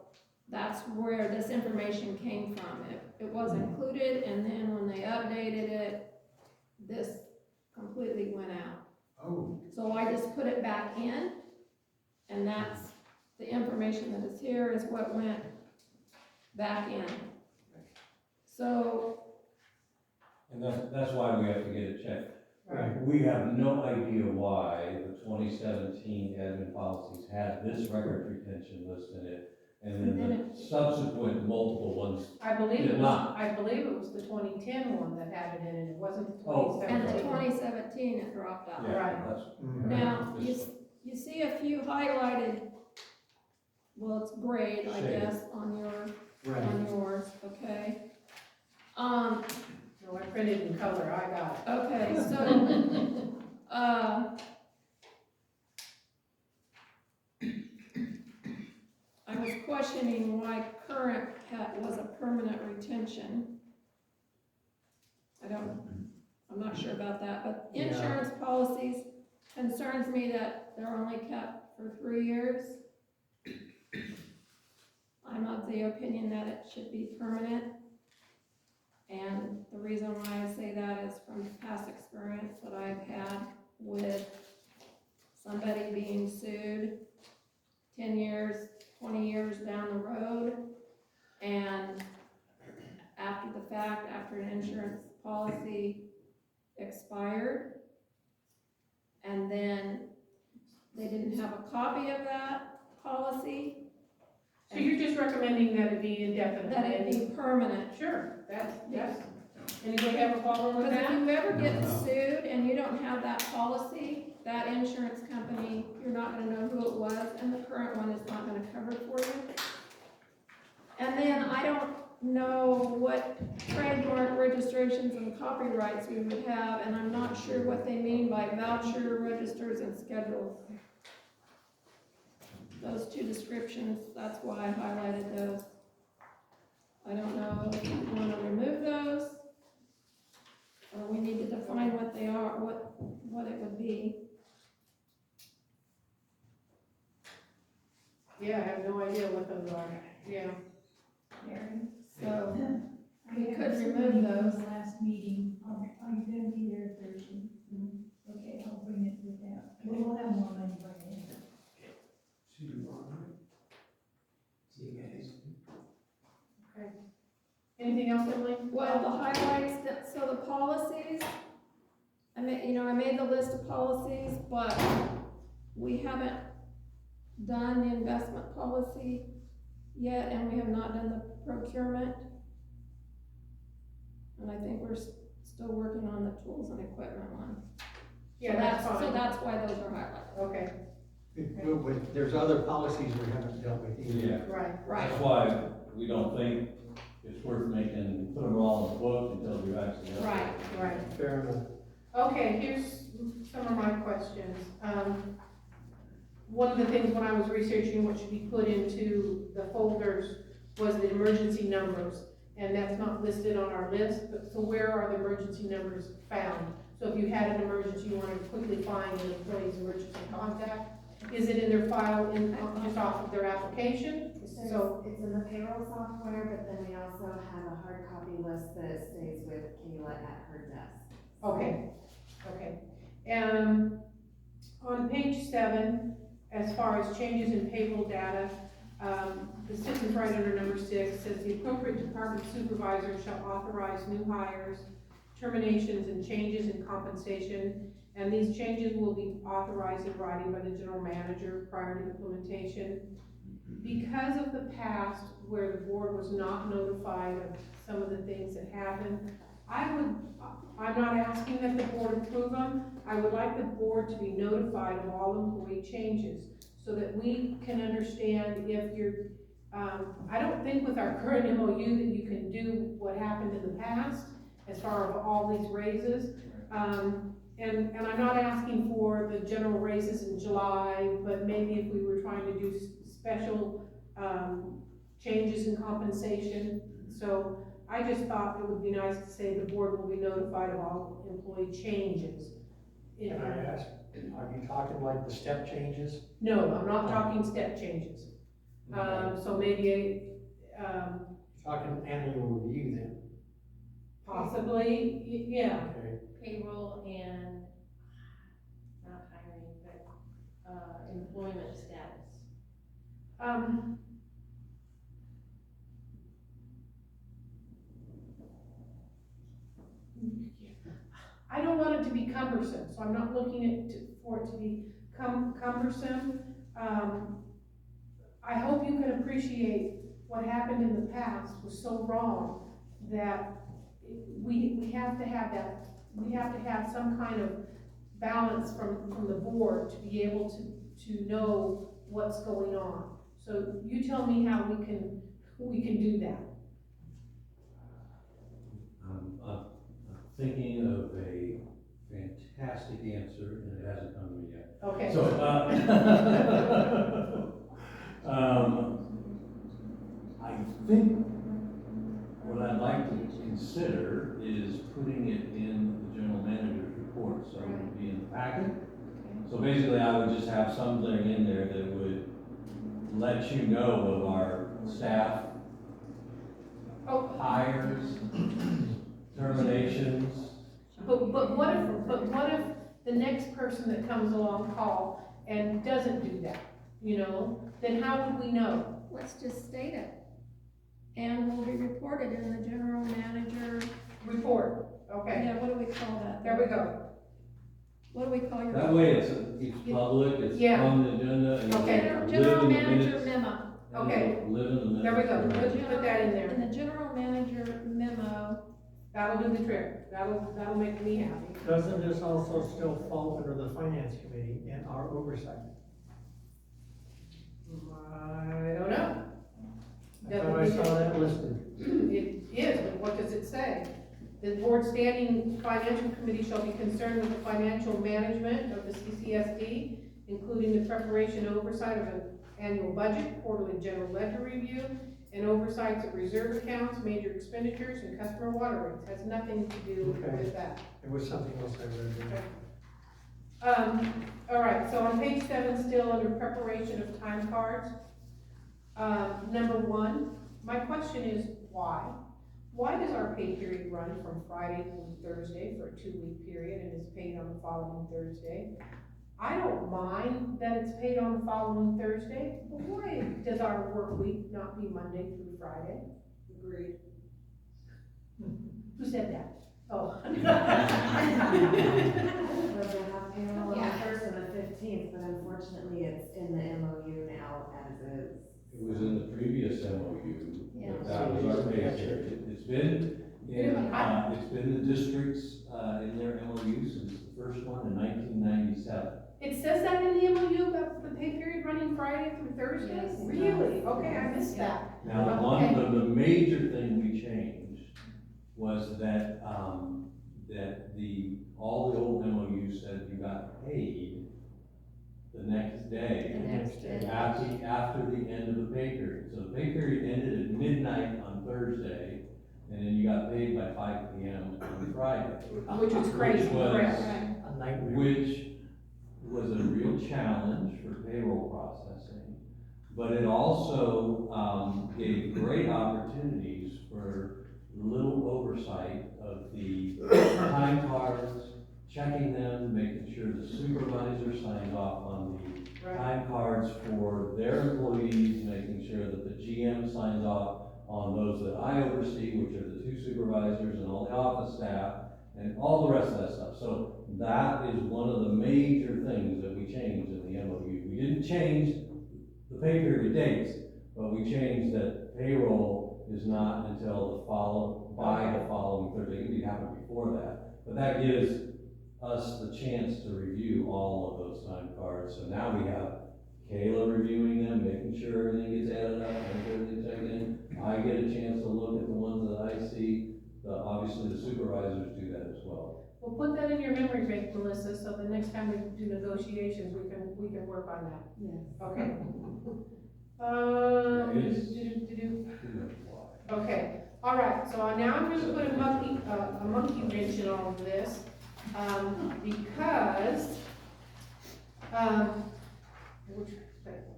that's where this information came from. It was included, and then when they updated it, this completely went out. Oh. So I just put it back in, and that's the information that is here is what went back in. So, And that's why we have to get it checked. Right. We have no idea why the 2017 admin policies had this record retention list in it, and then the subsequent multiple ones I believe did not. it was the 2010 one that had it in it, it wasn't the Oh. 2017. and the 2017, it dropped out. Yeah, Right. that's- Mhm. Now, This- you see a few highlighted, well, it's grayed, I Shaded. guess, on Right. yours, okay? No, I printed in color, I got it. Okay, so, I was questioning why current was a permanent retention. I'm not sure about that, but Yeah. insurance policies concerns me that they're only kept for 3 years. I'm of the opinion that it should be permanent. And the reason why I say that is from past experience that I've had with somebody being sued 10 years, 20 years down the road, and after the fact, after an insurance policy expired, and then they didn't have a copy of that policy, So you're just recommending that it be indefinite? that it be permanent. Sure, that's, anybody have a problem with Because if that? you ever get sued and you don't have that policy, that insurance company, you're not gonna know who it was, and the current one is not gonna cover for you. what trademark registrations and copyrights we would have, and I'm not sure what they mean by voucher, registers, and schedules. Those two descriptions, that's why I highlighted those. I don't know if you wanna remove those, or we need to define what they are, what it would be. Yeah, I have no idea what those are, yeah. So, I We have could some remove meeting from those. the last meeting, are you gonna be there Thursday? Okay, I'll bring it with that, we'll have more money by then. See you tomorrow night. See you guys. Anything else, Emily? well, the highlights, so the policies, I made the list of policies, but we haven't done the investment policy yet, and we have not done the procurement. And I think we're still working on the tools and equipment one. Yeah, that's So fine, that's why those are highlighted. okay, But there's other policies we haven't dealt with either. Yeah, right. Right. that's why we don't think it's worth making, put them all in the book until you actually have. Right, right. Fair enough. Okay, here's some of my questions. One of the things when I was researching what should be put into the folders was the emergency numbers, and that's not listed on our list, but so where are the emergency numbers found? So if you had an emergency, you wanted to quickly find an employee's emergency contact, is it in their file just off of their application? So, It's in the payroll software, but then we also have a hard copy list that stays with Kayla at her desk. okay, okay. On page 7, as far as changes in payroll data, the sentence right under number 6 says the appropriate department supervisor shall authorize new hires, terminations, and changes in compensation, and these changes will be authorized in writing by the general manager prior to implementation. Because of the past where the board was not notified of some of the things that happened, I'm not asking that the board approve them, I would like the board to be notified of all employee changes, so that we can understand if you're, I don't think with our current MOU that you can do what happened in the past, as far as all these raises. And I'm not asking for the general raises in July, but maybe if we were trying to do special, changes in compensation. So I just thought it would be nice to say the board will be notified of all employee changes. Can I ask, are you talking like the step changes? No, I'm not talking step changes. So maybe, Talking annual review then? possibly, yeah. Okay. Payroll and, not hiring, but, employment status. I don't want it to be cumbersome, so I'm not looking for it to be cumbersome. I hope you can appreciate what happened in the past was so wrong that we have to have that, we have to have some kind of balance from the board to be able to know what's going on. So you tell me how we can do that. I'm thinking of a fantastic answer, and it hasn't come to me yet. Okay. So, I think what I'd like to consider is putting it in the general manager's report, so it would be in the packet. So basically, I would just have something in there that would let you know of our staff hires, terminations. But what if the next person that comes along call and doesn't do that, then how would we know? Let's just state it. And will be reported in the general manager. Report, okay, Yeah, what do we call that? there we go. What do we call your? That way it's public, it's Yeah. on the agenda, and you Okay. can General live in the manager minutes. memo. Okay. Live in the minutes. There we go. Put that in there. In the general manager memo, That'll do the trick, that'll make me happy. Doesn't this also still fall under the finance committee and our oversight? I don't know. I thought I saw that listed. It is, but what say? The board standing financial committee shall be concerned with the financial management of the CCSD, including the preparation and oversight of an annual budget, quarterly general ledger review, and oversights of reserve accounts, major expenditures, and customer water rates. Has nothing to do Okay. with that. There was something else I read there. All right, so on page 7, still under preparation of time cards, number 1, my question is why? Why does our pay period run from Friday through Thursday for a 2-week period and is paid on the following Thursday? I don't mind that it's paid on the following Thursday, but why does our work week not be Monday through Friday? Agreed. Who said that? Oh. Well, they have payroll on the Yeah. 1st and the 15th, but unfortunately it's in the MOU now as is. It was in the previous MOU, Yeah. that was our pay period. It's been it's been the districts, in their MOU since the first one in 1997. It says that in the MOU about the pay period running Friday through Thursday? Yes. Really? Okay, I missed that. Now, the major thing we changed was that, all the old MOUs said you got paid the next day. The next day. After the end of the pay period. So the pay period ended at midnight on Thursday, and then you got paid by 5 p.m. on Friday. Which is crazy, Which was- correct. A nightmare. Which was a real challenge for payroll processing, but it also, gave great opportunities for little oversight of the time cards, checking them, making sure the supervisor signs off on the Right. time cards for their employees, making sure that the GM signs off on those that I oversee, which are the 2 supervisors and all the office staff, and all the rest of that stuff. So that is one of the major things that we changed in the MOU. We didn't change the pay period dates, but we changed that payroll is not until by the following Thursday. It could happen before that. But that gives us the chance to review all of those time cards. So now we have Kayla reviewing them, making sure everything gets added up, making sure everything's checked in. I get a chance to look at the ones that I see. Obviously, the supervisors do that as well. Well, put that in your memory bank, Melissa, so the next time we do negotiations, we can work on that. Yes. Okay. It's- Do-do-do-do. Too much why. Okay, all right, so now I'm gonna put a monkey wrench in all of this, because,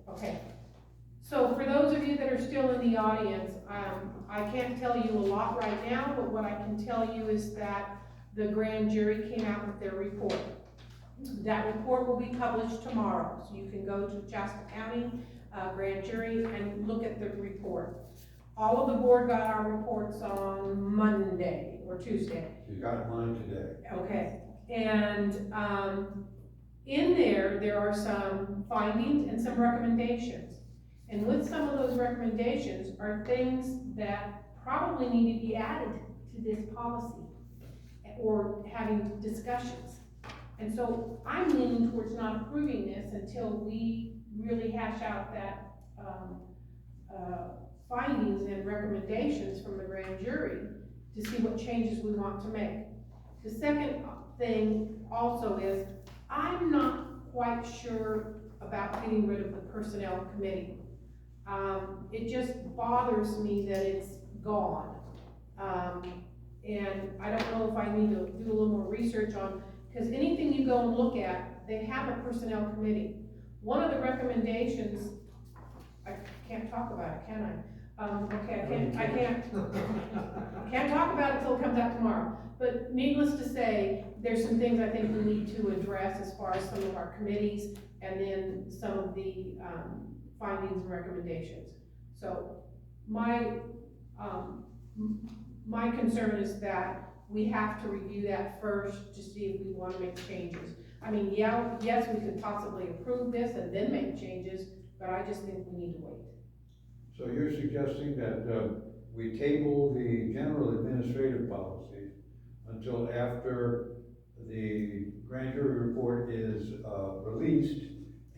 okay. So for those of you that are still in the audience, I can't tell you a lot right now, but what I can tell you is that the grand jury came out with their report. That report will be published tomorrow, so you can go to Shasta County grand jury and look at the report. All of the board got our reports on Monday or Tuesday. You got mine today. Okay, and, in there are some findings and some recommendations. And with some of those recommendations are things that probably need to be added to this policy or having discussions. And so I'm leaning towards not approving this until we really hash out that, findings and recommendations from the grand jury to see what changes we want to make. The second thing also is, I'm not quite sure about getting rid of the personnel committee. It just bothers me that it's gone. And I don't know if I need to do a little more research on, because anything you go and look at, they have a personnel committee. One of the recommendations, I can't talk about it, can I? Okay, I can't talk about it until it comes out tomorrow. But needless to say, there's some things I think we need to address as far as some of our committees and then some of the, findings and recommendations. So my concern is that we have to review that first to see if we want to make changes. I mean, yes, we could possibly approve this and then make changes, but I just think we need to wait. So you're suggesting that we table the general administrative policies until after the grand jury report is released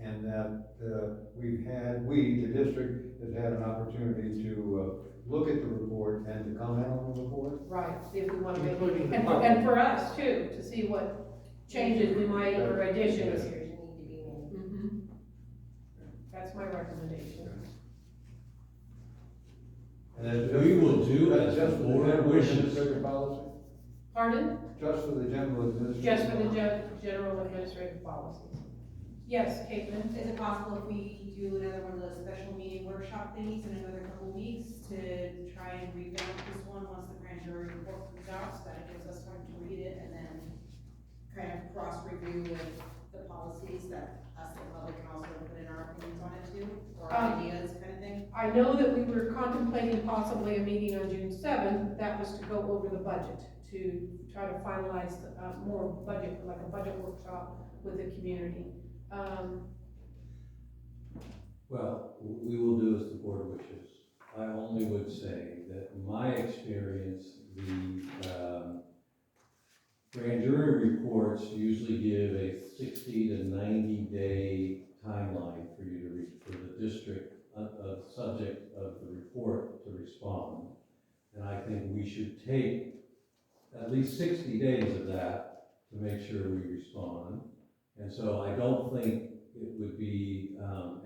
and that we, the district, has had an opportunity to look at the report and to comment on the report. Right, see if we wanna make, Including the and public. and for us too, to see what changes we might, or additions. Need to be made. Mhm. That's my recommendation. And that's We will do that's as just the for the board general wishes. administrative policy? Pardon? Just for the general administrative? Just for the policy? general administrative policies. Yes, Caitlin? Is it possible if we do another one of those special meeting workshop things in another couple weeks to try and revamp this one once the grand jury report comes out, so that it gives us time to read it and then kind of cross-review with the policies that us, the public, can also put in our opinions on it too, or ideas kind of thing? I know that we were contemplating possibly a meeting on June seventh, that was to go over the budget, to try to finalize, more budget, like a budget workshop with the community. Well, we will do as the board wishes. I only would say that in my experience, the grand jury reports usually give a 60 to 90 day timeline for you to for the district, subject of the report to respond. And I think we should take at least 60 days of that to make sure we respond. And so I don't think it would be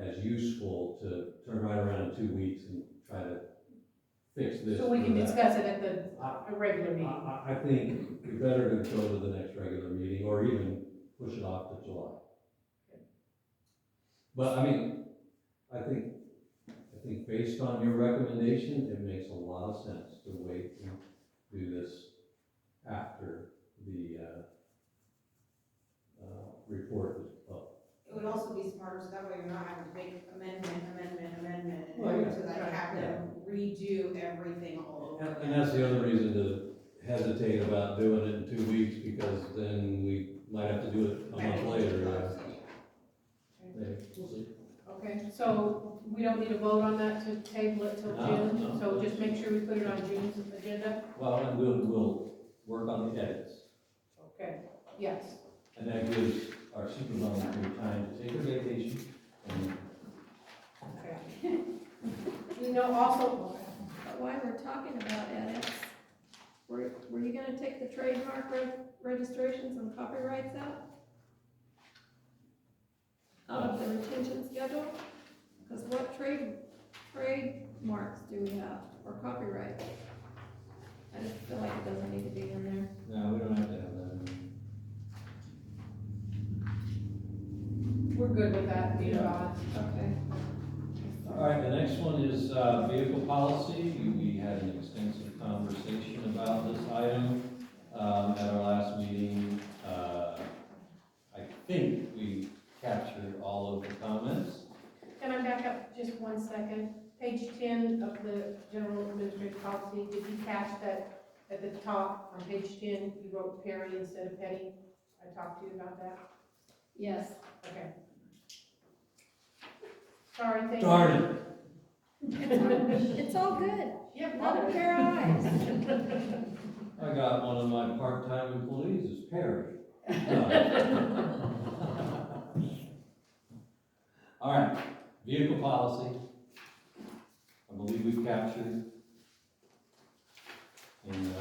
as useful to turn right around in 2 weeks and try to fix this. So we can or that. discuss it at the regular meeting. I think it's better to go to the next regular meeting, or even push it off to July. But I mean, I think based on your recommendation, it makes a lot of sense to wait and do this after the report is published. It would also be smarter, so that way you're not having to make amendment, and Well, yeah. to like have them redo everything all over. And that's the other reason to hesitate about doing it in 2 weeks, because then we might have to do it a month later. We'll see. Okay, so we don't need to vote on that to table it till No, June, no. so just make sure we put it on June's agenda? Well, and we'll work on the edits, Okay, yes. and that gives our supervisor time to take a vacation and Okay. We know also, But while we're talking about edits, were you gonna take the trademark registrations and copyrights out? Out of the retention schedule? Because what trademarks do we have, or copyright? I just feel like it doesn't need to be in there. no, we don't have to have that. we're good with that, being on. Okay. All right, the next one is vehicle policy. We had an extensive conversation about this item at our last meeting. I think we captured all of the comments. Can I back up just 1 second? Page 10 of the general administrative policy, did you catch that at the top on page 10, you wrote Perry instead of Petty? I talked to you about that? Yes. Okay. Sorry, thank you. Darn it. It's all good. Yep. Another pair of eyes. I got one of my part-time employees is Perry. All right, vehicle policy. I believe we've captured. And,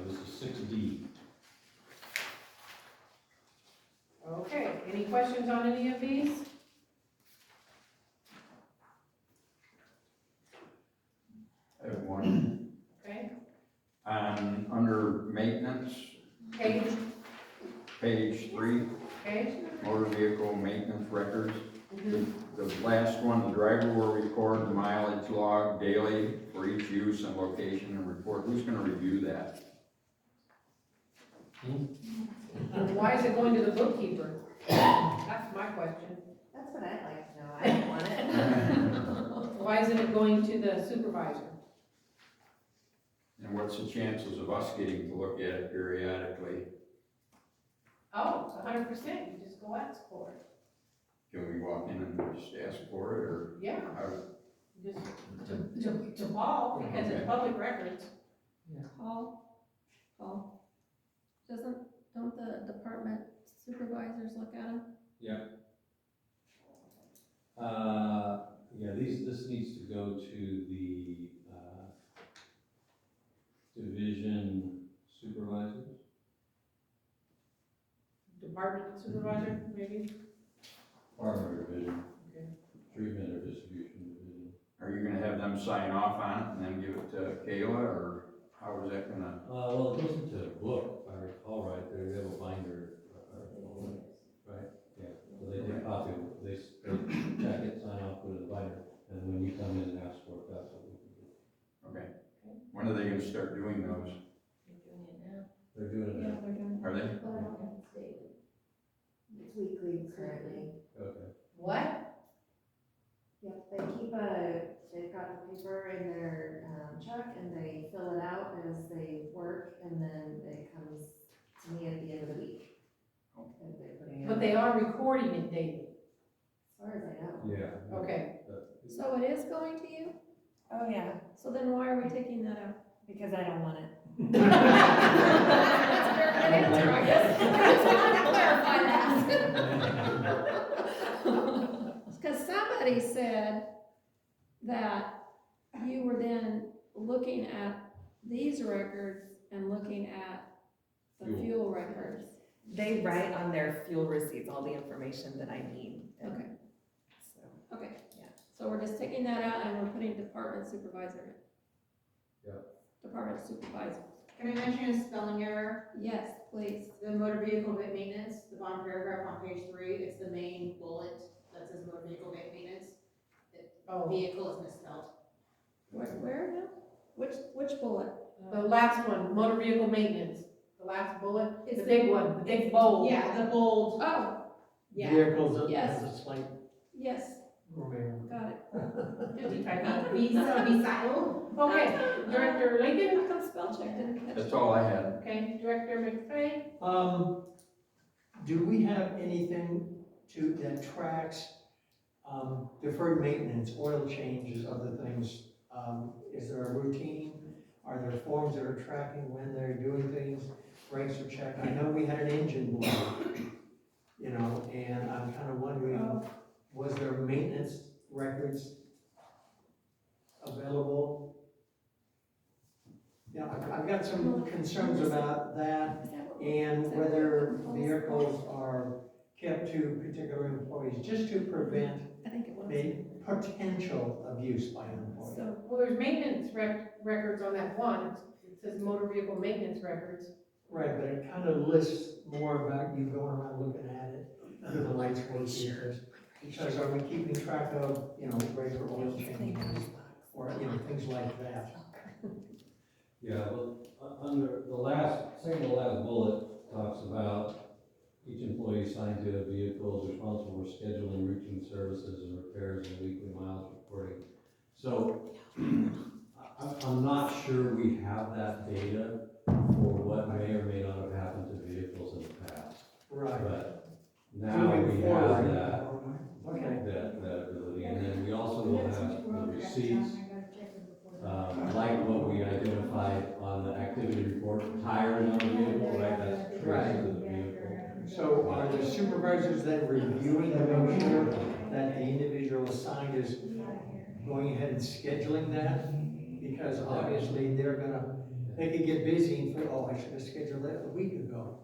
this is 6D. Okay, any questions on any of these? I have one. Okay, Under maintenance, page, page 3, okay. motor vehicle maintenance records. Mhm. The last one, the driver will record the mileage log daily for each use and location and report. Who's gonna review that? Why is it going to the bookkeeper? That's my question. That's what I'd like to know, I don't want it. Why isn't it going to the supervisor? And what's the chances of us getting to look at it periodically? Oh, 100%, you just go ask for it. Can we walk in and just ask for it, or Yeah, how? just to Paul, because it's Okay. public records. Paul. Don't the department supervisors look at them? this needs to go to the, division supervisors. Department supervisor, maybe? Farmer division. Okay. Treatment or distribution division. Are you gonna have them sign off on it and then give it to Kayla, or how is that gonna? Well, it goes into a book, if I recall right, they have a binder, right? Yeah, so they take a copy, of it, they check it, sign off, put it in the binder, and when you come in and ask for it, that's what we can do. Okay. When are they gonna start doing those? They're doing it Yeah, now. they're doing. Are they? It's weekly currently. Okay. What? Yep, they've got the paper in their, truck and they fill it out as they work and then it comes to me at the end of the week. And they're putting it But out. they are recording it daily. As far as I know. Yeah. Okay. So it is going to you? Oh, yeah, So then why are we taking that out? because I don't want it. That's a very good answer, I guess. I just wanted to clarify that. Because somebody said that you were then looking at these records and looking at the fuel records. They write on their fuel receipts all the information that I need. Okay. So, Okay. Yeah. So we're just taking that out and we're putting department supervisor in. Yeah. Department supervisor. Can I mention a spelling error? Yes, please. The motor vehicle maintenance, the bottom paragraph on page 3, it's the main bullet that says motor vehicle maintenance. Vehicle is misspelled. Where now? Which bullet? The last one, motor vehicle maintenance, the last bullet, It's the big one, the big bold. Yeah, the bold, Oh, yeah. Vehicles Yes. has a slight yes, grammar. got it. 55 be silent. Okay, Director Lincoln? How come spell check didn't catch? That's all I had. Okay, Director McFay? Do we have anything that tracks, deferred maintenance, oil changes, other things? Is there a routine? Are there forms that are tracking when they're doing things, brakes are checked? I know we had an engine blow, and I'm kind of wondering, was there maintenance records available? I've got some concerns about that, and whether vehicles are kept to particular employees, just to prevent I think it was. the potential abuse by an employee. So, Well, there's maintenance records on that one, it says motor vehicle maintenance records. Right, but it kind of lists more about you going around looking at it, do the lights work, because are we keeping track of, brake or oil changes, or, things like that? Yeah, well, under the second to last bullet talks about each employee assigned to a vehicle is responsible for scheduling routine services and repairs and weekly miles reporting. So, I'm not sure we have that data for what may or may not have happened to vehicles in the past. Right. But now Moving we forward. have that, Okay. that ability, and then we also will have the receipts. Like what we identified on the activity report, tires on the vehicle, right, that's traces of the vehicle. So are the supervisors then reviewing to make sure that the individual assigned is going ahead and scheduling that? Because obviously they could get busy and think, oh, I should have scheduled that a week ago.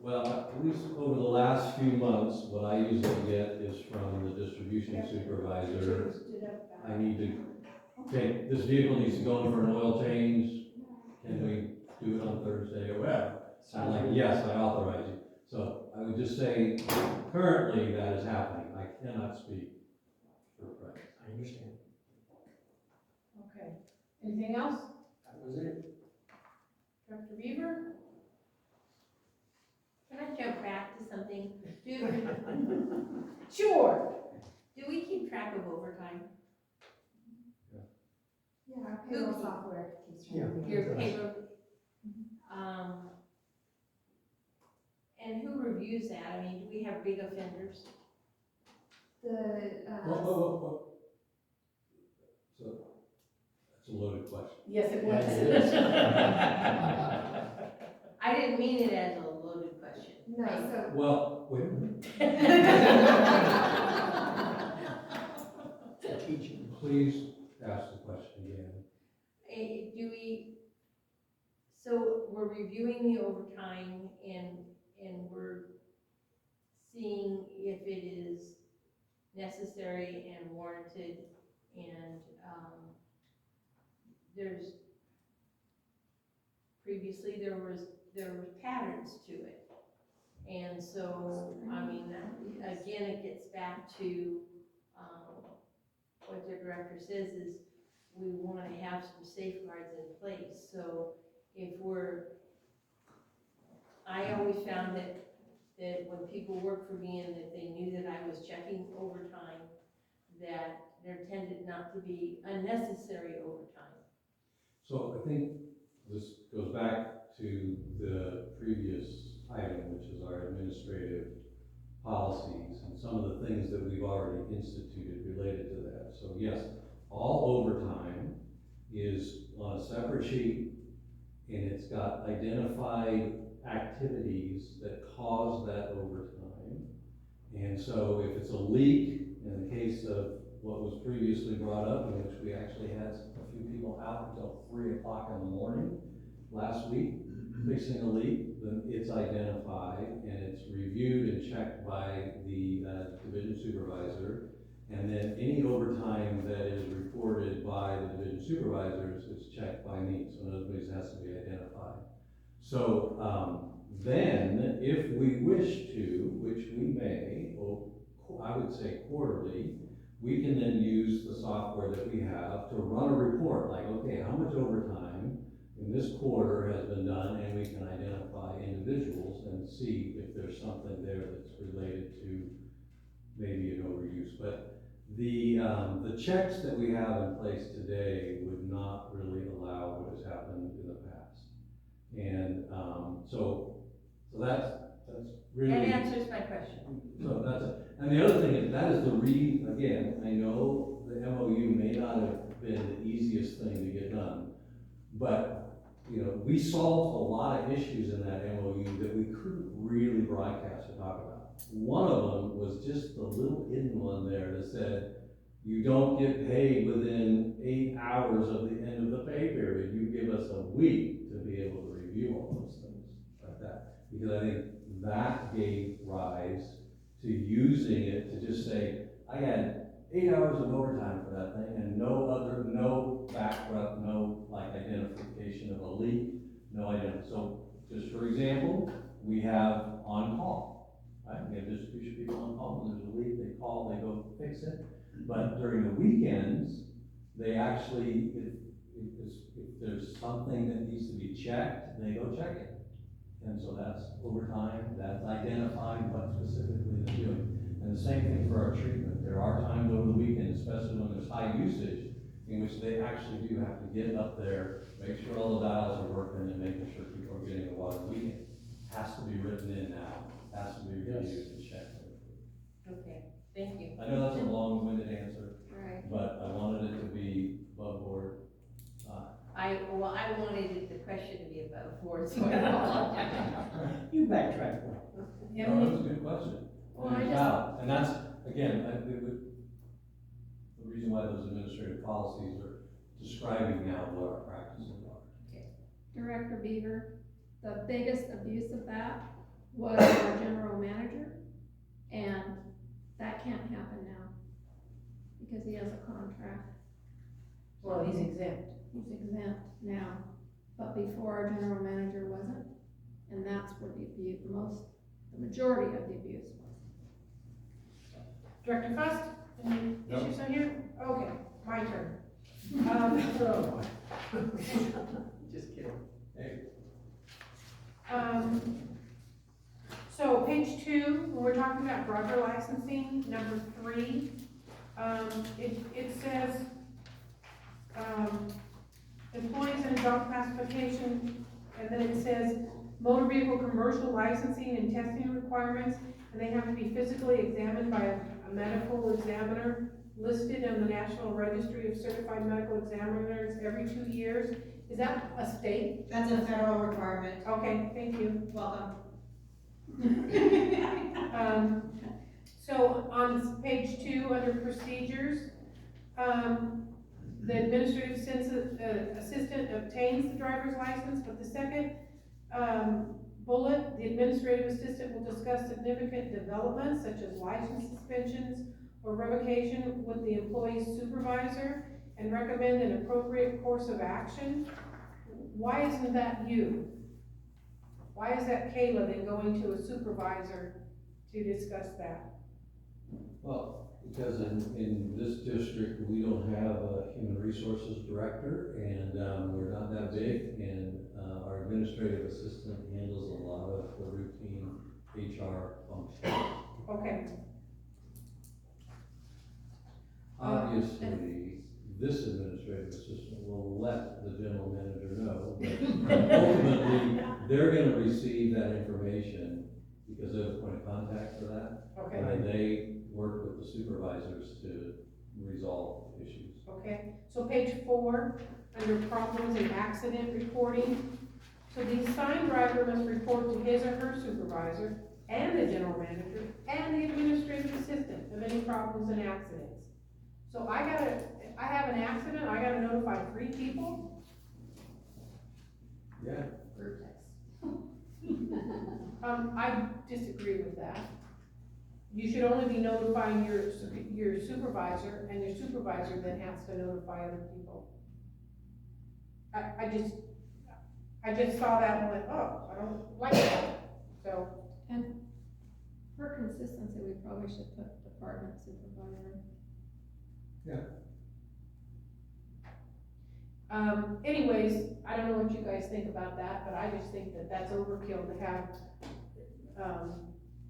Well, at least over the last few months, what I usually get is from the distribution supervisor. I need to take, this vehicle needs to go in for an oil change. Can we do it on Thursday or whatever? I'm like, yes, I authorize you. So I would just say, currently that is happening. I cannot speak for Frank. I understand. Okay, anything else? That was it. Director Beaver? Can I jump back to something? Sure. Do we keep track of overtime? Yeah, our payroll software keeps track of it. Your payroll? And who reviews that? I mean, do we have big offenders? Whoa. So, that's a loaded question. Yes, it Yeah, was. it is. I didn't mean it as a loaded question. No, so Well, wait a minute. Please ask the question again. Do we, so we're reviewing the overtime and we're seeing if it is necessary and warranted, and, previously there were patterns to it. And so, I mean, again, it gets back to, what the director says is, we wanna have some safeguards in place, so if I always found that when people worked for me and that they knew that I was checking overtime, that there tended not to be unnecessary overtime. So I think this goes back to the previous item, which is our administrative policies and some of the things that we've already instituted related to that. So yes, all overtime is on a separate sheet, and it's got identified activities that cause that overtime. And so if it's a leak, in the case of what was previously brought up, in which we actually had a few people out until 3 o'clock in the morning last week, fixing a leak, then it's identified and it's reviewed and checked by the division supervisor. And then any overtime that is reported by the division supervisors is checked by me. So in other words, it has to be identified. So then, if we wish to, which we may, or I would say quarterly, we can then use the software that we have to run a report, like, okay, how much overtime in this quarter has been done, and we can identify individuals and see if there's something there that's related to maybe an overuse. But the checks that we have in place today would not really allow what has happened in the past. And so that's really. That answers my question. So that's it. And the other thing is, that is again, I know the MOU may not have been the easiest thing to get done, but, you know, we solved a lot of issues in that MOU that we couldn't really broadcast or talk about. One of them was just the little hidden one there that said, you don't get paid within 8 hours of the end of the pay period. You give us a week to be able to review all those things like that. Because I think that gave rise to using it to just say, I had 8 hours of overtime for that thing and no background, no like identification of a leak, no identity. So just for example, we have on call, right? We have distribution people on call. When there's a leak, they call, they go fix it. But during the weekends, they actually, if there's something that needs to be checked, they go check it. And so that's overtime, that's identifying what specifically they're doing. And the same thing for our treatment. There are times over the weekend, especially when there's high usage, in which they actually do have to get up there, make sure all the dials are working, and making sure people are getting the water. The weekend has to be written in now, has to be reviewed and checked. Okay, thank you. I know that's a long-winded answer, Right. but I wanted it to be above board. I wanted the question to be above board, so I apologize. You backtrack. No, that's a good question. Well, And I it's just- valid. And that's, again, the reason why those administrative policies are describing now what our practices are. Director Beaver, the biggest abuse of that was our general manager, and that can't happen now, because he has a contract. Well, he's exempt. He's exempt now, but before our general manager wasn't, and that's where the abuse, the majority of the abuse was. Director Fuss, any Yep. issues on here? Okay, my turn. Just kidding. Hey, So page 2, when we're talking about broker licensing, number 3, it says, employees in a job classification, and then it says motor vehicle commercial licensing and testing requirements, and they have to be physically examined by a medical examiner listed in the National Registry of Certified Medical Examiners every 2 years. Is that a state? That's a federal requirement. Okay, thank you. Welcome. So on page 2, under procedures, The administrative assistant obtains the driver's license, but the second, bullet, the administrative assistant will discuss significant developments such as license suspensions or revocation with the employee's supervisor and recommend an appropriate course of action. Why isn't that you? Why is that Kayla then going to a supervisor to discuss that? Well, because in this district, we don't have a human resources director, and, we're not that big, and, our administrative assistant handles a lot of the routine HR functions. Okay. Obviously, this administrative assistant will let the general manager know, but ultimately, they're gonna receive that information because they're the point of contact for that. Okay. And they work with the supervisors to resolve issues. Okay, so page 4, under problems and accident reporting. So the assigned driver must report to his or her supervisor and the general manager and the administrative assistant of any problems and accidents. So I have an accident, I gotta notify 3 people? Yeah. Group text. I disagree with that. You should only be notifying your supervisor, and your supervisor then has to notify other people. I just saw that and went, oh, I don't like that, so. And for consistency, we probably should put department supervisor. Anyways, I don't know what you guys think about that, but I just think that that's overkill to have,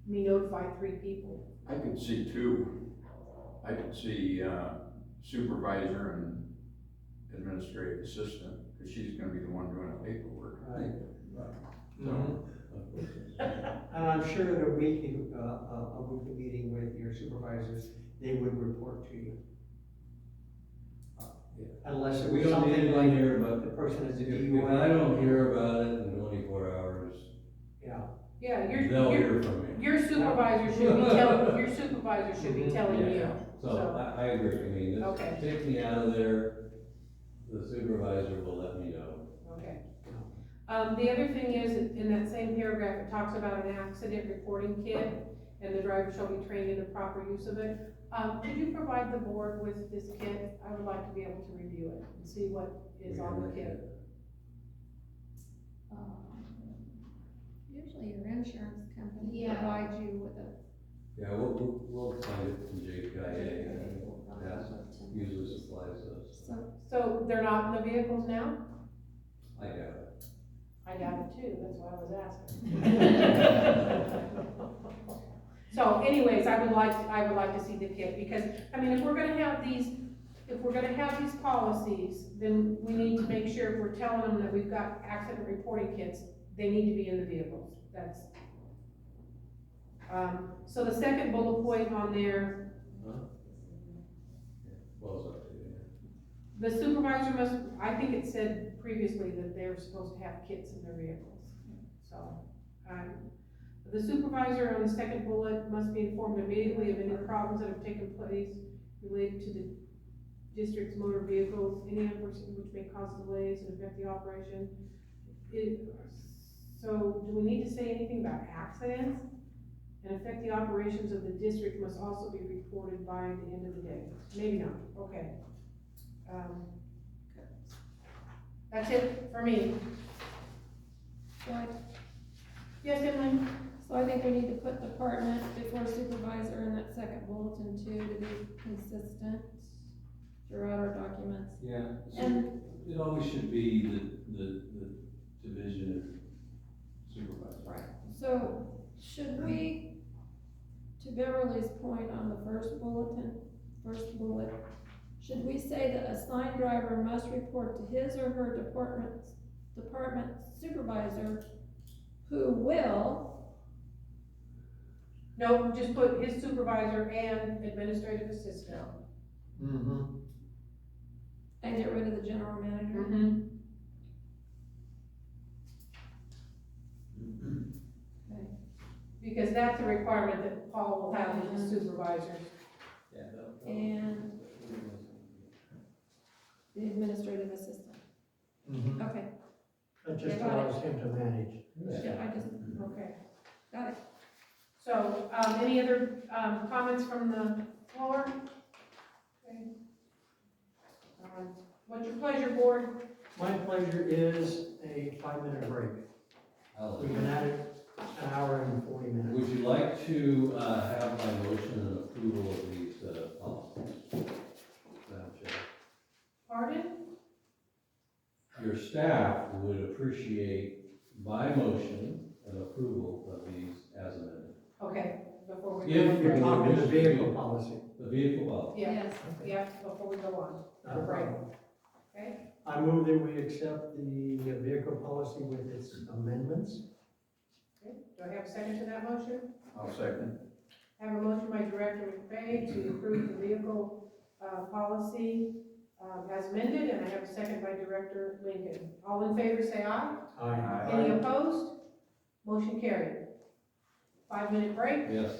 me notify 3 people. I could see 2. I could see supervisor and administrative assistant, because she's gonna be the one doing the paperwork. Right. So, And I'm sure at a weekly meeting with your supervisors, they would report to you. Unless it We was don't need something it like in here, but the person is a if DUI. I don't hear about it in 24 hours, Yeah. Yeah, they'll hear from me. your supervisor should be telling you. So I agree, I mean, this Okay. takes me out of there, the supervisor will let me know. Okay. The other thing is, in that same paragraph, it talks about an accident reporting kit, and the driver shall be trained in the proper use of it. Could you provide the board with this kit? I would like to be able to review it and see what is on the kit. Usually your insurance company Yeah. provides you with a. Yeah, we'll find it from JPIA, and that usually supplies those. So they're not in the vehicles now? I doubt it. I doubt it too, that's why I was asking. So anyways, I would like to see the kit, because, I mean, if we're gonna have these policies, then we need to make sure if we're telling them that we've got accident reporting kits, they need to be in the vehicles, that's. So the second bullet point on there, Well, it's up to you. the supervisor must, I think it said previously that they're supposed to have kits in their vehicles, so. The supervisor on the second bullet must be informed immediately of any problems that have taken place related to the district's motor vehicles, any unforeseen which may cause delays and affect the operation. So do we need to say anything about accidents? And affect the operations of the district must also be reported by the end of the day. Maybe not, okay. That's it for me. Yes, Emily? So I think we need to put department before supervisor in that second bulletin too, to be consistent throughout our documents. Yeah, so And- it always should be the division of supervisor. Right. So should we, to Beverly's point on the first bullet, should we say that assigned driver must report to his or her department supervisor, who will? No, just put his supervisor and administrative assistant. Mm-hmm. And get rid of the general manager? Mm-hmm. Okay. Because that's a requirement that Paul will have with his supervisors. Yeah, And just Got it. allows him to manage. Yeah, I just, Okay. got it. So, any other, comments from the floor? Okay. What's your pleasure, board? My pleasure is a 5-minute break. We've been at it an hour and 40 minutes. Would you like to, have my motion and approval of these, policies? Madam Chair? Pardon? Your staff would appreciate my motion and approval of these as amended. Okay, before we If go on You're break. talking the vehicle policy. The vehicle policy. Yeah, Yes. yeah, before we go on, Not for a break, problem. okay? I move that we accept the vehicle policy with its amendments. Okay. Do I have a second to that motion? I'll second. I have a motion by Director McVeigh to approve the vehicle, policy, as amended, and I have a second by Director Lincoln. All in favor, say aye. Aye. Any opposed? Motion carried. 5-minute break. Yes.